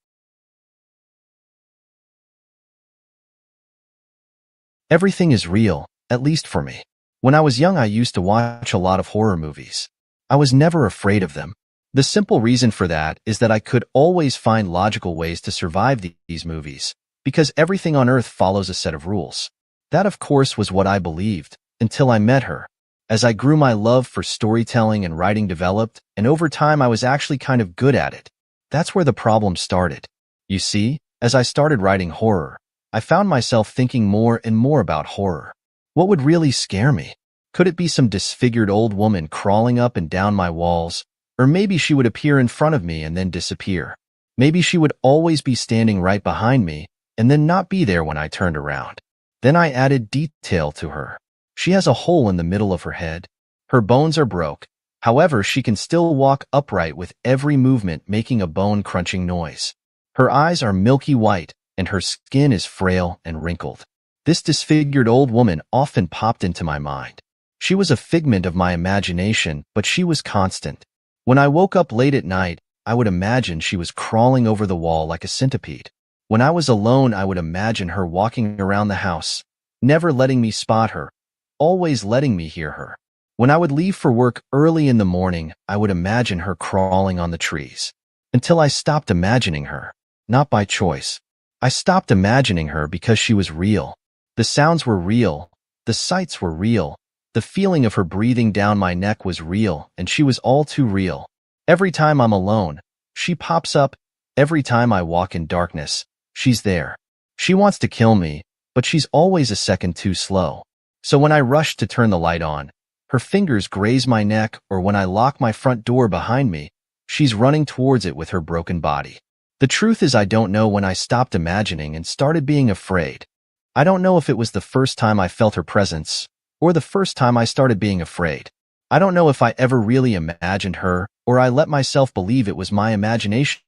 Everything is real, at least for me. When I was young, I used to watch a lot of horror movies. I was never afraid of them. The simple reason for that is that I could always find logical ways to survive these movies, because everything on Earth follows a set of rules. That, of course, was what I believed, until I met her. As I grew, my love for storytelling and writing developed, and over time I was actually kind of good at it. That's where the problem started. You see, as I started writing horror, I found myself thinking more and more about horror. What would really scare me? Could it be some disfigured old woman crawling up and down my walls? Or maybe she would appear in front of me and then disappear. Maybe she would always be standing right behind me and then not be there when I turned around. Then I added detail to her. She has a hole in the middle of her head. Her bones are broke. However, she can still walk upright with every movement making a bone-crunching noise. Her eyes are milky white, and her skin is frail and wrinkled. This disfigured old woman often popped into my mind. She was a figment of my imagination, but she was constant. When I woke up late at night, I would imagine she was crawling over the wall like a centipede. When I was alone, I would imagine her walking around the house, never letting me spot her, always letting me hear her. When I would leave for work early in the morning, I would imagine her crawling on the trees. Until I stopped imagining her, not by choice. I stopped imagining her because she was real. The sounds were real. The sights were real. The feeling of her breathing down my neck was real, and she was all too real. Every time I'm alone, she pops up. Every time I walk in darkness, she's there. She wants to kill me, but she's always a second too slow. So when I rush to turn the light on, her fingers graze my neck, or when I lock my front door behind me, she's running towards it with her broken body. The truth is, I don't know when I stopped imagining and started being afraid. I don't know if it was the first time I felt her presence, or the first time I started being afraid. I don't know if I ever really imagined her, or I let myself believe it was my imagination.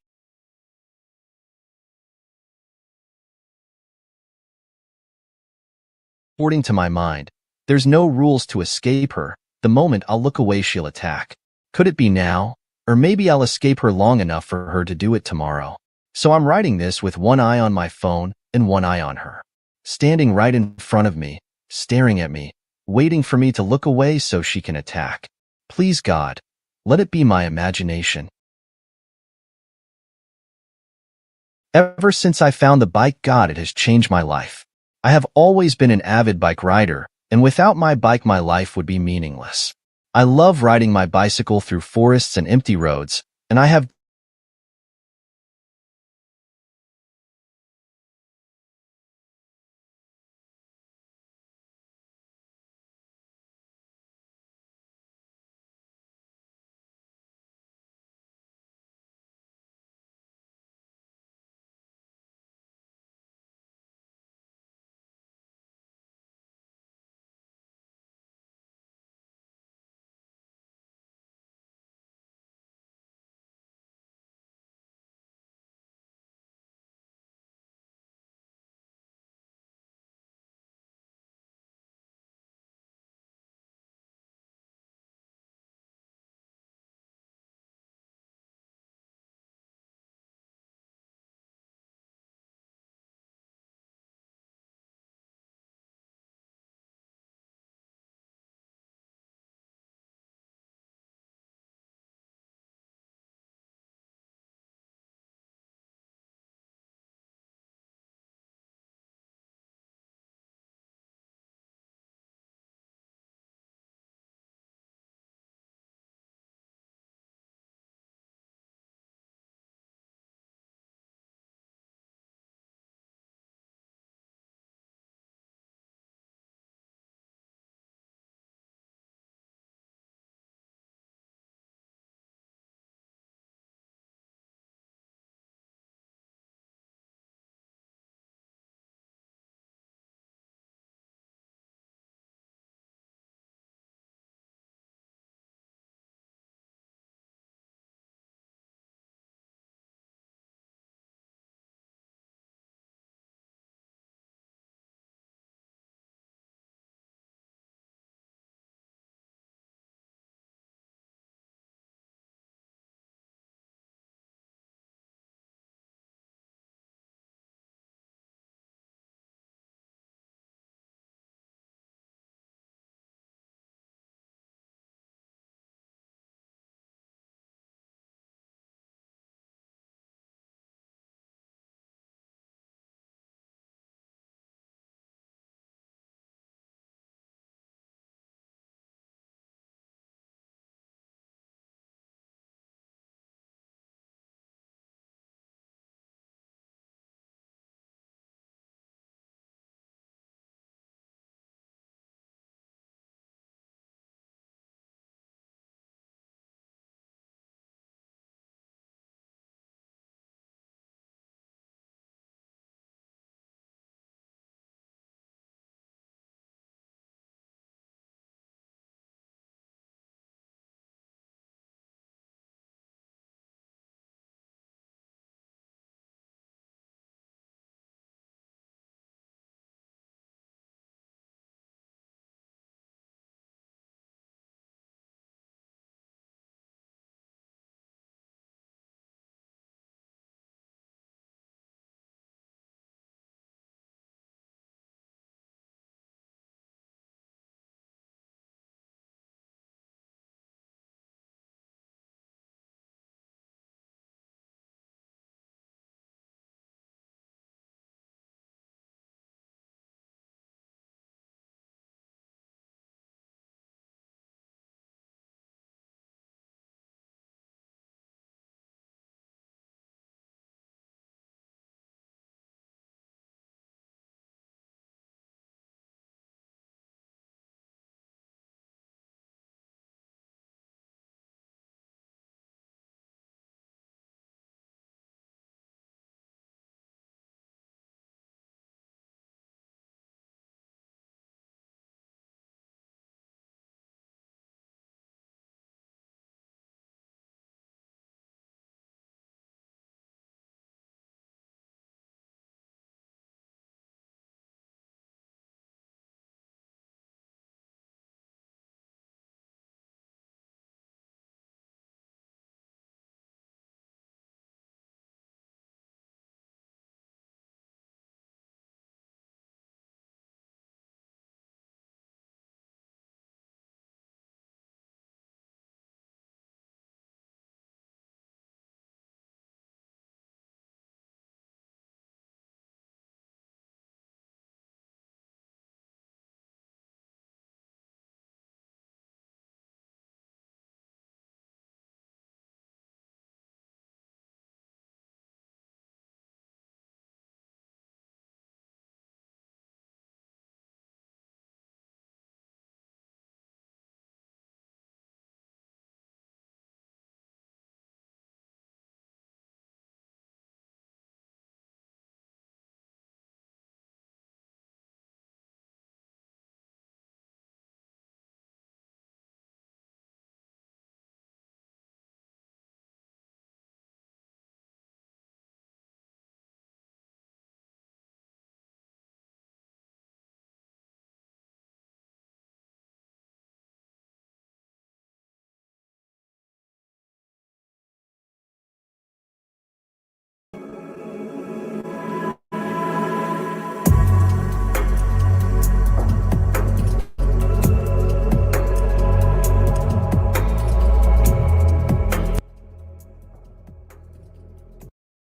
According to my mind, there's no rules to escape her. The moment I'll look away, she'll attack. Could it be now? Or maybe I'll escape her long enough for her to do it tomorrow. So I'm writing this with one eye on my phone and one eye on her. Standing right in front of me, staring at me, waiting for me to look away so she can attack. Please, God, let it be my imagination. Ever since I found the bike, God, it has changed my life. I have always been an avid bike rider, and without my bike, my life would be meaningless. I love riding my bicycle through forests and empty roads, and I have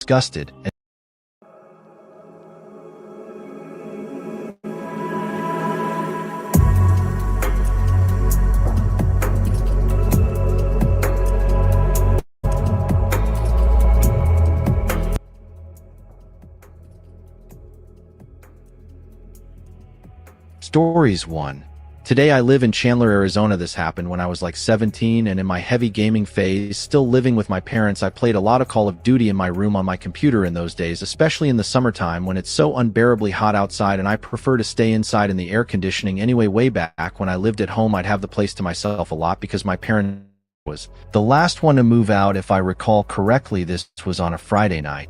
disgusted, and Stories 1. Today I live in Chandler, Arizona. This happened when I was like 17 and in my heavy gaming phase, still living with my parents. I played a lot of Call of Duty in my room on my computer in those days, especially in the summertime when it's so unbearably hot outside and I prefer to stay inside in the air conditioning. Anyway, way back when I lived at home, I'd have the place to myself a lot because my parents was the last one to move out. If I recall correctly, this was on a Friday night,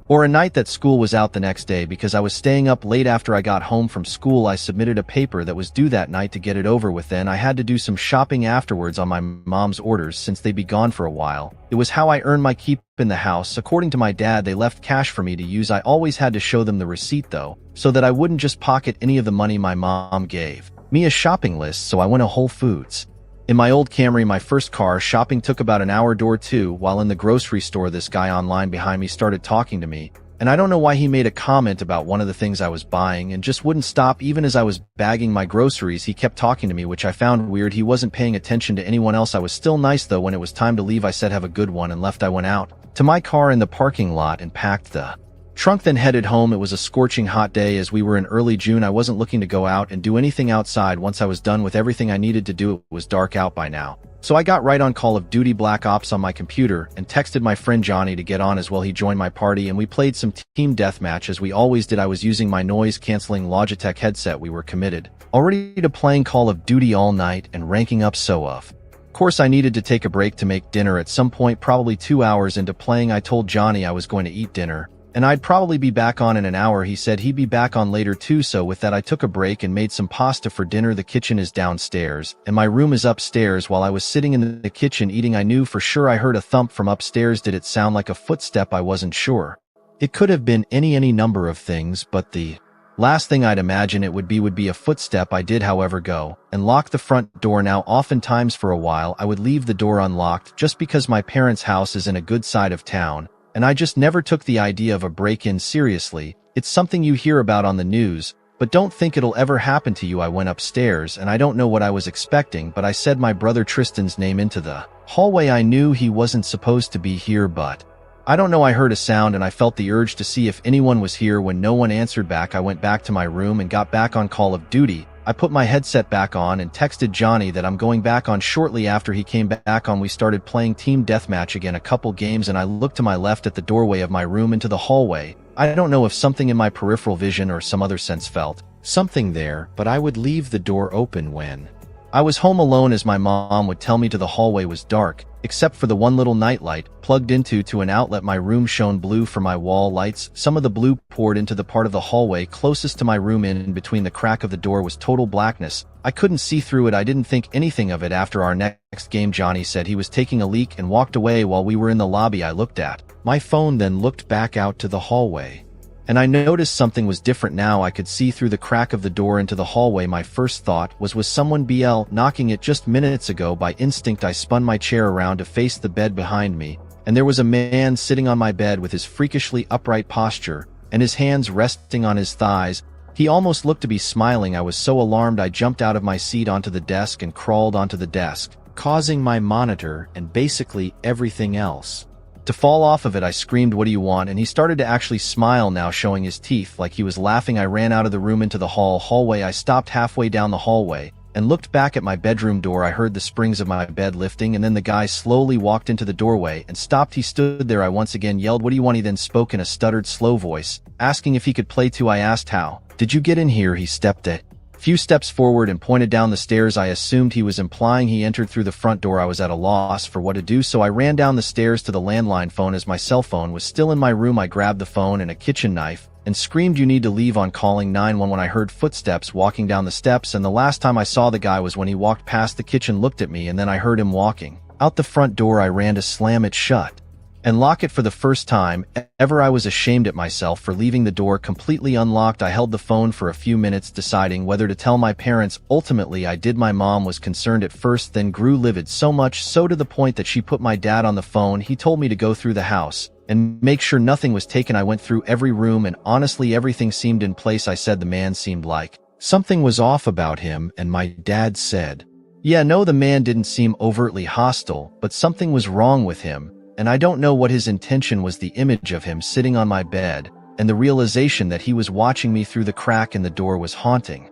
or a night that school was out the next day. Because I was staying up late after I got home from school, I submitted a paper that was due that night to get it over with. Then I had to do some shopping afterwards on my mom's orders since they'd be gone for a while. It was how I earned my keep in the house. According to my dad, they left cash for me to use. I always had to show them the receipt though, so that I wouldn't just pocket any of the money. My mom gave me a shopping list, so I went to Whole Foods in my old Camry, my first car. Shopping took about an hour or two. While in the grocery store, this guy online behind me started talking to me, and I don't know why he made a comment about one of the things I was buying and just wouldn't stop. Even as I was bagging my groceries, he kept talking to me, which I found weird. He wasn't paying attention to anyone else. I was still nice though. When it was time to leave, I said have a good one and left. I went out to my car in the parking lot and packed the trunk, then headed home. It was a scorching hot day as we were in early June. I wasn't looking to go out and do anything outside. Once I was done with everything I needed to do, it was dark out by now. So I got right on Call of Duty Black Ops on my computer and texted my friend Johnny to get on as well. He joined my party and we played some team deathmatch as we always did. I was using my noise-canceling Logitech headset. We were committed already to playing Call of Duty all night and ranking up. So of course I needed to take a break to make dinner at some point. Probably 2 hours into playing, I told Johnny I was going to eat dinner and I'd probably be back on in an hour. He said he'd be back on later too, so with that I took a break and made some pasta for dinner. The kitchen is downstairs and my room is upstairs. While I was sitting in the kitchen eating, I knew for sure I heard a thump from upstairs. Did it sound like a footstep? I wasn't sure. It could have been any number of things, but the last thing I'd imagine it would be a footstep. I did, however, go and lock the front door. Now, oftentimes for a while I would leave the door unlocked just because my parents' house is in a good side of town, and I just never took the idea of a break-in seriously. It's something you hear about on the news, but don't think it'll ever happen to you. I went upstairs and I don't know what I was expecting, but I said my brother Tristan's name into the hallway. I knew he wasn't supposed to be here, but I don't know, I heard a sound and I felt the urge to see if anyone was here. When no one answered back, I went back to my room and got back on Call of Duty. I put my headset back on and texted Johnny that I'm going back on shortly. After he came back on, we started playing team deathmatch again, a couple games, and I looked to my left at the doorway of my room into the hallway. I don't know if something in my peripheral vision or some other sense felt something there, but I would leave the door open when I was home alone, as my mom would tell me. To the hallway was dark, except for the one little nightlight plugged into an outlet. My room shone blue for my wall lights. Some of the blue poured into the part of the hallway closest to my room. In between the crack of the door was total blackness. I couldn't see through it. I didn't think anything of it. After our next game, Johnny said he was taking a leak and walked away. While we were in the lobby, I looked at my phone, then looked back out to the hallway, and I noticed something was different now. I could see through the crack of the door into the hallway. My first thought was someone knocking it just minutes ago? By instinct, I spun my chair around to face the bed behind me, and there was a man sitting on my bed with his freakishly upright posture and his hands resting on his thighs. He almost looked to be smiling. I was so alarmed I jumped out of my seat onto the desk and crawled onto the desk, causing my monitor and basically everything else to fall off of it. I screamed, "What do you want?" And he started to actually smile, now showing his teeth like he was laughing. I ran out of the room into the hallway. I stopped halfway down the hallway and looked back at my bedroom door. I heard the springs of my bed lifting, and then the guy slowly walked into the doorway and stopped. He stood there. I once again yelled, "What do you want?" He then spoke in a stuttered, slow voice, asking if he could play too. I asked, "How did you get in here?" He stepped a few steps forward and pointed down the stairs. I assumed he was implying he entered through the front door. I was at a loss for what to do, so I ran down the stairs to the landline phone. As my cell phone was still in my room, I grabbed the phone and a kitchen knife and screamed, "You need to leave," on calling 911. I heard footsteps walking down the steps, and the last time I saw the guy was when he walked past the kitchen, looked at me, and then I heard him walking out the front door. I ran to slam it shut and lock it. For the first time ever, I was ashamed at myself for leaving the door completely unlocked. I held the phone for a few minutes, deciding whether to tell my parents. Ultimately, I did. My mom was concerned at first, then grew livid, so much so to the point that she put my dad on the phone. He told me to go through the house and make sure nothing was taken. I went through every room and honestly everything seemed in place. I said the man seemed like something was off about him, and my dad said, yeah, no, the man didn't seem overtly hostile, but something was wrong with him, and I don't know what his intention was. The image of him sitting on my bed and the realization that he was watching me through the crack in the door was haunting.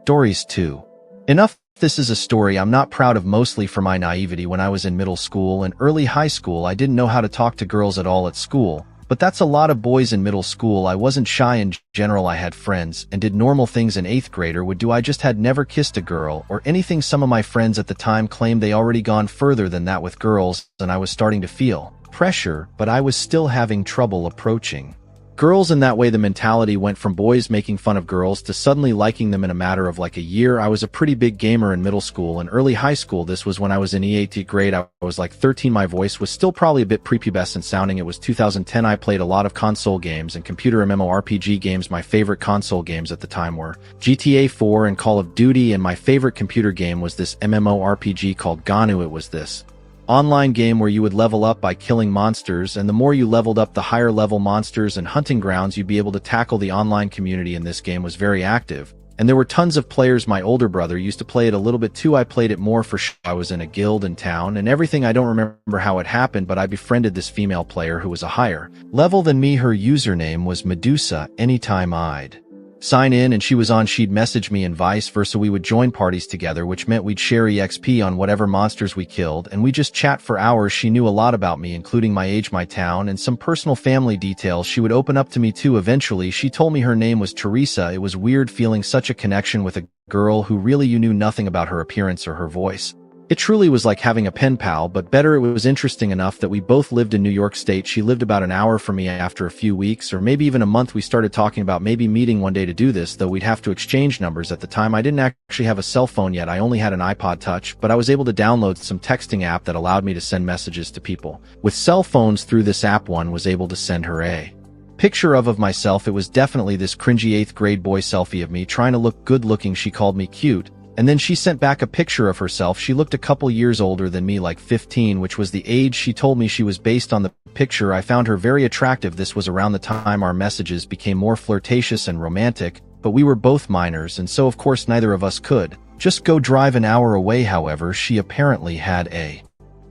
Stories 2. Enough. This is a story I'm not proud of, mostly for my naivety. When I was in middle school and early high school, I didn't know how to talk to girls at all at school, but that's a lot of boys in middle school. I wasn't shy in general. I had friends and did normal things an 8th grader would do. I just had never kissed a girl or anything. Some of my friends at the time claimed they already gone further than that with girls, and I was starting to feel pressure, but I was still having trouble approaching girls in that way. The mentality went from boys making fun of girls to suddenly liking them in a matter of like a year. I was a pretty big gamer in middle school and early high school. This was when I was in 8th grade. I was like 13. My voice was still probably a bit prepubescent sounding. It was 2010. I played a lot of console games and computer MMORPG games. My favorite console games at the time were GTA 4 and Call of Duty, and my favorite computer game was this MMORPG called 𝐬𝐭𝐨𝐫𝐫𝐲. It was this online game where you would level up by killing monsters, and the more you leveled up, the higher level monsters and hunting grounds you'd be able to tackle. The online community in this game was very active, and there were tons of players. My older brother used to play it a little bit too. I played it more for I was in a guild in town and everything. I don't remember how it happened, but I befriended this female player who was a higher level than me. Her username was Medusa. Anytime I'd sign in and she was on, she'd message me and vice versa. We would join parties together, which meant we'd share EXP on whatever monsters we killed, and we just chat for hours. She knew a lot about me, including my age, my town, and some personal family details. She would open up to me too. Eventually, she told me her name was Teresa. It was weird feeling such a connection with a girl who really you knew nothing about her appearance or her voice. It truly was like having a pen pal, but better. It was interesting enough that we both lived in New York State. She lived about an hour from me. After a few weeks or maybe even a month, we started talking about maybe meeting one day to do this, though we'd have to exchange numbers. At the time, I didn't actually have a cell phone yet. I only had an iPod Touch, but I was able to download some texting app that allowed me to send messages to people with cell phones through this app. One was able to send her a picture of myself. It was definitely this cringy 8th grade boy selfie of me trying to look good looking. She called me cute, and then she sent back a picture of herself. She looked a couple years older than me, like 15, which was the age she told me she was based on the picture. I found her very attractive. This was around the time our messages became more flirtatious and romantic, but we were both minors, and so of course neither of us could just go drive an hour away. However, she apparently had a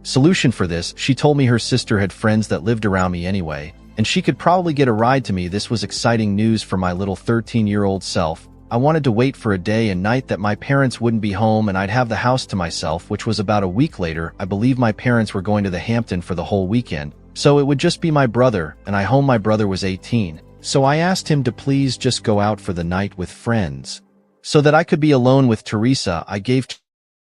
solution for this. She told me her sister had friends that lived around me anyway, and she could probably get a ride to me. This was exciting news for my little 13-year-old self. I wanted to wait for a day and night that my parents wouldn't be home and I'd have the house to myself, which was about a week later. I believe my parents were going to the Hampton for the whole weekend, so it would just be my brother, and my brother was 18. So I asked him to please just go out for the night with friends so that I could be alone with Teresa. I gave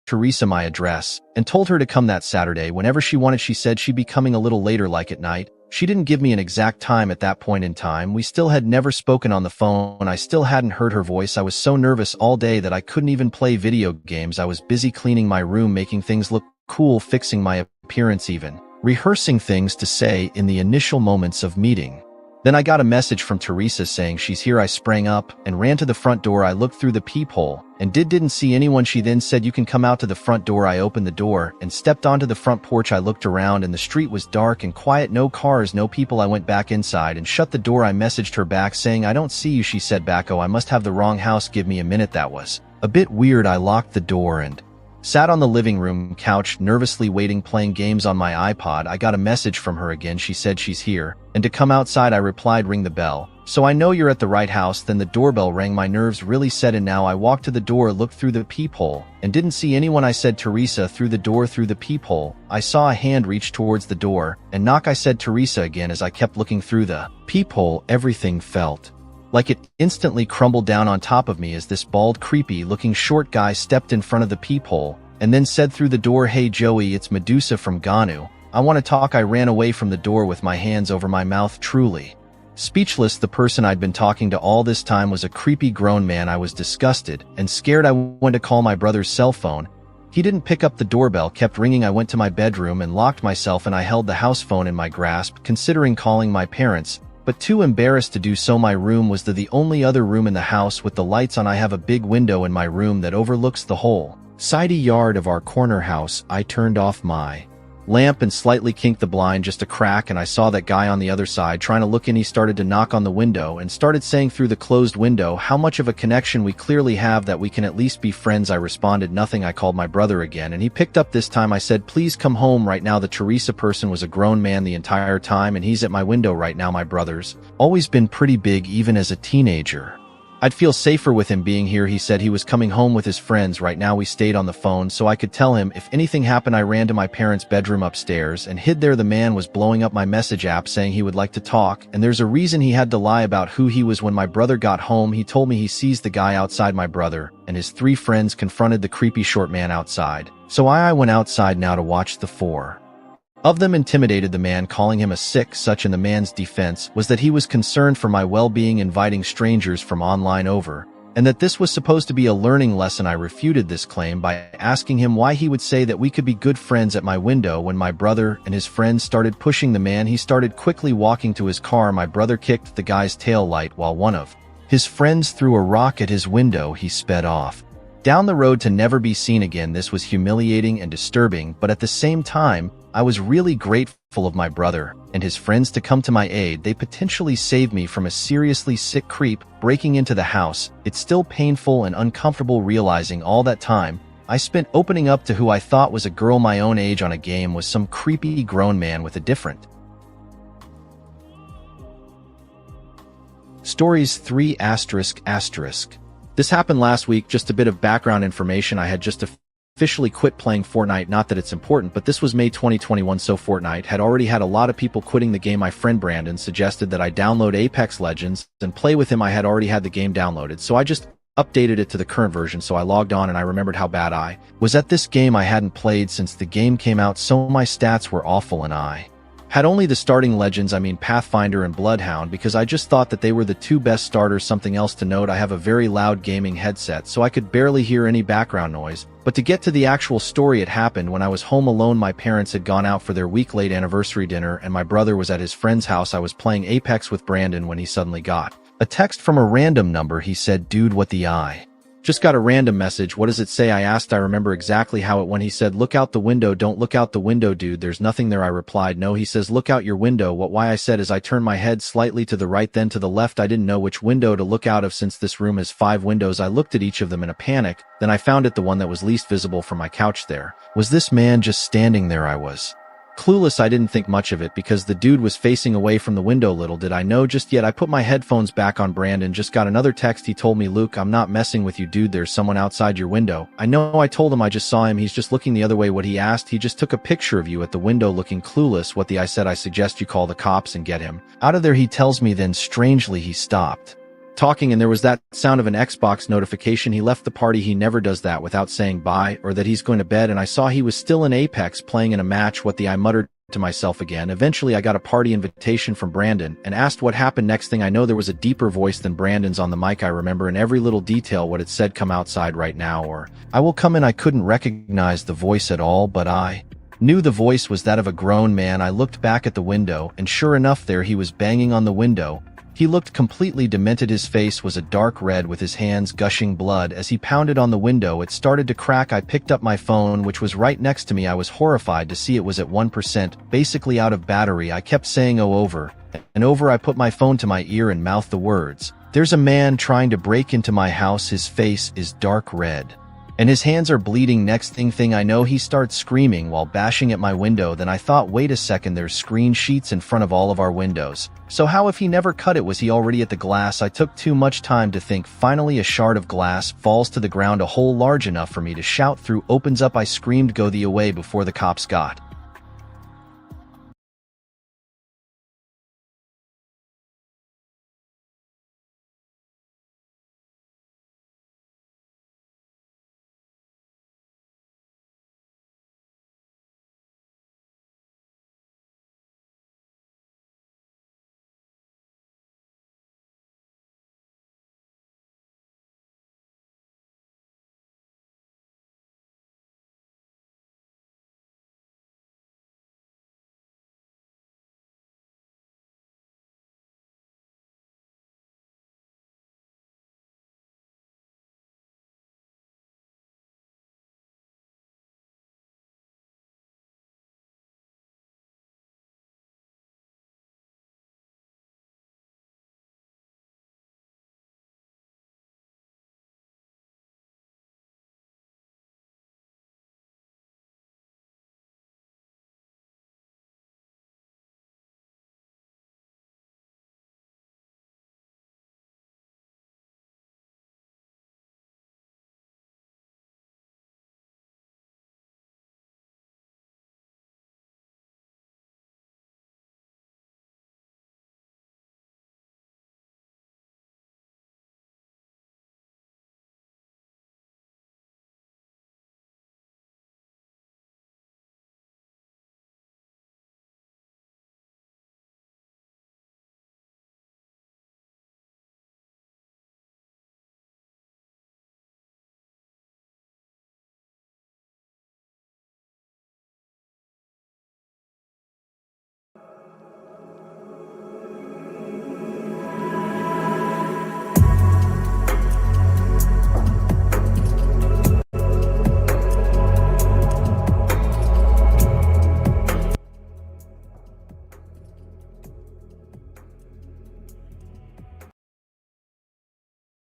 Teresa my address and told her to come that Saturday whenever she wanted. She said she'd be coming a little later, like at night. She didn't give me an exact time at that point in time. We still had never spoken on the phone. I still hadn't heard her voice. I was so nervous all day that I couldn't even play video games. I was busy cleaning my room, making things look cool, fixing my appearance, even rehearsing things to say in the initial moments of meeting. Then I got a message from Teresa saying she's here. I sprang up and ran to the front door. I looked through the peephole and didn't see anyone. She then said, "You can come out to the front door." I opened the door and stepped onto the front porch. I looked around and the street was dark and quiet. No cars, no people. I went back inside and shut the door. I messaged her back saying, "I don't see you." She said back, "Oh, I must have the wrong house. Give me a minute." That was a bit weird. I locked the door and sat on the living room couch, nervously waiting, playing games on my iPod. I got a message from her again. She said she's here and to come outside. I replied, "Ring the bell, so I know you're at the right house." Then the doorbell rang. My nerves really set in now. I walked to the door, looked through the peephole, and didn't see anyone. I said, "Teresa," through the door. Through the peephole, I saw a hand reach towards the door and knock. I said, "Teresa," again. As I kept looking through the peephole, everything felt like it instantly crumbled down on top of me as this bald, creepy-looking short guy stepped in front of the peephole and then said through the door, "Hey Joey, it's Medusa from 𝐬𝐭𝐨𝐫𝐲. I want to talk." I ran away from the door with my hands over my mouth, truly speechless. The person I'd been talking to all this time was a creepy grown man. I was disgusted and scared. I went to call my brother's cell phone. He didn't pick up. The doorbell kept ringing. I went to my bedroom and locked myself, and I held the house phone in my grasp, considering calling my parents, but too embarrassed to do so. My room was the only other room in the house with the lights on. I have a big window in my room that overlooks the whole sidey yard of our corner house, I turned off my lamp and slightly kinked the blind just a crack, and I saw that guy on the other side trying to look in. He started to knock on the window and started saying through the closed window how much of a connection we clearly have, that we can at least be friends. I responded nothing. I called my brother again and he picked up this time. I said, please come home right now. The Teresa person was a grown man the entire time and he's at my window right now. My brother's always been pretty big even as a teenager. I'd feel safer with him being here. He said he was coming home with his friends right now. We stayed on the phone so I could tell him if anything happened. I ran to my parents' bedroom upstairs and hid there. The man was blowing up my message app saying he would like to talk, and there's a reason he had to lie about who he was. When my brother got home, he told me he sees the guy outside. My brother and his 3 friends confronted the creepy short man outside. So I went outside now to watch. The 4 of them intimidated the man, calling him a sick such, and the man's defense was that he was concerned for my well-being, inviting strangers from online over, and that this was supposed to be a learning lesson. I refuted this claim by asking him why he would say that we could be good friends at my window. When my brother and his friends started pushing the man, he started quickly walking to his car. My brother kicked the guy's tail light while one of his friends threw a rock at his window. He sped off down the road to never be seen again. This was humiliating and disturbing, but at the same time, I was really grateful of my brother and his friends to come to my aid. They potentially saved me from a seriously sick creep breaking into the house. It's still painful and uncomfortable realizing all that time I spent opening up to who I thought was a girl my own age on a game was some creepy grown man with a different Stories 3 ***. This happened last week. Just a bit of background information. I had just officially quit playing Fortnite. Not that it's important, but this was May 2021, so Fortnite had already had a lot of people quitting the game. My friend Brandon suggested that I download Apex Legends and play with him. I had already had the game downloaded, so I just updated it to the current version. So I logged on and I remembered how bad I was at this game. I hadn't played since the game came out, so my stats were awful and I had only the starting legends, Pathfinder and Bloodhound, because I just thought that they were the 2 best starters. Something else to note, I have a very loud gaming headset, so I could barely hear any background noise. But to get to the actual story, it happened when I was home alone. My parents had gone out for their week-late anniversary dinner, and my brother was at his friend's house. I was playing Apex with Brandon when he suddenly got a text from a random number. He said, "Dude, what the I just got a random message. What does it say?" I asked. I remember exactly how it went. He said, "Look out the window. Don't look out the window, dude. There's nothing there." I replied, "No." He says, "Look out your window." What? Why? I said as I turned my head slightly to the right, then to the left. I didn't know which window to look out of since this room has 5 windows. I looked at each of them in a panic. Then I found it, the one that was least visible from my couch. There was this man just standing there. I was clueless. I didn't think much of it because the dude was facing away from the window. Little did I know just yet. I put my headphones back on. Brandon just got another text. He told me, "Luke, I'm not messing with you, dude. There's someone outside your window." I know. I told him I just saw him. He's just looking the other way. What? He asked. He just took a picture of you at the window looking clueless. What? I said, "I suggest you call the cops and get him out of there." He tells me. Then strangely he stopped talking and there was that sound of an Xbox notification. He left the party. He never does that without saying bye or that he's going to bed, and I saw he was still in Apex playing in a match. What? I muttered to myself again. Eventually I got a party invitation from Brandon and asked what happened. Next thing I know, there was a deeper voice than Brandon's on the mic. I remember in every little detail what it said: "Come outside right now or I will come in." I couldn't recognize the voice at all, but I knew the voice was that of a grown man. I looked back at the window and sure enough, there he was banging on the window. He looked completely demented. His face was a dark red with his hands gushing blood. As he pounded on the window, it started to crack. I picked up my phone, which was right next to me. I was horrified to see it was at 1%, basically out of battery. I kept saying "oh" over and over. I put my phone to my ear and mouthed the words, "There's a man trying to break into my house. His face is dark red and his hands are bleeding." Next thing I know, he starts screaming while bashing at my window. Then I thought, wait a second, there's screen sheets in front of all of our windows. So how, if he never cut it, was he already at the glass? I took too much time to think. Finally, a shard of glass falls to the ground. A hole large enough for me to shout through opens up. I screamed, "Go the away," before the cops got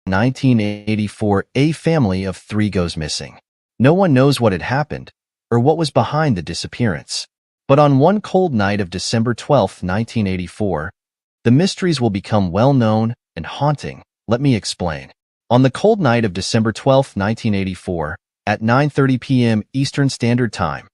1984, a family of three goes missing. No one knows what had happened or what was behind the disappearance. But on one cold night of December 12th, 1984, the mysteries will become well-known and haunting. Let me explain. On the cold night of December 12th, 1984, at 9:30 p.m. Eastern Standard Time,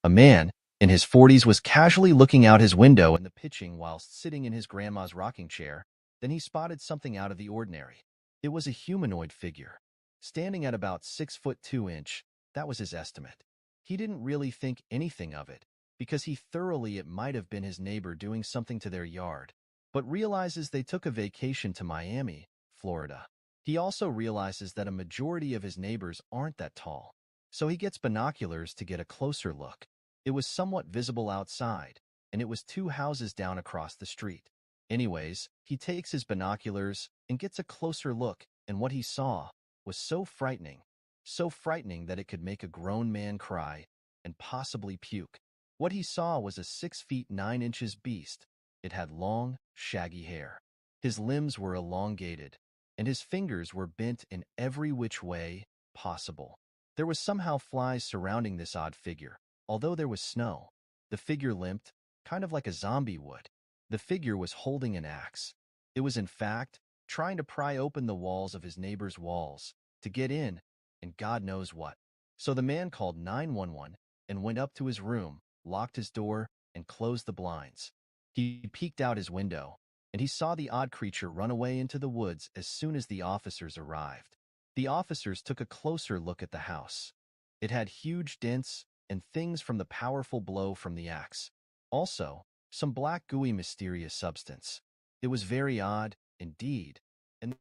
a man in his 40s was casually looking out his window in the pitching while sitting in his grandma's rocking chair. Then he spotted something out of the ordinary. It was a humanoid figure, standing at about 6'2". That was his estimate. He didn't really think anything of it, because he thoroughly it might have been his neighbor doing something to their yard, but realizes they took a vacation to Miami, Florida. He also realizes that a majority of his neighbors aren't that tall, so he gets binoculars to get a closer look. It was somewhat visible outside, and it was two houses down across the street. Anyways, he takes his binoculars and gets a closer look, and what he saw was so frightening that it could make a grown man cry and possibly puke. What he saw was a 6 feet 9 inches beast. It had long, shaggy hair. His limbs were elongated, and his fingers were bent in every which way possible. There was somehow flies surrounding this odd figure. Although there was snow, the figure limped, kind of like a zombie would. The figure was holding an axe. It was, in fact, trying to pry open the walls of his neighbor's walls to get in, and God knows what. So the man called 911 and went up to his room, locked his door, and closed the blinds. He peeked out his window, and he saw the odd creature run away into the woods as soon as the officers arrived. The officers took a closer look at the house. It had huge dents and things from the powerful blow from the axe. Also, some black gooey mysterious substance. It was very odd, indeed, and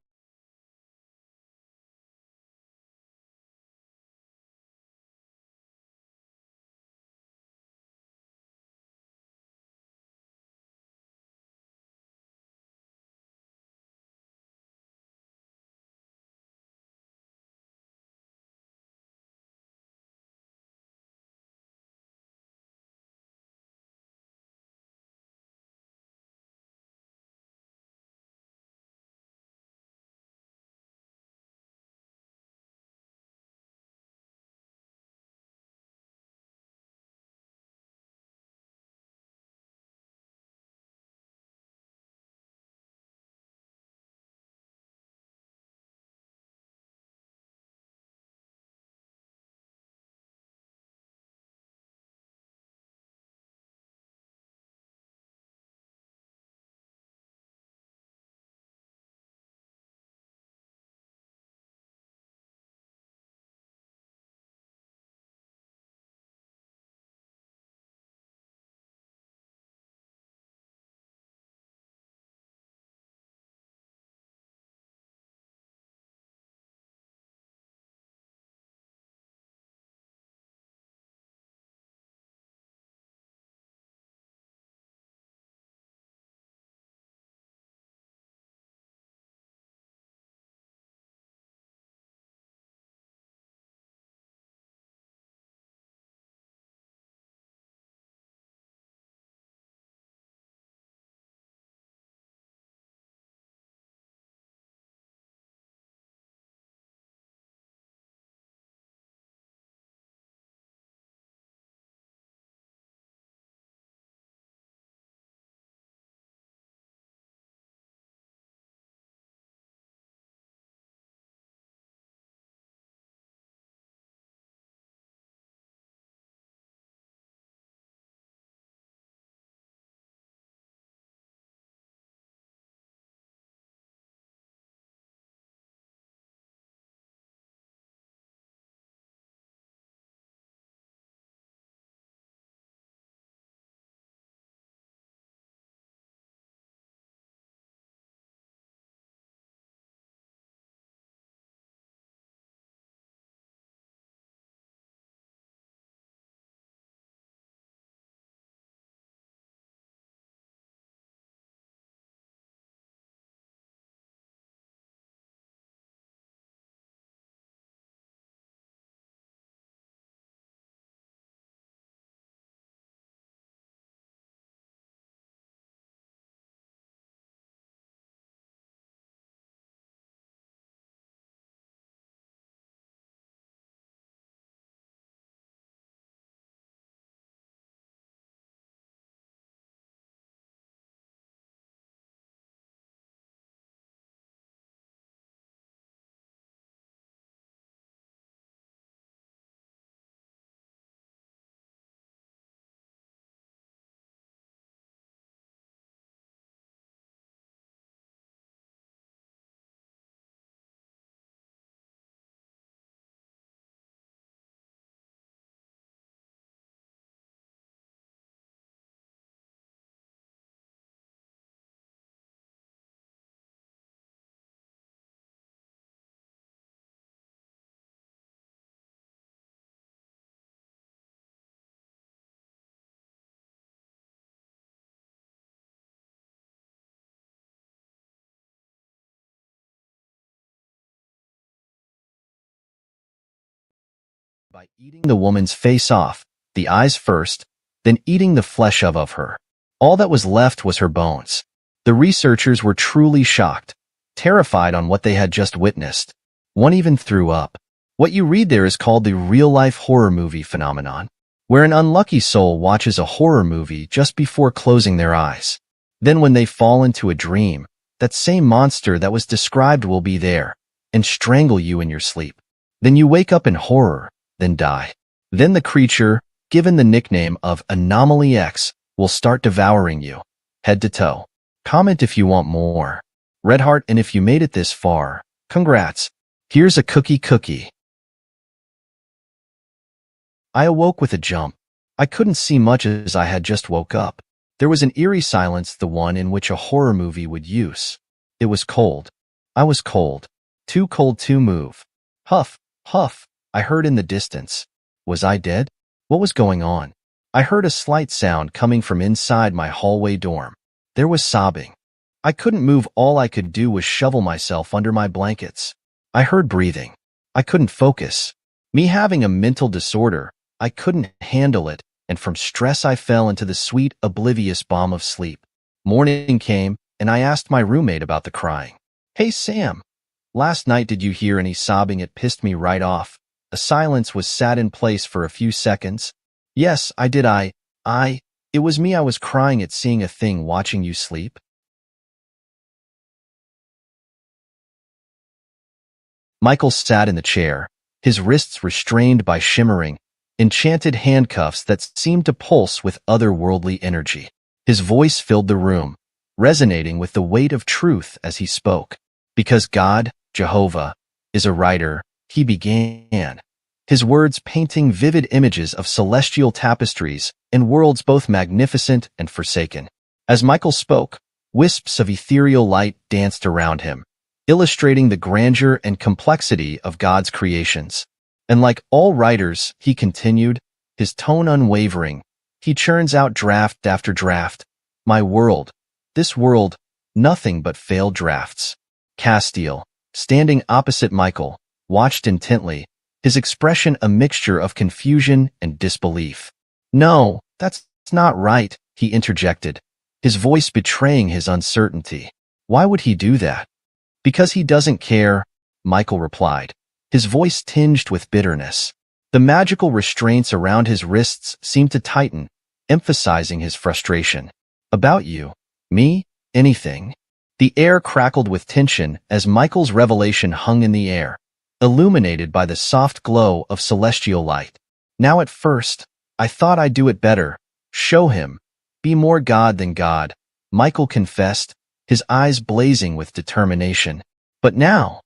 by eating the woman's face off, the eyes first, then eating the flesh of her. All that was left was her bones. The researchers were truly shocked, terrified on what they had just witnessed. One even threw up. What you read there is called the real-life horror movie phenomenon, where an unlucky soul watches a horror movie just before closing their eyes. Then when they fall into a dream, that same monster that was described will be there and strangle you in your sleep. Then you wake up in horror, then die. Then the creature, given the nickname of Anomaly X, will start devouring you, head to toe. Comment if you want more. Red heart, and if you made it this far, congrats. Here's a cookie. I awoke with a jump. I couldn't see much as I had just woke up. There was an eerie silence, the one in which a horror movie would use. It was cold. I was cold. Too cold to move. Huff, huff, I heard in the distance. Was I dead? What was going on? I heard a slight sound coming from inside my hallway dorm. There was sobbing. I couldn't move. All I could do was shovel myself under my blankets. I heard breathing. I couldn't focus. Me having a mental disorder, I couldn't handle it, and from stress I fell into the sweet, oblivious balm of sleep. Morning came, and I asked my roommate about the crying. Hey Sam, last night did you hear any sobbing? It pissed me right off. A silence was sat in place for a few seconds. Yes, I did. It was me. I was crying at seeing a thing watching you sleep. Michael sat in the chair, his wrists restrained by shimmering, enchanted handcuffs that seemed to pulse with otherworldly energy. His voice filled the room, resonating with the weight of truth as he spoke. Because God, Jehovah, is a writer, he began, his words painting vivid images of celestial tapestries and worlds both magnificent and forsaken. As Michael spoke, wisps of ethereal light danced around him, illustrating the grandeur and complexity of God's creations. And like all writers, he continued, his tone unwavering, he churns out draft after draft. My world, this world, nothing but failed drafts. Castiel, standing opposite Michael, watched intently, his expression a mixture of confusion and disbelief. No, that's not right, he interjected, his voice betraying his uncertainty. Why would he do that? Because he doesn't care, Michael replied, his voice tinged with bitterness. The magical restraints around his wrists seemed to tighten, emphasizing his frustration. About you? Me? Anything? The air crackled with tension as Michael's revelation hung in the air, illuminated by the soft glow of celestial light. Now at first, I thought I'd do it better. Show him. Be more God than God, Michael confessed, his eyes blazing with determination. But now,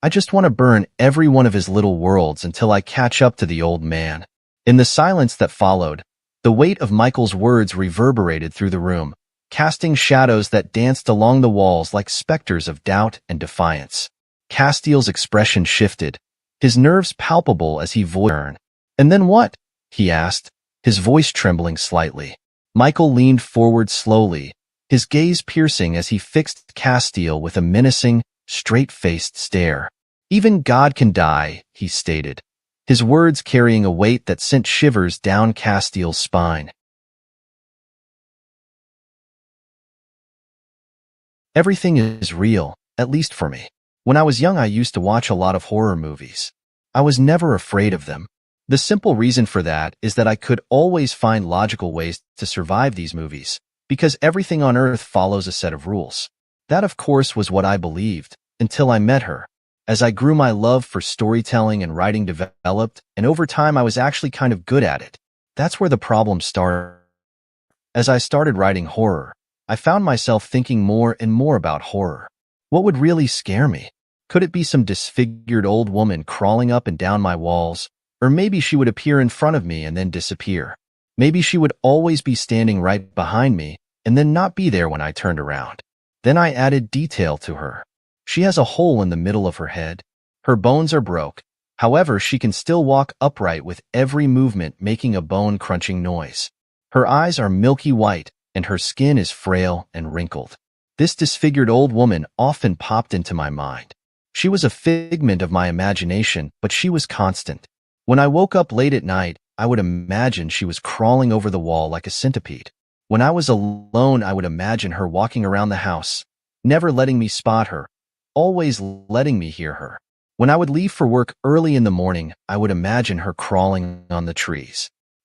I just want to burn every one of his little worlds until I catch up to the old man. In the silence that followed, the weight of Michael's words reverberated through the room, casting shadows that danced along the walls like specters of doubt and defiance. Castiel's expression shifted, his nerves palpable as he voiced. And then what? He asked, his voice trembling slightly. Michael leaned forward slowly, his gaze piercing as he fixed Castiel with a menacing, straight-faced stare. Even God can die, he stated, his words carrying a weight that sent shivers down Castiel's spine. Everything is real, at least for me. When I was young, I used to watch a lot of horror movies. I was never afraid of them. The simple reason for that is that I could always find logical ways to survive these movies, because everything on Earth follows a set of rules. That, of course, was what I believed, until I met her. As I grew, my love for storytelling and writing developed, and over time I was actually kind of good at it. That's where the problem started. As I started writing horror, I found myself thinking more and more about horror. What would really scare me? Could it be some disfigured old woman crawling up and down my walls? Or maybe she would appear in front of me and then disappear. Maybe she would always be standing right behind me and then not be there when I turned around. Then I added detail to her. She has a hole in the middle of her head. Her bones are broke. However, she can still walk upright with every movement making a bone-crunching noise. Her eyes are milky white, and her skin is frail and wrinkled. This disfigured old woman often popped into my mind. She was a figment of my imagination, but she was constant. When I woke up late at night, I would imagine she was crawling over the wall like a centipede. When I was alone, I would imagine her walking around the house, never letting me spot her, always letting me hear her. When I would leave for work early in the morning, I would imagine her crawling on the trees.